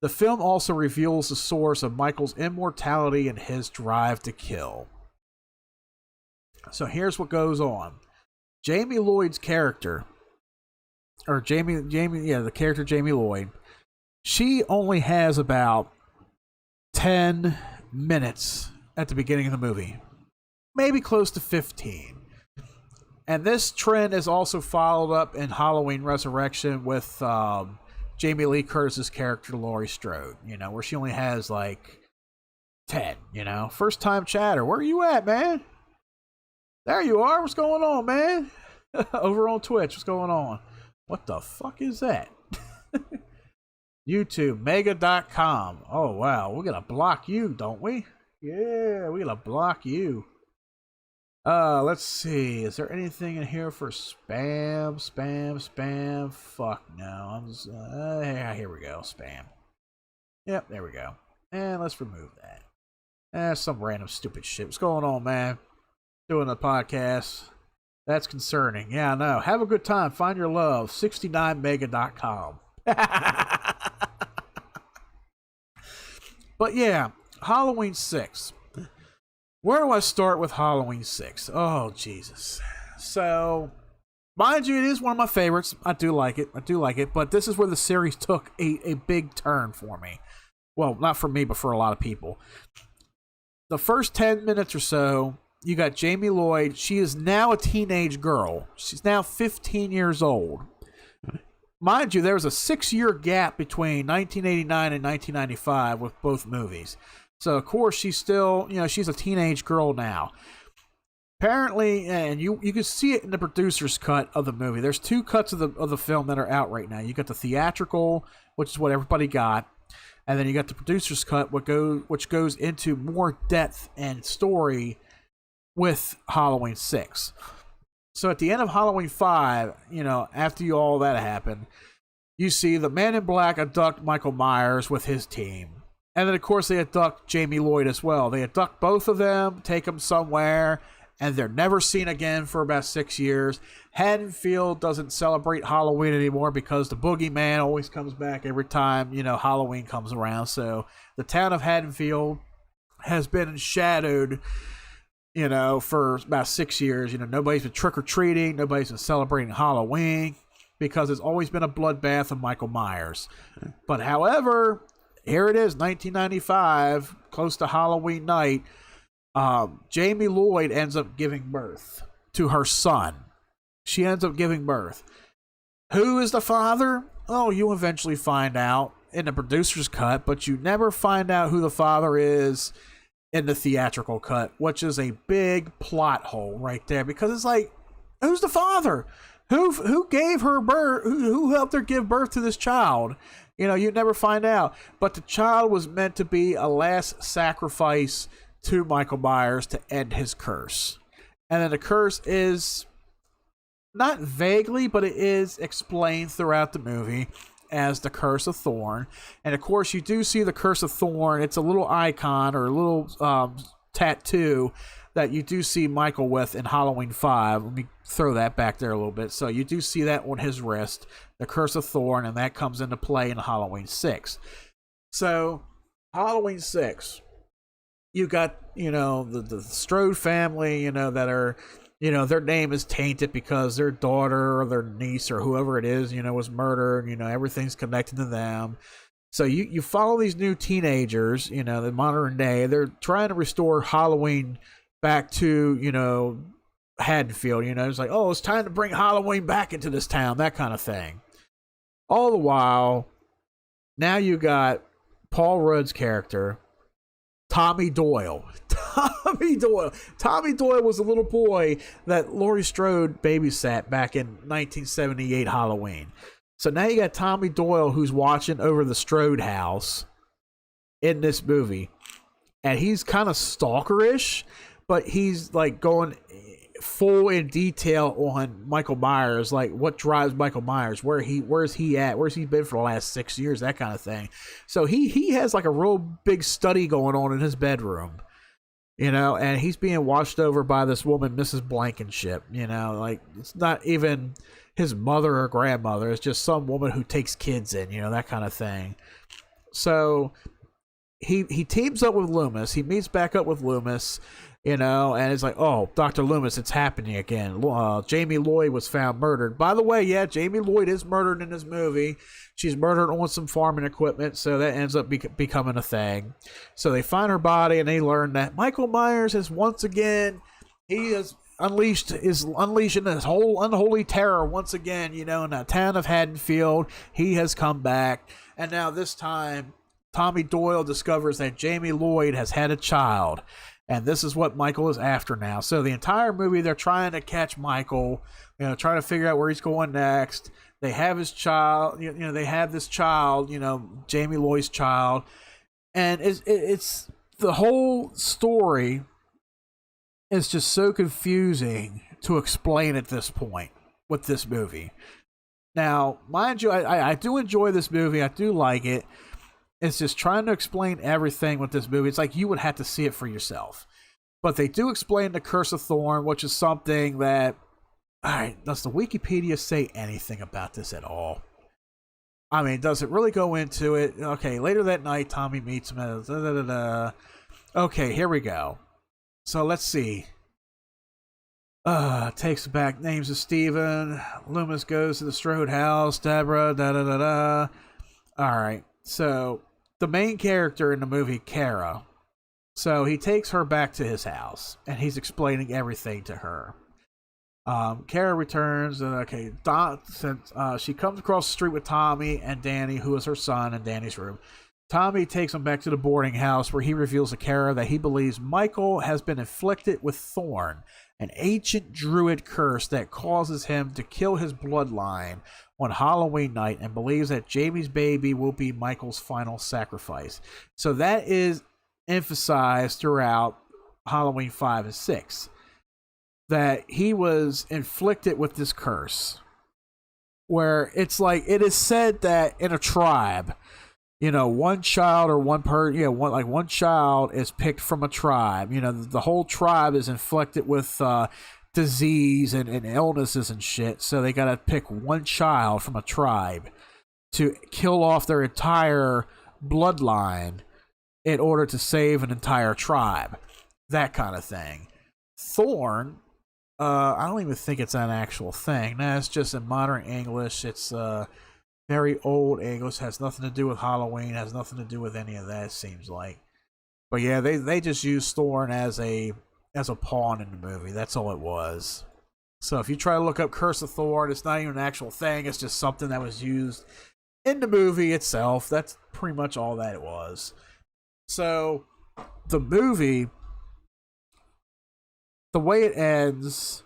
The film also reveals the source of Michael's immortality and his drive to kill. So here's what goes on. Jamie Lloyd's character, or the character Jamie Lloyd, she only has about 10 minutes at the beginning of the movie. Maybe close to 15. And this trend is also followed up in Halloween Resurrection with Jamie Lee Curtis's character, Laurie Strode, where she only has like 10, First time chatter. Where are you at, man? There you are. What's going on, man? Over on Twitch. What's going on? What the fuck is that? YouTube, mega.com. Oh, wow. We're going to block you, don't we? Yeah, we're going to block you. Let's see. Is there anything in here for spam? Fuck no. Here we go. Spam. Yep, there we go. And let's remove that. Some random stupid shit. What's going on, man? Doing a podcast. That's concerning. Yeah, I know. Have a good time. Find your love. 69mega.com. But yeah, Halloween 6. Where do I start with Halloween 6? Oh, Jesus. So, mind you, it is one of my favorites. I do like it. But this is where the series took a big turn for me. Well, not for me, but for a lot of people. The first 10 minutes or so, you got Jamie Lloyd. She is now a teenage girl. She's now 15 years old. Mind you, there was a 6-year gap between 1989 and 1995 with both movies. So, of course, she's still, she's a teenage girl now. Apparently, and you can see it in the producer's cut of the movie. There's 2 cuts of the film that are out right now. You got the theatrical, which is what everybody got. And then you got the producer's cut, which goes into more depth and story with Halloween 6. So at the end of Halloween 5, after all that happened, you see the Man in Black abduct Michael Myers with his team. And then, of course, they abduct Jamie Lloyd as well. They abduct both of them, take them somewhere, and they're never seen again for about 6 years. Haddonfield doesn't celebrate Halloween anymore because the boogeyman always comes back every time, Halloween comes around. So the town of Haddonfield has been shadowed, for about 6 years. Nobody's been trick-or-treating. Nobody's been celebrating Halloween because it's always been a bloodbath of Michael Myers. But however, here it is, 1995, close to Halloween night. Jamie Lloyd ends up giving birth to her son. She ends up giving birth. Who is the father? Oh, you eventually find out in the producer's cut, but you never find out who the father is in the theatrical cut, which is a big plot hole right there, because it's like, who's the father? Who gave her birth? Who helped her give birth to this child? You never find out. But the child was meant to be a last sacrifice to Michael Myers to end his curse. And then the curse is not vaguely, but it is explained throughout the movie as the Curse of Thorn. And of course, you do see the Curse of Thorn. It's a little icon or a little tattoo that you do see Michael with in Halloween 5. Let me throw that back there a little bit. So you do see that on his wrist, the Curse of Thorn, and that comes into play in Halloween 6. So, Halloween 6, you got, the Strode family, that are, their name is tainted because their daughter or their niece or whoever it is, was murdered. Everything's connected to them. So you follow these new teenagers, the modern day. They're trying to restore Halloween back to, Haddonfield. It's like, oh, it's time to bring Halloween back into this town, that kind of thing. All the while, now you got Paul Rudd's character, Tommy Doyle. Tommy Doyle was a little boy that Laurie Strode babysat back in 1978 Halloween. So now you got Tommy Doyle who's watching over the Strode house in this movie. And he's kind of stalkerish, but he's like going full in detail on Michael Myers, like what drives Michael Myers, where's he at, where's he been for the last 6 years, that kind of thing. So he has like a real big study going on in his bedroom, and he's being watched over by this woman, Mrs. Blankenship. Like it's not even his mother or grandmother, it's just some woman who takes kids in, that kind of thing. So he teams up with Loomis. He meets back up with Loomis, and it's like, oh, Dr. Loomis, it's happening again. Jamie Lloyd was found murdered. By the way, yeah, Jamie Lloyd is murdered in this movie. She's murdered on some farming equipment, so that ends up becoming a thing. So they find her body, and they learn that Michael Myers has once again, he is unleashing his whole unholy terror once again, in the town of Haddonfield. He has come back, and now this time, Tommy Doyle discovers that Jamie Lloyd has had a child. And this is what Michael is after now. So the entire movie, they're trying to catch Michael, trying to figure out where he's going next. They have his child, they have this child, Jamie Lloyd's child. And it's the whole story is just so confusing to explain at this point with this movie. Now, mind you, I do enjoy this movie. I do like it. It's just trying to explain everything with this movie. It's like you would have to see it for yourself. But they do explain the Curse of Thorn, which is something that... Alright, does the Wikipedia say anything about this at all? I mean, does it really go into it? Okay, later that night, Tommy meets him. Okay, here we go. So let's see. Takes back names of Steven. Loomis goes to the Strode house. Deborah, da da da da. All right. So the main character in the movie, Kara. So he takes her back to his house and he's explaining everything to her. Kara returns and she comes across the street with Tommy and Danny, who is her son, in Danny's room. Tommy takes him back to the boarding house where he reveals to Kara that he believes Michael has been afflicted with Thorn, an ancient druid curse that causes him to kill his bloodline on Halloween night, and believes that Jamie's baby will be Michael's final sacrifice. So that is emphasized throughout Halloween 5 and 6, that he was inflicted with this curse, where it's like it is said that in a tribe, one child or one child is picked from a tribe. The whole tribe is inflicted with disease and illnesses and shit. So they got to pick one child from a tribe to kill off their entire bloodline in order to save an entire tribe. That kind of thing. Thorn, I don't even think it's an actual thing. No, it's just in modern English. It's very old English, has nothing to do with Halloween, has nothing to do with any of that, it seems like. But yeah, they just used Thorn as a pawn in the movie. That's all it was. So if you try to look up Curse of Thorn, it's not even an actual thing. It's just something that was used in the movie itself. That's pretty much all that it was. So the movie, the way it ends,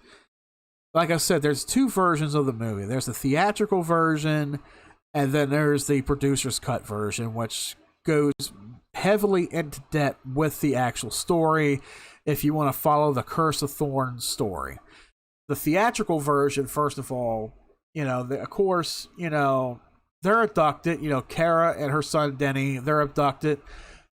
like I said, there's two versions of the movie. There's the theatrical version, and then there's the producer's cut version, which goes heavily into depth with the actual story if you want to follow the Curse of Thorn story. The theatrical version, first of all, of course, they're abducted. Kara and her son Denny, they're abducted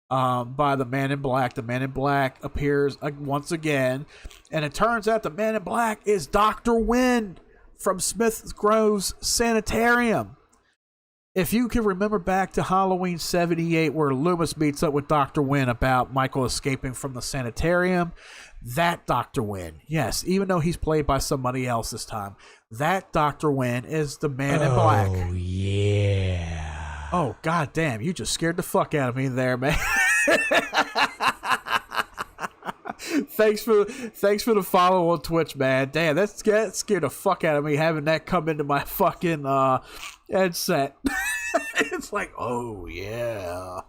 by the Man in Black. The Man in Black appears once again, and it turns out the Man in Black is Dr. Wynn from Smith Grove's Sanitarium. If you can remember back to Halloween 78, where Loomis meets up with Dr. Wynn about Michael escaping from the sanitarium, that Dr. Wynn, yes, even though he's played by somebody else this time, that Dr. Wynn is the Man in Black. Oh, yeah. Oh, goddamn, you just scared the fuck out of me there, man. Thanks for the follow on Twitch, man. Damn, that scared the fuck out of me, having that come into my fucking headset. It's like, oh yeah.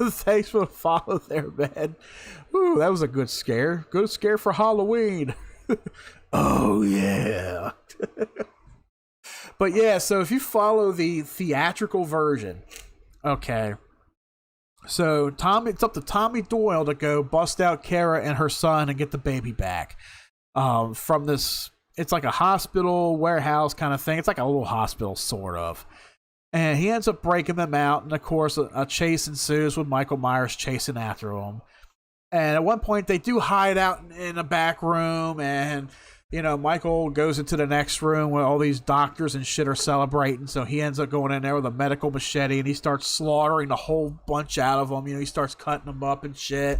Thanks for the follow there, man. Ooh, that was a good scare. Good scare for Halloween. Oh yeah. But yeah, so if you follow the theatrical version, okay. So it's up to Tommy Doyle to go bust out Kara and her son and get the baby back from this. It's like a hospital warehouse kind of thing. It's like a little hospital, sort of. And he ends up breaking them out, and of course a chase ensues with Michael Myers chasing after him. And at one point they do hide out in a back room, and Michael goes into the next room where all these doctors and shit are celebrating. So he ends up going in there with a medical machete, and he starts slaughtering the whole bunch out of them. He starts cutting them up and shit.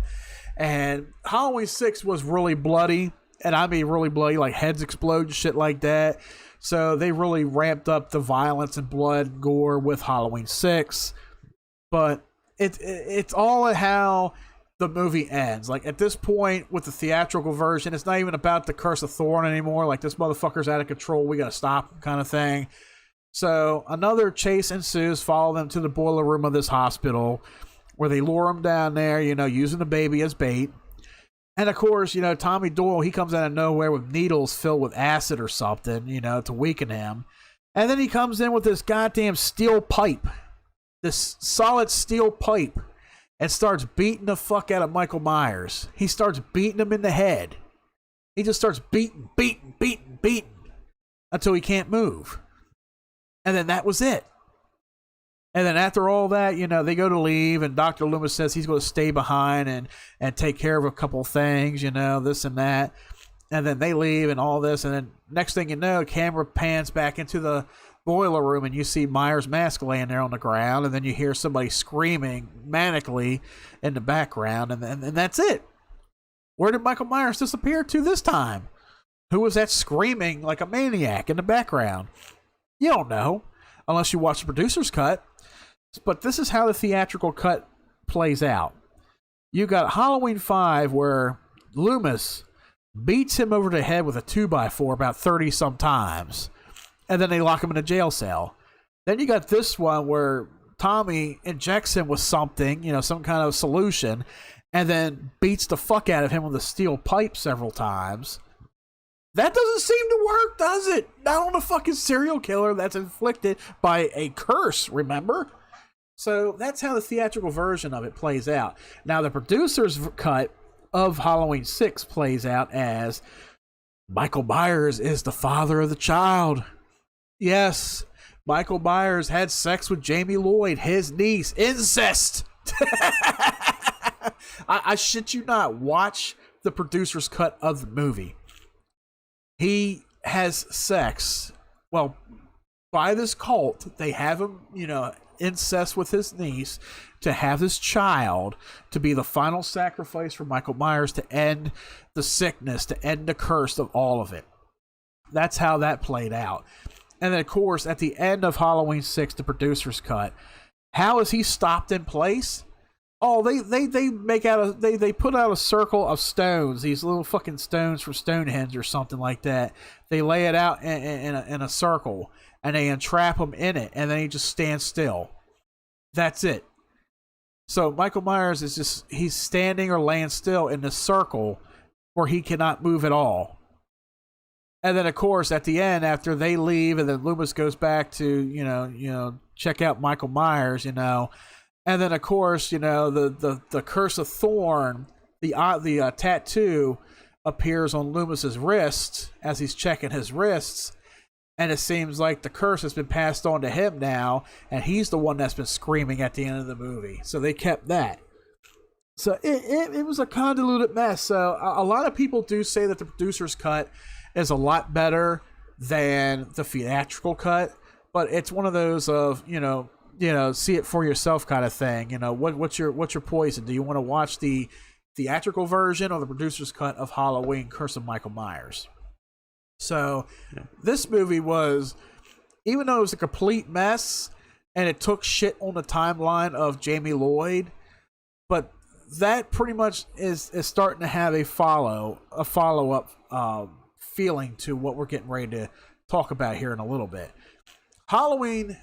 And Halloween 6 was really bloody, and I mean really bloody, like heads explode and shit like that. So they really ramped up the violence and blood and gore with Halloween 6. But it's all how the movie ends. Like at this point with the theatrical version, it's not even about the Curse of Thorn anymore. Like, this motherfucker's out of control, we gotta stop him, kind of thing. So another chase ensues. Follow them to the boiler room of this hospital, where they lure him down there, using the baby as bait. And of course, Tommy Doyle, he comes out of nowhere with needles filled with acid or something, to weaken him. And then he comes in with this goddamn steel pipe, this solid steel pipe, and starts beating the fuck out of Michael Myers. He starts beating him in the head. He just starts beating until he can't move. And then that was it. And then after all that, they go to leave, and Dr. Loomis says he's going to stay behind and take care of a couple things, this and that. And then they leave and all this, and then next thing you know, camera pans back into the boiler room and you see Myers' mask laying there on the ground, and then you hear somebody screaming manically in the background, and that's it. Where did Michael Myers disappear to this time? Who was that screaming like a maniac in the background? You don't know, unless you watch the producer's cut. But this is how the theatrical cut plays out. You got Halloween 5 where Loomis beats him over the head with a 2x4 about 30 some times, and then they lock him in a jail cell. Then you got this one where Tommy injects him with something, some kind of solution, and then beats the fuck out of him with a steel pipe several times. That doesn't seem to work, does it? Not on a fucking serial killer that's inflicted by a curse, remember? So that's how the theatrical version of it plays out. Now, the producer's cut of Halloween 6 plays out as Michael Myers is the father of the child. Yes, Michael Myers had sex with Jamie Lloyd, his niece. Incest! I shit you not. Watch the producer's cut of the movie. He has sex. Well, by this cult, they have him, incest with his niece to have this child to be the final sacrifice for Michael Myers to end the sickness, to end the curse of all of it. That's how that played out. And then, of course, at the end of Halloween 6, the producer's cut, how is he stopped in place? Oh, they put out a circle of stones, these little fucking stones from Stonehenge or something like that. They lay it out in a circle, and they entrap him in it, and then he just stands still. That's it. So Michael Myers he's standing or laying still in this circle where he cannot move at all. And then, of course, at the end, after they leave, and then Loomis goes back to, check out Michael Myers, and then, of course, the Curse of Thorn, the tattoo appears on Loomis's wrist as he's checking his wrists, and it seems like the curse has been passed on to him now, and he's the one that's been screaming at the end of the movie. So they kept that. So it was a convoluted mess. So a lot of people do say that the producer's cut is a lot better than the theatrical cut, but it's one of those of, see it for yourself kind of thing. What's your poison? Do you want to watch the theatrical version or the producer's cut of Halloween Curse of Michael Myers? So this movie was, even though it was a complete mess and it took shit on the timeline of Jamie Lloyd, but that pretty much is starting to have a follow-up feeling to what we're getting ready to talk about here in a little bit. Halloween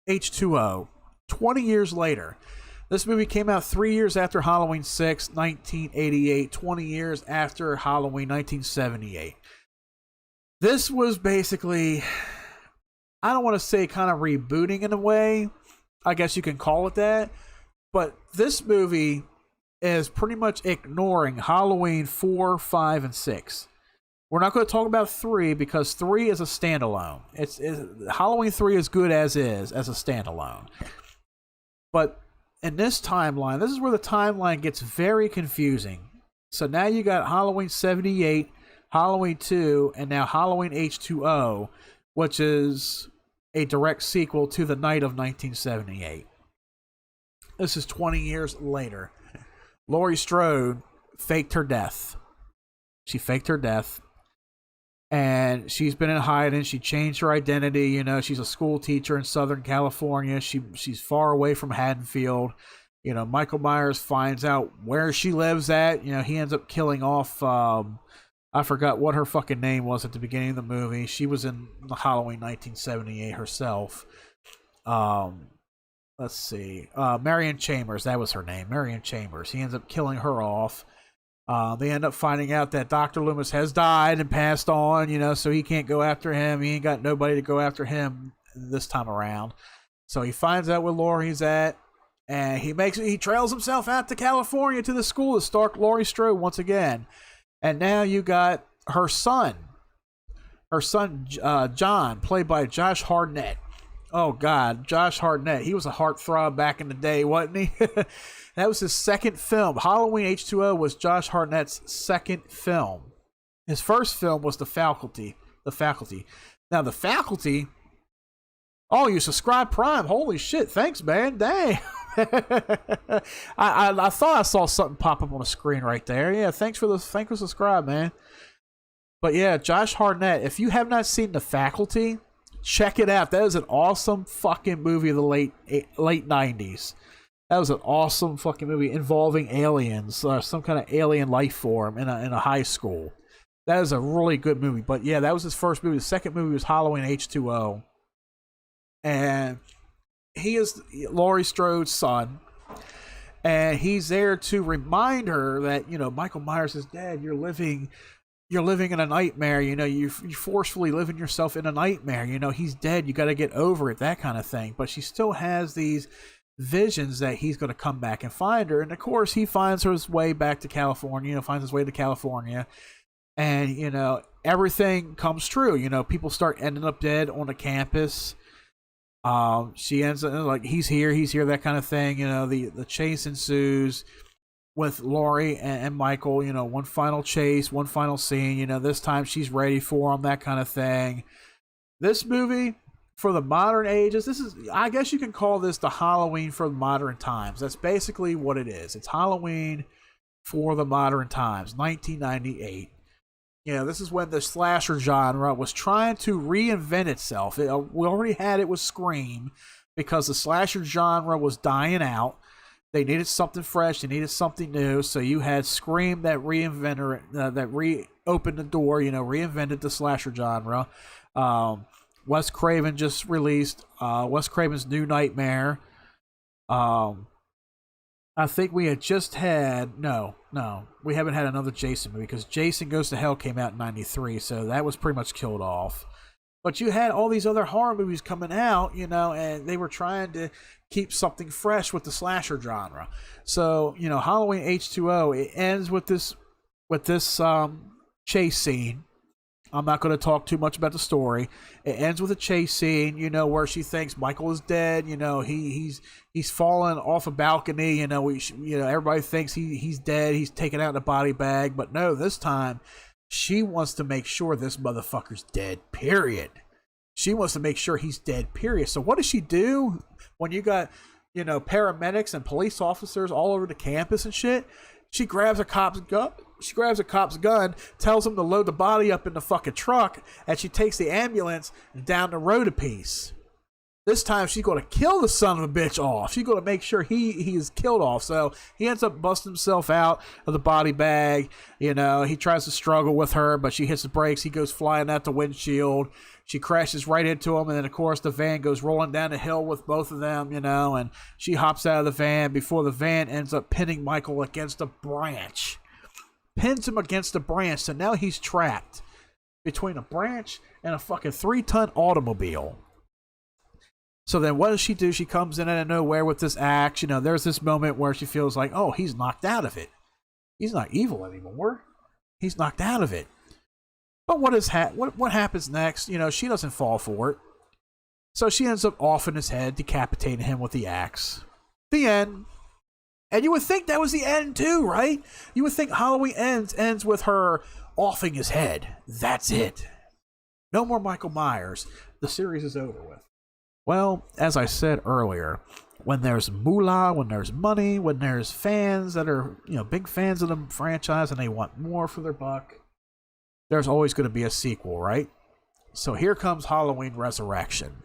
H2O, 20 years later. This movie came out 3 years after Halloween 6, 1988, 20 years after Halloween 1978. This was basically, I don't want to say kind of rebooting in a way, I guess you can call it that, but this movie is pretty much ignoring Halloween 4, 5, and 6. We're not going to talk about 3 because 3 is a standalone. Halloween 3 is good as is, as a standalone. But in this timeline, this is where the timeline gets very confusing. So now you got Halloween 78, Halloween 2, and now Halloween H2O, which is a direct sequel to The Night of 1978. This is 20 years later. Laurie Strode faked her death. She faked her death. And she's been in hiding. She changed her identity. She's a school teacher in Southern California. She's far away from Haddonfield. Michael Myers finds out where she lives at. He ends up killing off, I forgot what her fucking name was at the beginning of the movie. She was in Halloween 1978 herself. Let's see. Marion Chambers, that was her name. Marion Chambers. He ends up killing her off. They end up finding out that Dr. Loomis has died and passed on, so he can't go after him. He ain't got nobody to go after him this time around. So he finds out where Laurie's at, and he trails himself out to California to the school to stalk Laurie Strode once again. And now you got her son, John, played by Josh Hartnett. Oh, God, Josh Hartnett. He was a heartthrob back in the day, wasn't he? That was his second film. Halloween H2O was Josh Hartnett's second film. His first film was The Faculty. Now, The Faculty Oh, you subscribe Prime. Holy shit. Thanks, man. Dang. I thought I saw something pop up on the screen right there. Yeah, thanks for subscribe, man. But yeah, Josh Hartnett, if you have not seen The Faculty, check it out. That is an awesome fucking movie of the late 90s. That was an awesome fucking movie involving aliens, some kind of alien life form in a high school. That is a really good movie. But yeah, that was his first movie. The second movie was Halloween H2O. And he is Laurie Strode's son. And he's there to remind her that, Michael Myers is dead. You're living in a nightmare. You forcefully living yourself in a nightmare. He's dead. You got to get over it, that kind of thing. But she still has these visions that he's going to come back and find her. And of course, he finds his way back to California, and, everything comes true. People start ending up dead on the campus. She ends up like, he's here, that kind of thing. The chase ensues with Laurie and Michael, one final chase, one final scene. This time she's ready for him, that kind of thing. This movie, for the modern ages, I guess you can call this the Halloween for modern times. That's basically what it is. It's Halloween for the modern times, 1998. This is when the slasher genre was trying to reinvent itself. We already had it with Scream because the slasher genre was dying out. They needed something fresh. They needed something new. So you had Scream that reopened the door, reinvented the slasher genre. Wes Craven just released Wes Craven's New Nightmare. I think we had just had we haven't had another Jason movie because Jason Goes to Hell came out in '93, so that was pretty much killed off. But you had all these other horror movies coming out, and they were trying to keep something fresh with the slasher genre. So Halloween H2O, it ends with this chase scene. I'm not going to talk too much about the story. It ends with a chase scene, where she thinks Michael is dead. He's fallen off a balcony. Everybody thinks he's dead. He's taken out in a body bag. But no, this time she wants to make sure this motherfucker's dead, period. She wants to make sure he's dead, period. So what does she do when you got, paramedics and police officers all over the campus and shit? She grabs a cop's gun, tells him to load the body up in the fucking truck, and she takes the ambulance down the road a piece. This time she's going to kill the son of a bitch off. She's going to make sure he is killed off. So he ends up busting himself out of the body bag. He tries to struggle with her, but she hits the brakes. He goes flying out the windshield. She crashes right into him, and then, of course, the van goes rolling down the hill with both of them, and she hops out of the van before the van ends up pinning Michael against a branch. Pins him against a branch, so now he's trapped between a branch and a fucking 3-ton automobile. So then what does she do? She comes in out of nowhere with this axe. There's this moment where she feels like, oh, he's knocked out of it. He's not evil anymore. He's knocked out of it. But what happens next? She doesn't fall for it. So she ends up offing his head, decapitating him with the axe. The end. And you would think that was the end too, right? You would think Halloween ends with her offing his head. That's it. No more Michael Myers. The series is over with. Well, as I said earlier, when there's moolah, when there's money, when there's fans that are, big fans of the franchise and they want more for their buck, there's always going to be a sequel, right? So here comes Halloween Resurrection.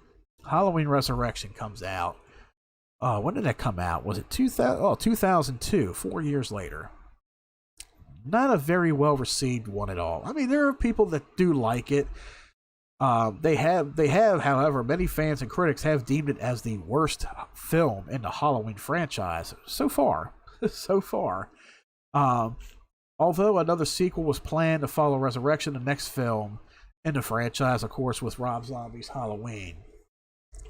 Halloween Resurrection comes out. When did that come out? Was it 2002, 4 years later. Not a very well received one at all. I mean, there are people that do like it. They have, however, many fans and critics have deemed it as the worst film in the Halloween franchise so far. Although another sequel was planned to follow Resurrection, the next film in the franchise, of course, with Rob Zombie's Halloween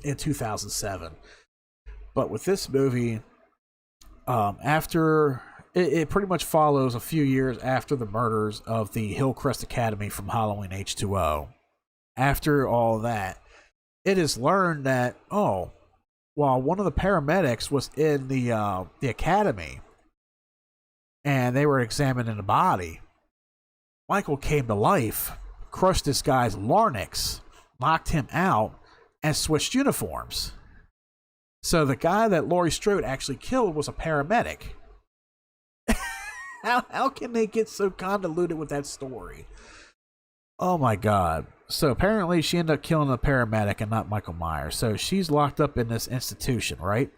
in 2007. But with this movie, after it pretty much follows a few years after the murders of the Hillcrest Academy from Halloween H2O. After all that, it is learned that, while one of the paramedics was in the academy and they were examining the body, Michael came to life, crushed this guy's larynx, knocked him out, and switched uniforms. So the guy that Laurie Strode actually killed was a paramedic. How can they get so convoluted with that story? Oh my God. So apparently she ended up killing the paramedic and not Michael Myers. So she's locked up in this institution, right?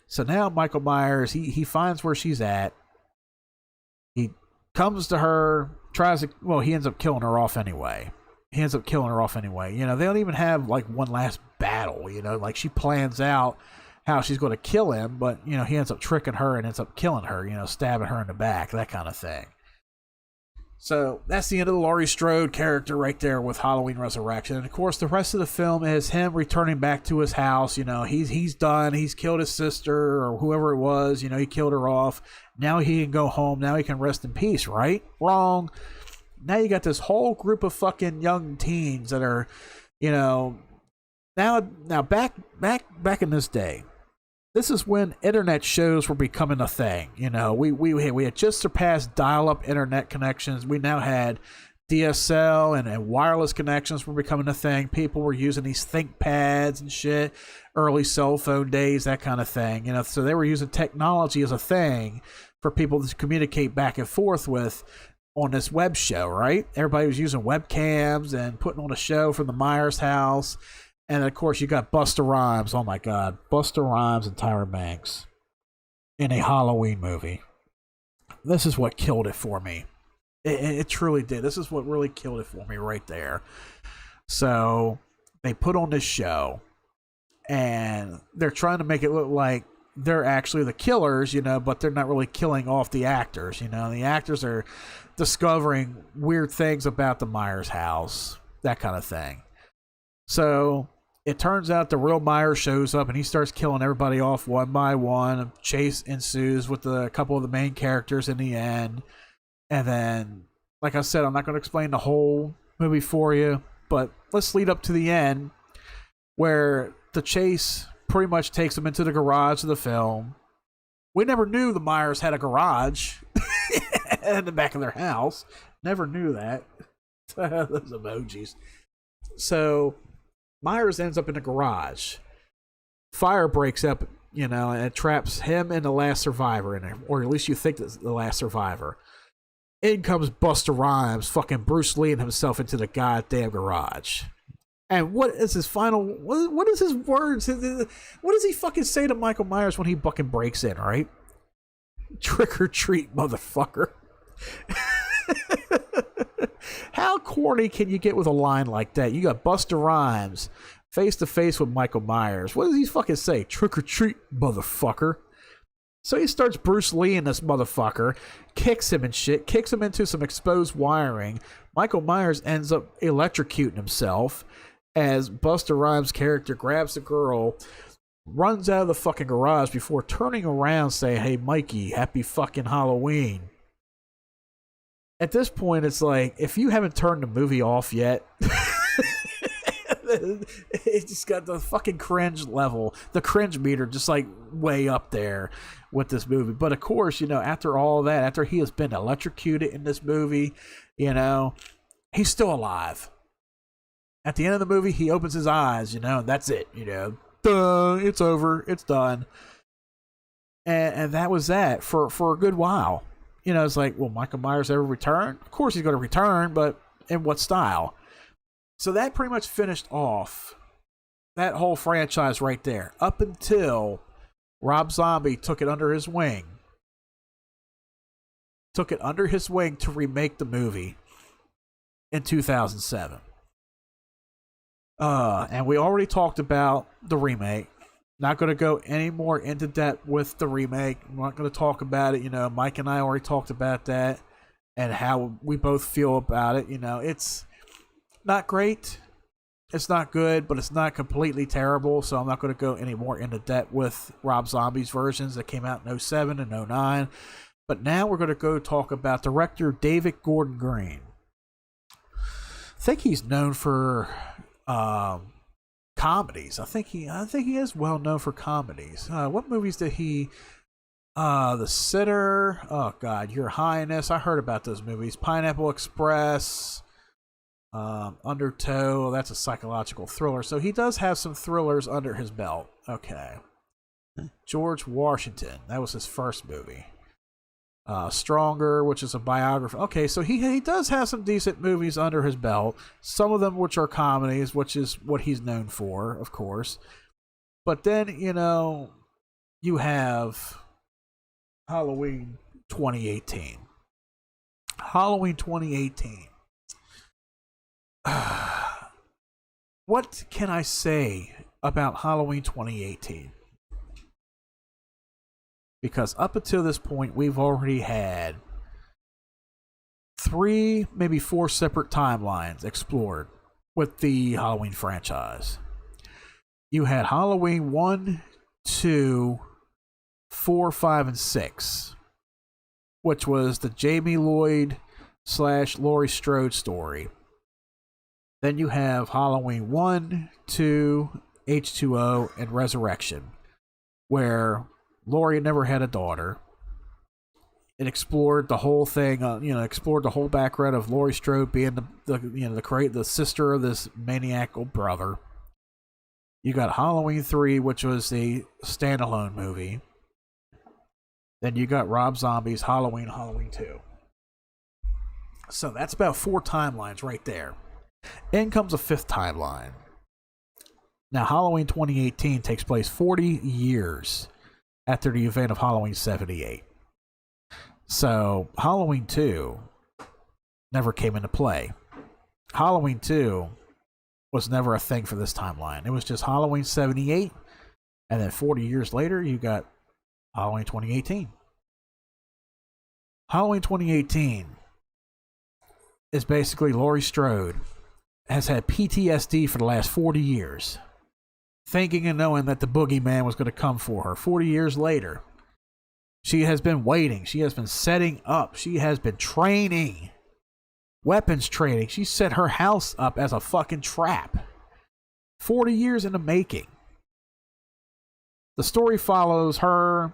So now Michael Myers, he finds where she's at. He comes to her, he ends up killing her off anyway. You know, they don't even have like one last battle, you know, like she plans out how she's going to kill him, but, you know, he ends up tricking her and ends up killing her, you know, stabbing her in the back, that kind of thing. So that's the end of the Laurie Strode character right there with Halloween Resurrection. And of course, the rest of the film is him returning back to his house. You know, he's done. He's killed his sister or whoever it was. You know, he killed her off. Now he can go home. Now he can rest in peace, right? Wrong. Now you got this whole group of fucking young teens that are, you know, now back in this day. This is when internet shows were becoming a thing. You know, we had just surpassed dial-up internet connections. We now had DSL and wireless connections were becoming a thing. People were using these ThinkPads and shit, early cell phone days, that kind of thing. You know, so they were using technology as a thing for people to communicate back and forth with on this web show, right? Everybody was using webcams and putting on a show from the Myers house. And of course, you got Busta Rhymes. Oh my God, Busta Rhymes and Tyra Banks in a Halloween movie. This is what killed it for me. It truly did. This is what really killed it for me right there. So they put on this show, and they're trying to make it look like they're actually the killers, you know, but they're not really killing off the actors. You know, the actors are discovering weird things about the Myers house, that kind of thing. So it turns out the real Myers shows up and he starts killing everybody off one by one. A chase ensues with a couple of the main characters in the end. And then, like I said, I'm not going to explain the whole movie for you, but let's lead up to the end where the chase pretty much takes them into the garage of the film. We never knew the Myers had a garage in the back of their house. Never knew that. Those emojis. So Myers ends up in the garage. Fire breaks up, you know, and it traps him and the last survivor in there, or at least you think that's the last survivor. In comes Busta Rhymes, fucking Bruce Lee and himself into the goddamn garage. And what is his final? What is his words? What does he fucking say to Michael Myers when he fucking breaks in? Right? Trick or treat, motherfucker. How corny can you get with a line like that? You got Busta Rhymes face to face with Michael Myers. What does he fucking say? Trick or treat, motherfucker. So he starts Bruce Lee in this motherfucker, kicks him and shit, kicks him into some exposed wiring. Michael Myers ends up electrocuting himself as Busta Rhymes' character grabs the girl, runs out of the fucking garage before turning around saying, "Hey, Mikey, happy fucking Halloween." At this point, it's like, if you haven't turned the movie off yet, it just got the fucking cringe level, the cringe meter just like way up there with this movie. But of course, you know, after all that, after he has been electrocuted in this movie, you know, he's still alive. At the end of the movie, he opens his eyes, you know, and that's it, you know. Duh, it's over, it's done. And that was that for a good while. You know, it's like, will Michael Myers ever return? Of course he's going to return, but in what style? So that pretty much finished off that whole franchise right there, up until Rob Zombie took it under his wing. Took it under his wing to remake the movie in 2007. And we already talked about the remake. Not going to go any more into depth with the remake. I'm not going to talk about it. You know, Mike and I already talked about that and how we both feel about it. You know, it's not great. It's not good, but it's not completely terrible. So I'm not going to go any more into depth with Rob Zombie's versions that came out in 07 and 09. But now we're going to go talk about director David Gordon Green. I think he's known for comedies. I think he is well known for comedies. What movies did he? The Sitter. Oh God, Your Highness. I heard about those movies. Pineapple Express. Undertow, that's a psychological thriller. So he does have some thrillers under his belt. Okay. George Washington, that was his first movie. Stronger, which is a biography. Okay, so he does have some decent movies under his belt. Some of them which are comedies, which is what he's known for, of course. But then, you have Halloween 2018. Halloween 2018. What can I say about Halloween 2018? Because up until this point, we've already had 3, maybe 4 separate timelines explored with the Halloween franchise. You had Halloween 1, 2, 4, 5, and 6, which was the Jamie Lloyd / Laurie Strode story. Then you have Halloween 1, 2, H2O, and Resurrection, where Laurie never had a daughter. It explored the whole thing, explored the whole background of Laurie Strode being the sister of this maniacal brother. You got Halloween 3, which was a standalone movie. Then you got Rob Zombie's Halloween 2. So that's about 4 timelines right there. In comes a 5th timeline. Now, Halloween 2018 takes place 40 years after the event of Halloween 78. So, Halloween 2 never came into play. Halloween 2 was never a thing for this timeline. It was just Halloween 78, and then 40 years later, you got Halloween 2018. Halloween 2018 is basically Laurie Strode has had PTSD for the last 40 years. Thinking and knowing that the boogeyman was going to come for her. 40 years later, she has been waiting. She has been setting up. She has been training. Weapons training. She set her house up as a fucking trap. 40 years in the making. The story follows her,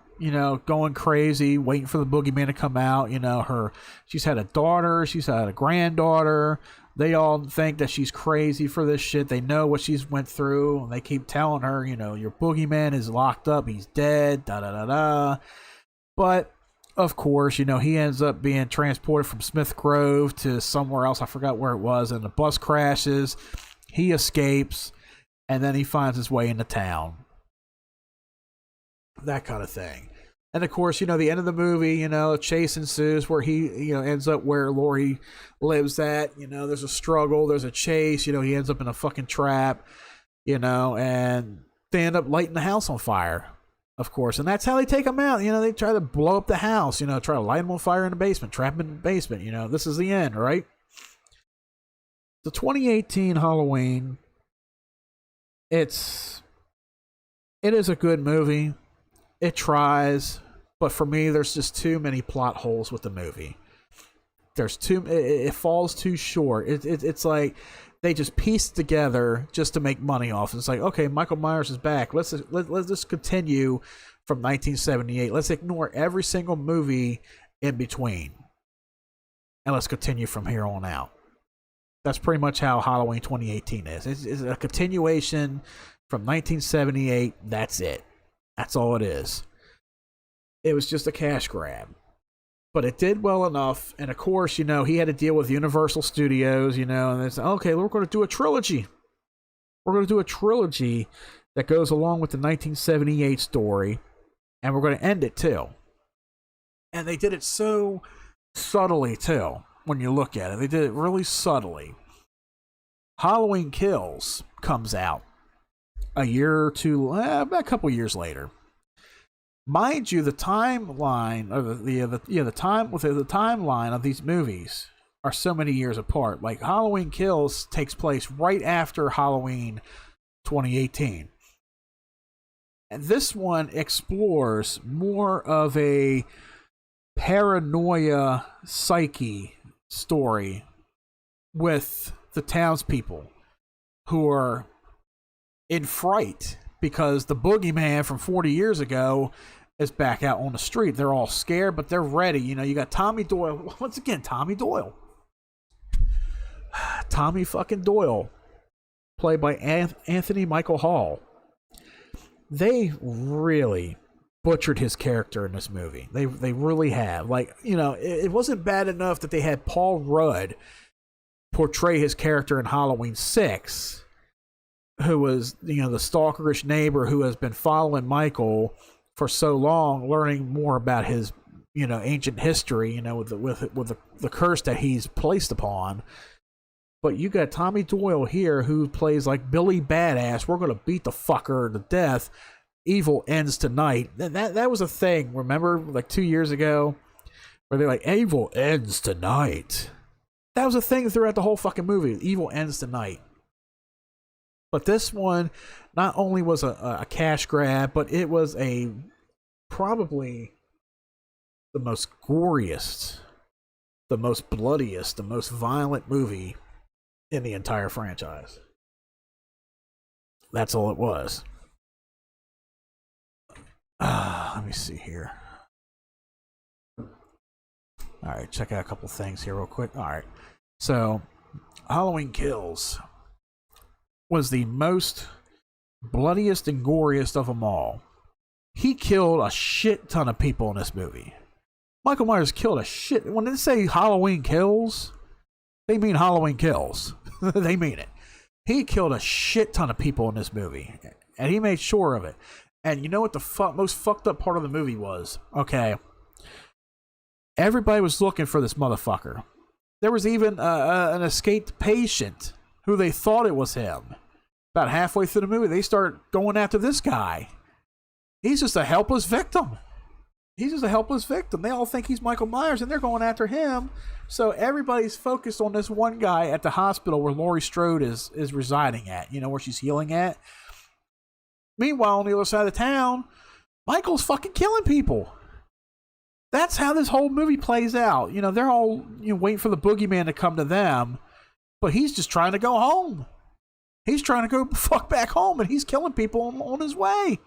going crazy, waiting for the boogeyman to come out. She's had a daughter. She's had a granddaughter. They all think that she's crazy for this shit. They know what she's went through. And they keep telling her, your boogeyman is locked up. He's dead. Da-da-da-da. But, of course, he ends up being transported from Smith Grove to somewhere else. I forgot where it was. And the bus crashes. He escapes. And then he finds his way into town. That kind of thing. And of course, the end of the movie, a chase ensues where he, ends up where Laurie lives at. There's a struggle, there's a chase, he ends up in a fucking trap, and they end up lighting the house on fire, of course. And that's how they take him out. They try to blow up the house, try to light him on fire in the basement, trap him in the basement. This is the end, right? The 2018 Halloween, it is a good movie. It tries, but for me, there's just too many plot holes with the movie. It falls too short. It's like they just piece together just to make money off. It's like, okay, Michael Myers is back. Let's just continue from 1978. Let's ignore every single movie in between, and let's continue from here on out. That's pretty much how Halloween 2018 is. It's a continuation from 1978. That's it. That's all it is. It was just a cash grab. But it did well enough. And of course, he had to deal with Universal Studios, and they said, okay, we're going to do a trilogy. We're going to do a trilogy that goes along with the 1978 story. And we're going to end it too. And they did it so subtly too, when you look at it. They did it really subtly. Halloween Kills comes out a year or two, a couple years later. Mind you, the timeline, or the timeline of these movies are so many years apart. Like Halloween Kills takes place right after Halloween 2018, and this one explores more of a paranoia psyche story with the townspeople who are in fright because the boogeyman from 40 years ago is back out on the street. They're all scared, but they're ready. You got Tommy Doyle. Once again, Tommy Doyle. Tommy fucking Doyle, played by Anthony Michael Hall. They really butchered his character in this movie. They really have. Like, you know, it wasn't bad enough that they had Paul Rudd portray his character in Halloween 6, who was, you know, the stalkerish neighbor who has been following Michael for so long, learning more about his, you know, ancient history, you know, with the curse that he's placed upon. But you got Tommy Doyle here, who plays like Billy Badass. We're gonna beat the fucker to death. Evil ends tonight. That was a thing. Remember, like 2 years ago, where they're like, "Evil ends tonight." That was a thing throughout the whole fucking movie. Evil ends tonight. But this one not only was a cash grab, but it was probably the most goriest, the most bloodiest, the most violent movie in the entire franchise. That's all it was. Let me see here. All right, check out a couple things here real quick. All right. So, Halloween Kills was the most bloodiest and goriest of them all. He killed a shit ton of people in this movie. Michael Myers killed a shit. When they say Halloween Kills, they mean Halloween Kills. They mean it. He killed a shit ton of people in this movie, and he made sure of it. And you know what the most fucked up part of the movie was? Okay. Everybody was looking for this motherfucker. There was even an escaped patient who they thought it was him. About halfway through the movie, they start going after this guy. He's just a helpless victim. They all think he's Michael Myers, and they're going after him. So everybody's focused on this one guy at the hospital where Laurie Strode is residing at. You know, where she's healing at. Meanwhile, on the other side of the town, Michael's fucking killing people. That's how this whole movie plays out. You know, they're all, you know, waiting for the boogeyman to come to them, but he's just trying to go home. He's trying to go fuck back home, and he's killing people on his way.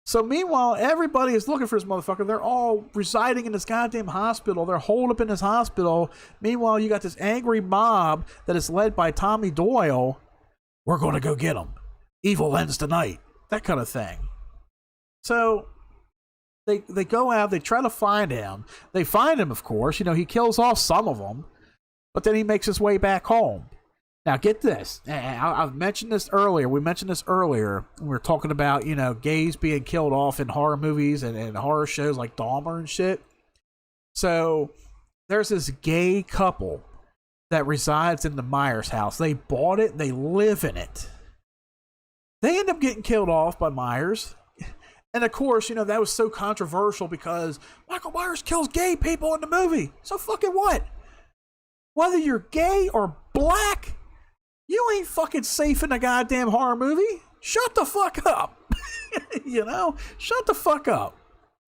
So meanwhile, everybody is looking for this motherfucker. They're all residing in this goddamn hospital. They're holed up in this hospital. Meanwhile, you got this angry mob that is led by Tommy Doyle. We're going to go get him. Evil ends tonight. That kind of thing. So they go out. They try to find him. They find him, of course. You know, he kills off some of them. But then he makes his way back home. Now, get this. I've mentioned this earlier. We mentioned this earlier. We were talking about, you know, gays being killed off in horror movies and horror shows like Dahmer and shit. So there's this gay couple that resides in the Myers house. They bought it. They live in it. They end up getting killed off by Myers. And of course, you know, that was so controversial because Michael Myers kills gay people in the movie. So fucking what? Whether you're gay or black, you ain't fucking safe in a goddamn horror movie. Shut the fuck up. You know? Shut the fuck up.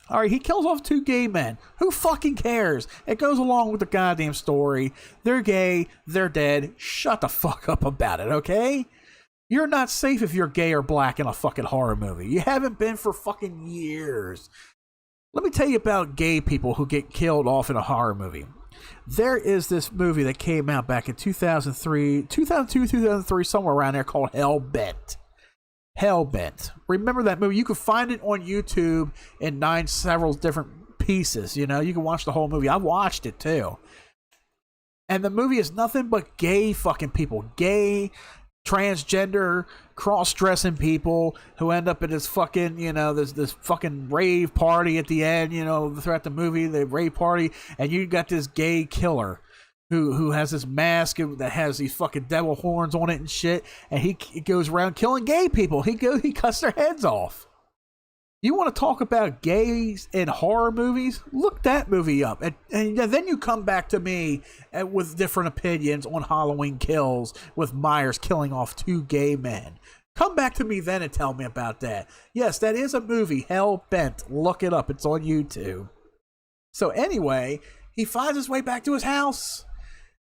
Alright, he kills off 2 gay men. Who fucking cares? It goes along with the goddamn story. They're gay. They're dead. Shut the fuck up about it, okay? You're not safe if you're gay or black in a fucking horror movie. You haven't been for fucking years. Let me tell you about gay people who get killed off in a horror movie. There is this movie that came out back in 2002, 2003, somewhere around there, called Hellbent. Hellbent. Remember that movie? You can find it on YouTube in several different pieces. You know, you can watch the whole movie. I watched it too. And the movie is nothing but gay fucking people. Gay, transgender, cross-dressing people who end up in this fucking, you know, this fucking rave party at the end, you know, throughout the movie, the rave party, and you got this gay killer who has this mask that has these fucking devil horns on it and shit, and he goes around killing gay people. He cuts their heads off. You want to talk about gays in horror movies? Look that movie up. And then you come back to me with different opinions on Halloween Kills with Myers killing off 2 gay men. Come back to me then and tell me about that. Yes, that is a movie, Hellbent. Look it up. It's on YouTube. So anyway, he finds his way back to his house.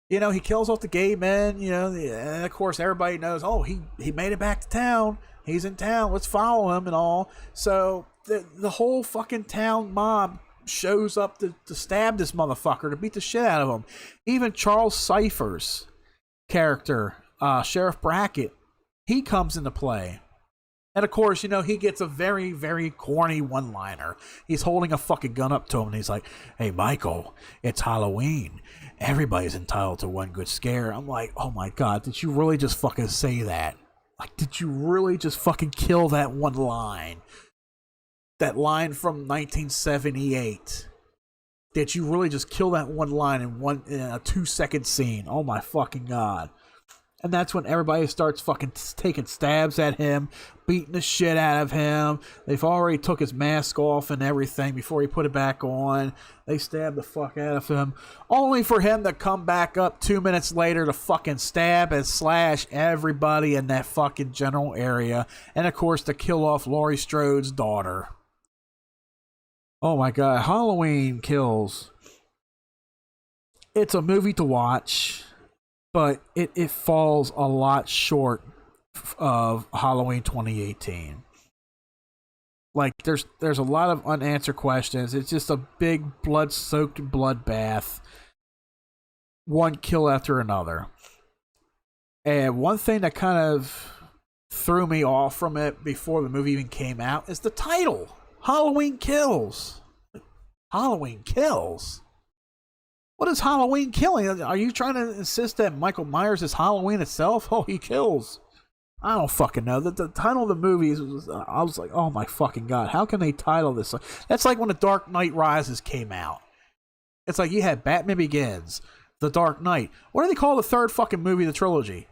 You know, he kills off the gay men, you know, and of course everybody knows, oh, he made it back to town. He's in town. Let's follow him and all. So the whole fucking town mob shows up to stab this motherfucker, to beat the shit out of him. Even Charles Cyphers, character, Sheriff Brackett, he comes into play. And of course, you know, he gets a very, very corny one-liner. He's holding a fucking gun up to him and he's like, "Hey, Michael, it's Halloween. Everybody's entitled to one good scare." I'm like, oh my God, did you really just fucking say that? Like, did you really just fucking kill that one line? That line from 1978. Did you really just kill that one line in a 2-second scene? Oh my fucking God. And that's when everybody starts fucking taking stabs at him, beating the shit out of him. They've already took his mask off and everything before he put it back on. They stab the fuck out of him. Only for him to come back up 2 minutes later to fucking stab and slash everybody in that fucking general area. And of course to kill off Laurie Strode's daughter. Oh my God, Halloween Kills. It's a movie to watch, but it falls a lot short of Halloween 2018. Like, there's a lot of unanswered questions. It's just a big blood-soaked bloodbath. One kill after another. And one thing that kind of threw me off from it before the movie even came out is the title. Halloween Kills. Halloween Kills? What is Halloween killing? Are you trying to insist that Michael Myers is Halloween itself? Oh, he kills. I don't fucking know. The title of the movie I was like, oh my fucking God, how can they title this? That's like when The Dark Knight Rises came out. It's like you had Batman Begins, The Dark Knight. What do they call the third fucking movie of the trilogy?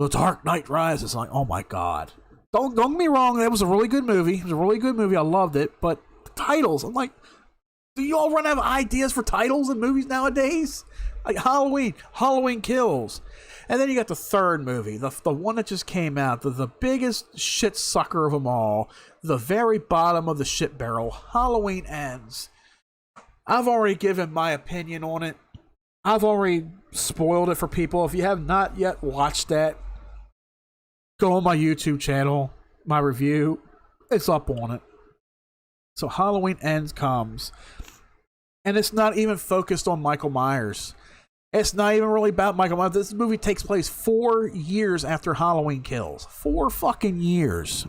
The Dark Knight Rises. Like, oh my God. Don't get me wrong, that was a really good movie. It was a really good movie. I loved it. But the titles, I'm like, do you all run out of ideas for titles in movies nowadays? Like Halloween Kills. And then you got the third movie, the one that just came out, the biggest shit sucker of them all, the very bottom of the shit barrel, Halloween Ends. I've already given my opinion on it. I've already spoiled it for people. If you have not yet watched that, go on my YouTube channel, my review. It's up on it. So Halloween Ends comes. And it's not even focused on Michael Myers. It's not even really about Michael Myers. This movie takes place 4 years after Halloween Kills. 4 fucking years.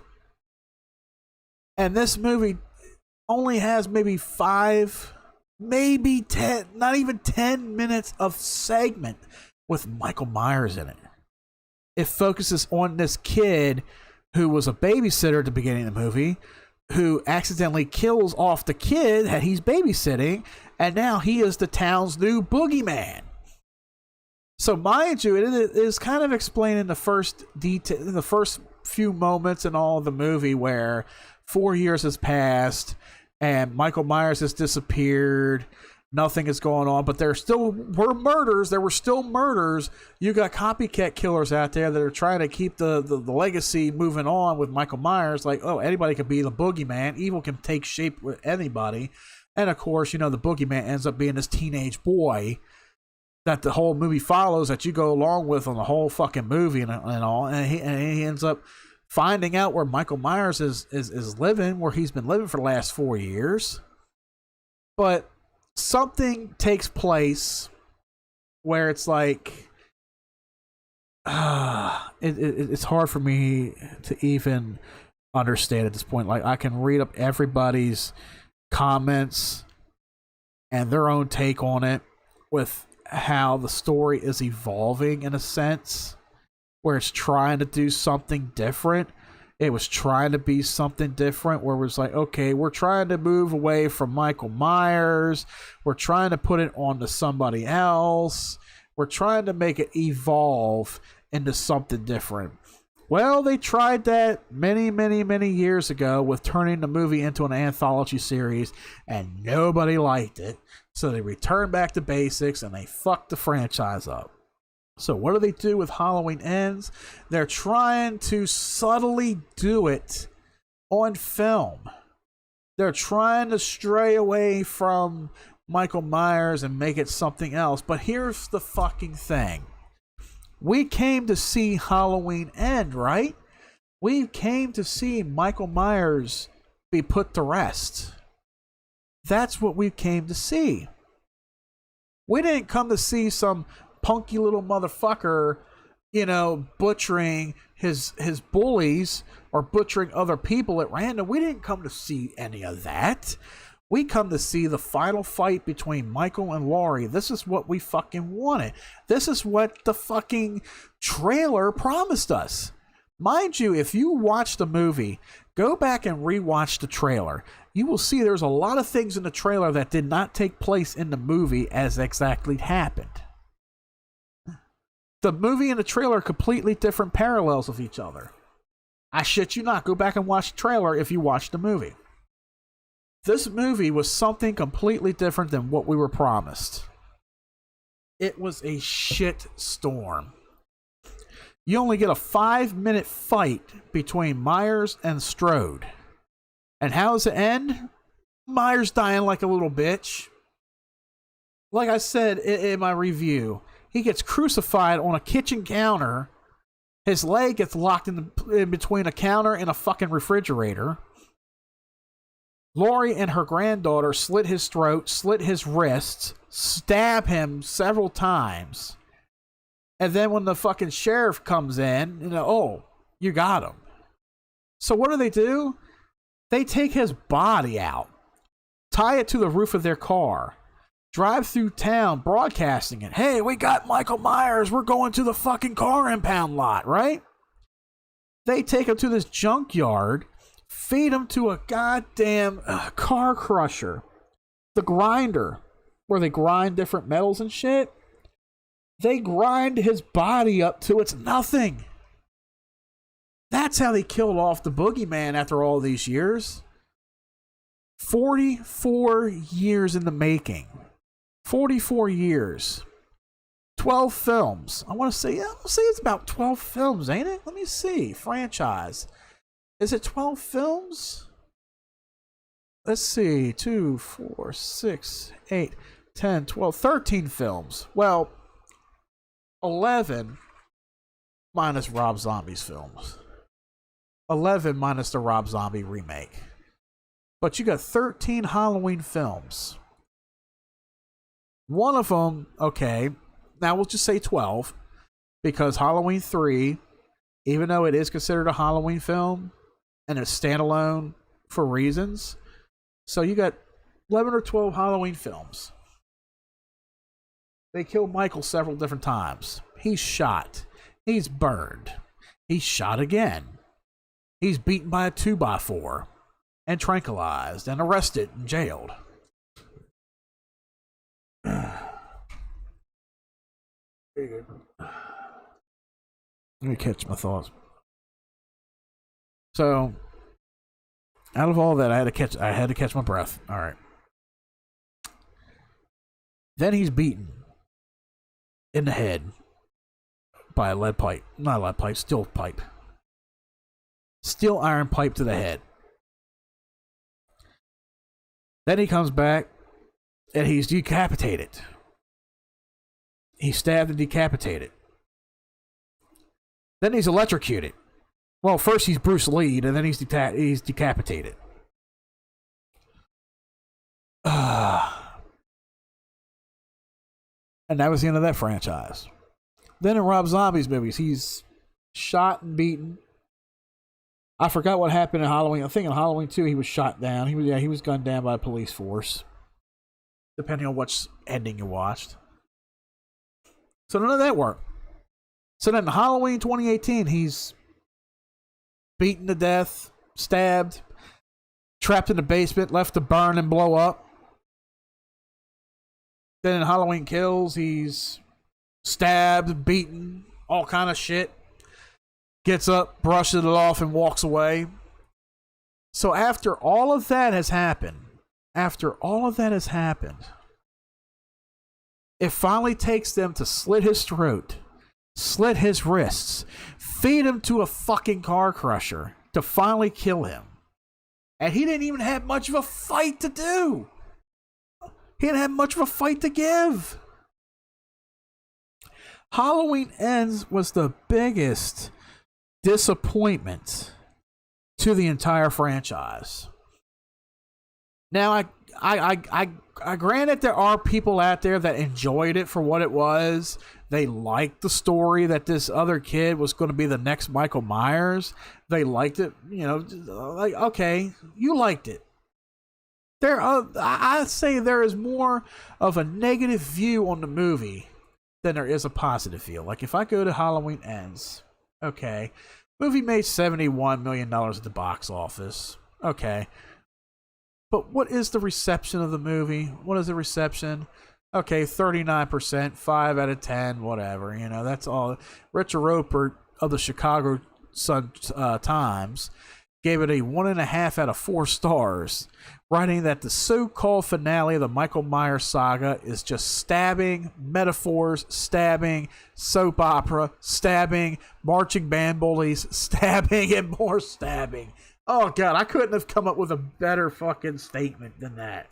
And this movie only has maybe 5, maybe 10, not even 10 minutes of segment with Michael Myers in it. It focuses on this kid who was a babysitter at the beginning of the movie, who accidentally kills off the kid that he's babysitting, and now he is the town's new boogeyman. So mind you, it is kind of explaining the first few moments in all of the movie where 4 years has passed and Michael Myers has disappeared. Nothing is going on, but there still were murders. There were still murders. You got copycat killers out there that are trying to keep the legacy moving on with Michael Myers. Like, oh, anybody can be the boogeyman. Evil can take shape with anybody. And of course, you know, the boogeyman ends up being this teenage boy that the whole movie follows, that you go along with on the whole fucking movie and all. And he ends up finding out where Michael Myers is living, where he's been living for the last 4 years. But something takes place where it's like, it's hard for me to even understand at this point. Like, I can read up everybody's comments and their own take on it with how the story is evolving in a sense, where it's trying to do something different. It was trying to be something different where it was like, okay, we're trying to move away from Michael Myers. We're trying to put it onto somebody else. We're trying to make it evolve into something different. Well, they tried that many, many, many years ago with turning the movie into an anthology series, and nobody liked it. So they returned back to basics and they fucked the franchise up. So what do they do with Halloween Ends? They're trying to subtly do it on film. They're trying to stray away from Michael Myers and make it something else. But here's the fucking thing. We came to see Halloween End, right? We came to see Michael Myers be put to rest. That's what we came to see. We didn't come to see some punky little motherfucker butchering his bullies or butchering other people at random. We didn't come to see any of that. We come to see the final fight between Michael and Laurie. This is what we fucking wanted. This is what the fucking trailer promised us. Mind you, if you watch the movie, go back and rewatch the trailer. You will see there's a lot of things in the trailer that did not take place in the movie as exactly happened. The movie and the trailer are completely different parallels of each other. I shit you not. Go back and watch the trailer if you watch the movie. This movie was something completely different than what we were promised. It was a shit storm. You only get a 5-minute fight between Myers and Strode. And how does it end? Myers dying like a little bitch. Like I said in my review, he gets crucified on a kitchen counter. His leg gets locked in between a counter and a fucking refrigerator. Laurie and her granddaughter slit his throat, slit his wrists, stab him several times. And then when the fucking sheriff comes in, oh, you got him. So what do? They take his body out, tie it to the roof of their car, drive through town broadcasting it. Hey, we got Michael Myers. We're going to the fucking car impound lot, right? They take him to this junkyard, feed him to a goddamn car crusher, the grinder, where they grind different metals and shit. They grind his body up to it's nothing. That's how they killed off the boogeyman after all these years. 44 years in the making. 44 years. 12 films. I want to say it's about 12 films, ain't it? Let me see. Franchise. Is it 12 films? Let's see. 2, 4, 6, 8, 10, 12, 13 films. Well, 11 minus Rob Zombie's films. 11 minus the Rob Zombie remake. But you got 13 Halloween films. One of them, okay, now we'll just say 12, because Halloween 3, even though it is considered a Halloween film, and it's standalone for reasons, so you got 11 or 12 Halloween films. They killed Michael several different times. He's shot. He's burned. He's shot again. He's beaten by a 2x4 and tranquilized and arrested and jailed. Let me catch my thoughts. So, out of all that, I had to catch my breath. All right. Then he's beaten in the head by a lead pipe. Not a lead pipe, steel pipe. Steel iron pipe to the head. Then he comes back and he's decapitated. He's stabbed and decapitated. Then he's electrocuted. Well, first he's Bruce Lee, and then he's decapitated. And that was the end of that franchise. Then in Rob Zombie's movies, he's shot and beaten. I forgot what happened in Halloween. I think in Halloween 2, he was shot down. He was gunned down by a police force. Depending on which ending you watched. So none of that worked. So then in Halloween 2018, he's beaten to death, stabbed, trapped in the basement, left to burn and blow up. Then in Halloween Kills, he's stabbed, beaten, all kind of shit. Gets up, brushes it off, and walks away. So after all of that has happened, it finally takes them to slit his throat, slit his wrists, feed him to a fucking car crusher to finally kill him. And he didn't even have much of a fight to do. He didn't have much of a fight to give. Halloween Ends was the biggest disappointment to the entire franchise. Now, I granted there are people out there that enjoyed it for what it was. They liked the story that this other kid was going to be the next Michael Myers. They liked it, like, okay, you liked it. I say there is more of a negative view on the movie than there is a positive view. Like, if I go to Halloween Ends, okay, movie made $71 million at the box office. Okay. But what is the reception of the movie? What is the reception? Okay, 39%, 5 out of 10, whatever. That's all. Richard Roper of the Chicago Sun Times gave it a 1.5 out of 4 stars, writing that the so-called finale of the Michael Myers saga is just stabbing, metaphors, stabbing, soap opera, stabbing, marching band bullies, stabbing, and more stabbing. Oh, God, I couldn't have come up with a better fucking statement than that.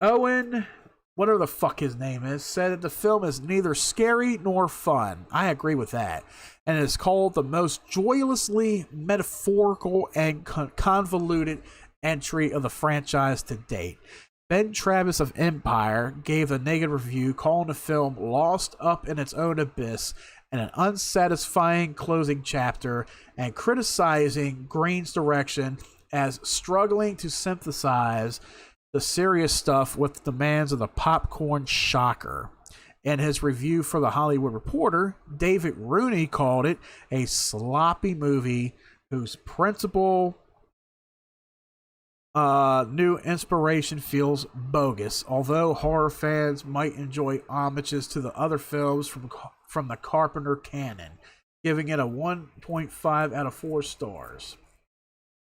Owen, whatever the fuck his name is, said that the film is neither scary nor fun. I agree with that. And it is called the most joyously metaphorical and convoluted entry of the franchise to date. Ben Travis of Empire gave a negative review, calling the film lost up in its own abyss and an unsatisfying closing chapter, and criticizing Green's direction as struggling to synthesize the serious stuff with the demands of the popcorn shocker. In his review for The Hollywood Reporter, David Rooney called it a sloppy movie whose principal new inspiration feels bogus, although horror fans might enjoy homages to the other films from the Carpenter canon, giving it a 1.5 out of 4 stars.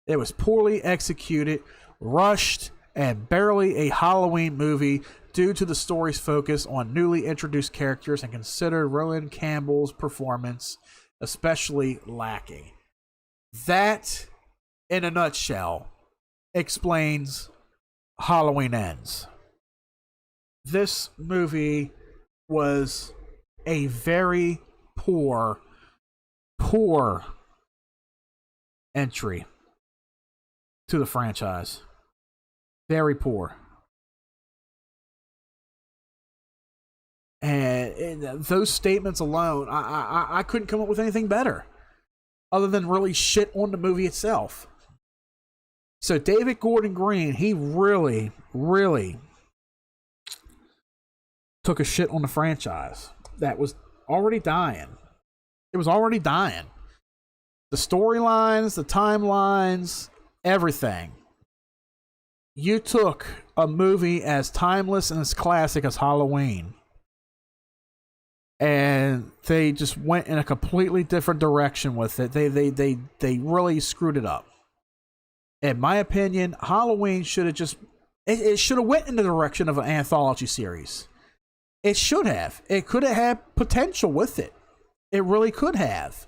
It was poorly executed, rushed, and barely a Halloween movie due to the story's focus on newly introduced characters and considered Rowan Campbell's performance especially lacking. That, in a nutshell, explains Halloween Ends. This movie was a very poor entry to the franchise. Very poor. And those statements alone, I couldn't come up with anything better other than really shit on the movie itself. So David Gordon Green, he really, really took a shit on the franchise that was already dying. It was already dying. The storylines, the timelines, everything. You took a movie as timeless and as classic as Halloween, and they just went in a completely different direction with it. They really screwed it up. In my opinion, Halloween should have just it should have went in the direction of an anthology series. It should have. It could have had potential with it. It really could have.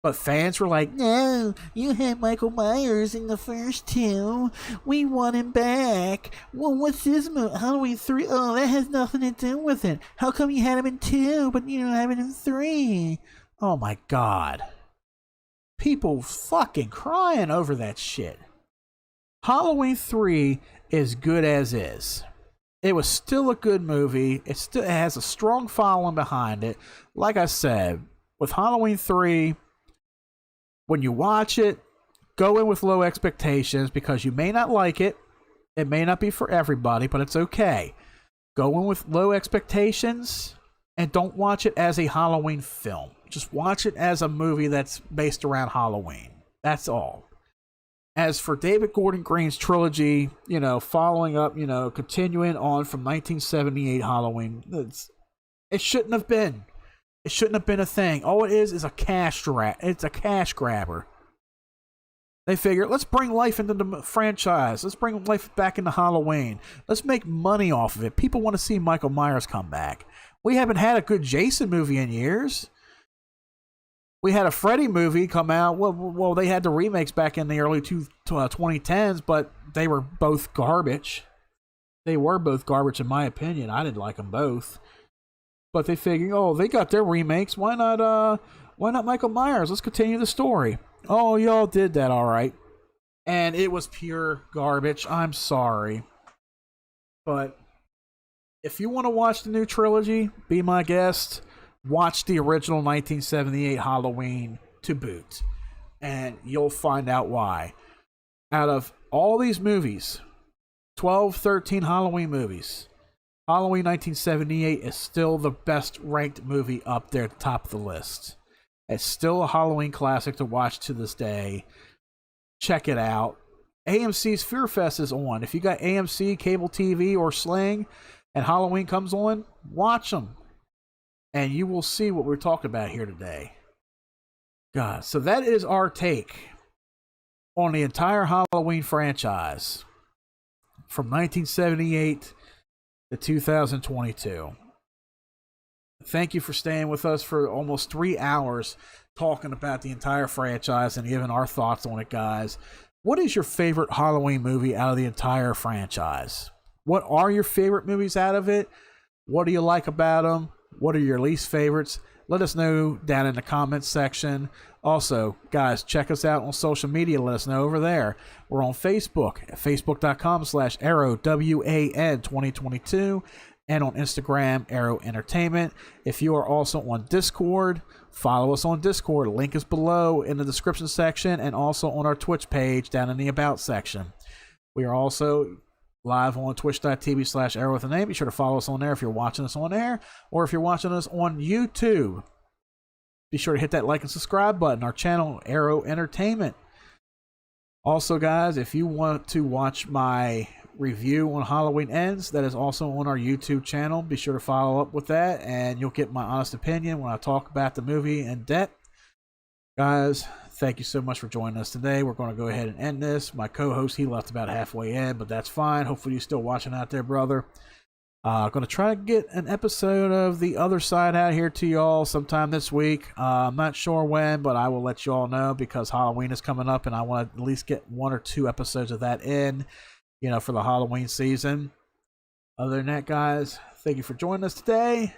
But fans were like, no, you had Michael Myers in the first 2. We want him back. Well, what's this movie? Halloween 3? Oh, that has nothing to do with it. How come you had him in 2, but you don't have it in 3? Oh, my God. People fucking crying over that shit. Halloween 3 is good as is. It was still a good movie. It has a strong following behind it. Like I said, with Halloween 3... when you watch it, go in with low expectations because you may not like it. It may not be for everybody, but it's okay. Go in with low expectations and don't watch it as a Halloween film. Just watch it as a movie that's based around Halloween. That's all. As for David Gordon Green's trilogy, following up, continuing on from 1978 Halloween, it shouldn't have been. It shouldn't have been a thing. All it is a cash grab. It's a cash grabber. They figure, let's bring life into the franchise. Let's bring life back into Halloween. Let's make money off of it. People want to see Michael Myers come back. We haven't had a good Jason movie in years. We had a Freddy movie come out. Well, they had the remakes back in the early 2010s, but they were both garbage. They were both garbage in my opinion. I didn't like them both. But they figure, they got their remakes. Why not Michael Myers? Let's continue the story. Oh, y'all did that, all right. And it was pure garbage. I'm sorry. But if you want to watch the new trilogy, be my guest. Watch the original 1978 Halloween to boot, and you'll find out why. Out of all these movies, 12, 13 Halloween movies, Halloween 1978 is still the best ranked movie up there at the top of the list. It's still a Halloween classic to watch to this day. Check it out. AMC's Fear Fest is on. If you got AMC, cable TV, or Sling, and Halloween comes on, watch them. And you will see what we're talking about here today. God, so that is our take on the entire Halloween franchise from 1978 to 2022. Thank you for staying with us for almost 3 hours talking about the entire franchise and giving our thoughts on it, guys. What is your favorite Halloween movie out of the entire franchise? What are your favorite movies out of it? What do you like about them? What are your least favorites? Let us know down in the comments section. Also, guys, check us out on social media. Let us know over there. We're on Facebook at facebook.com/ArrowWAN2022 and on Instagram, Arrow Entertainment. If you are also on Discord, follow us on Discord. Link is below in the description section and also on our Twitch page down in the About section. We are also live on twitch.tv/arrowwithaname. Be sure to follow us on there if you're watching us on there, or if you're watching us on YouTube. Be sure to hit that like and subscribe button. Our channel, Arrow Entertainment. Also, guys, if you want to watch my review on Halloween Ends, that is also on our YouTube channel. Be sure to follow up with that, and you'll get my honest opinion when I talk about the movie in depth. Guys, thank you so much for joining us today. We're going to go ahead and end this. My co-host, he left about halfway in, but that's fine. Hopefully you're still watching out there, brother. Going to try to get an episode of The Other Side out here to y'all sometime this week. I'm not sure when, but I will let you all know because Halloween is coming up, and I want to at least get 1 or 2 episodes of that in, for the Halloween season. Other than that, guys, thank you for joining us today.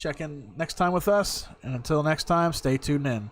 Check in next time with us, and until next time, stay tuned in.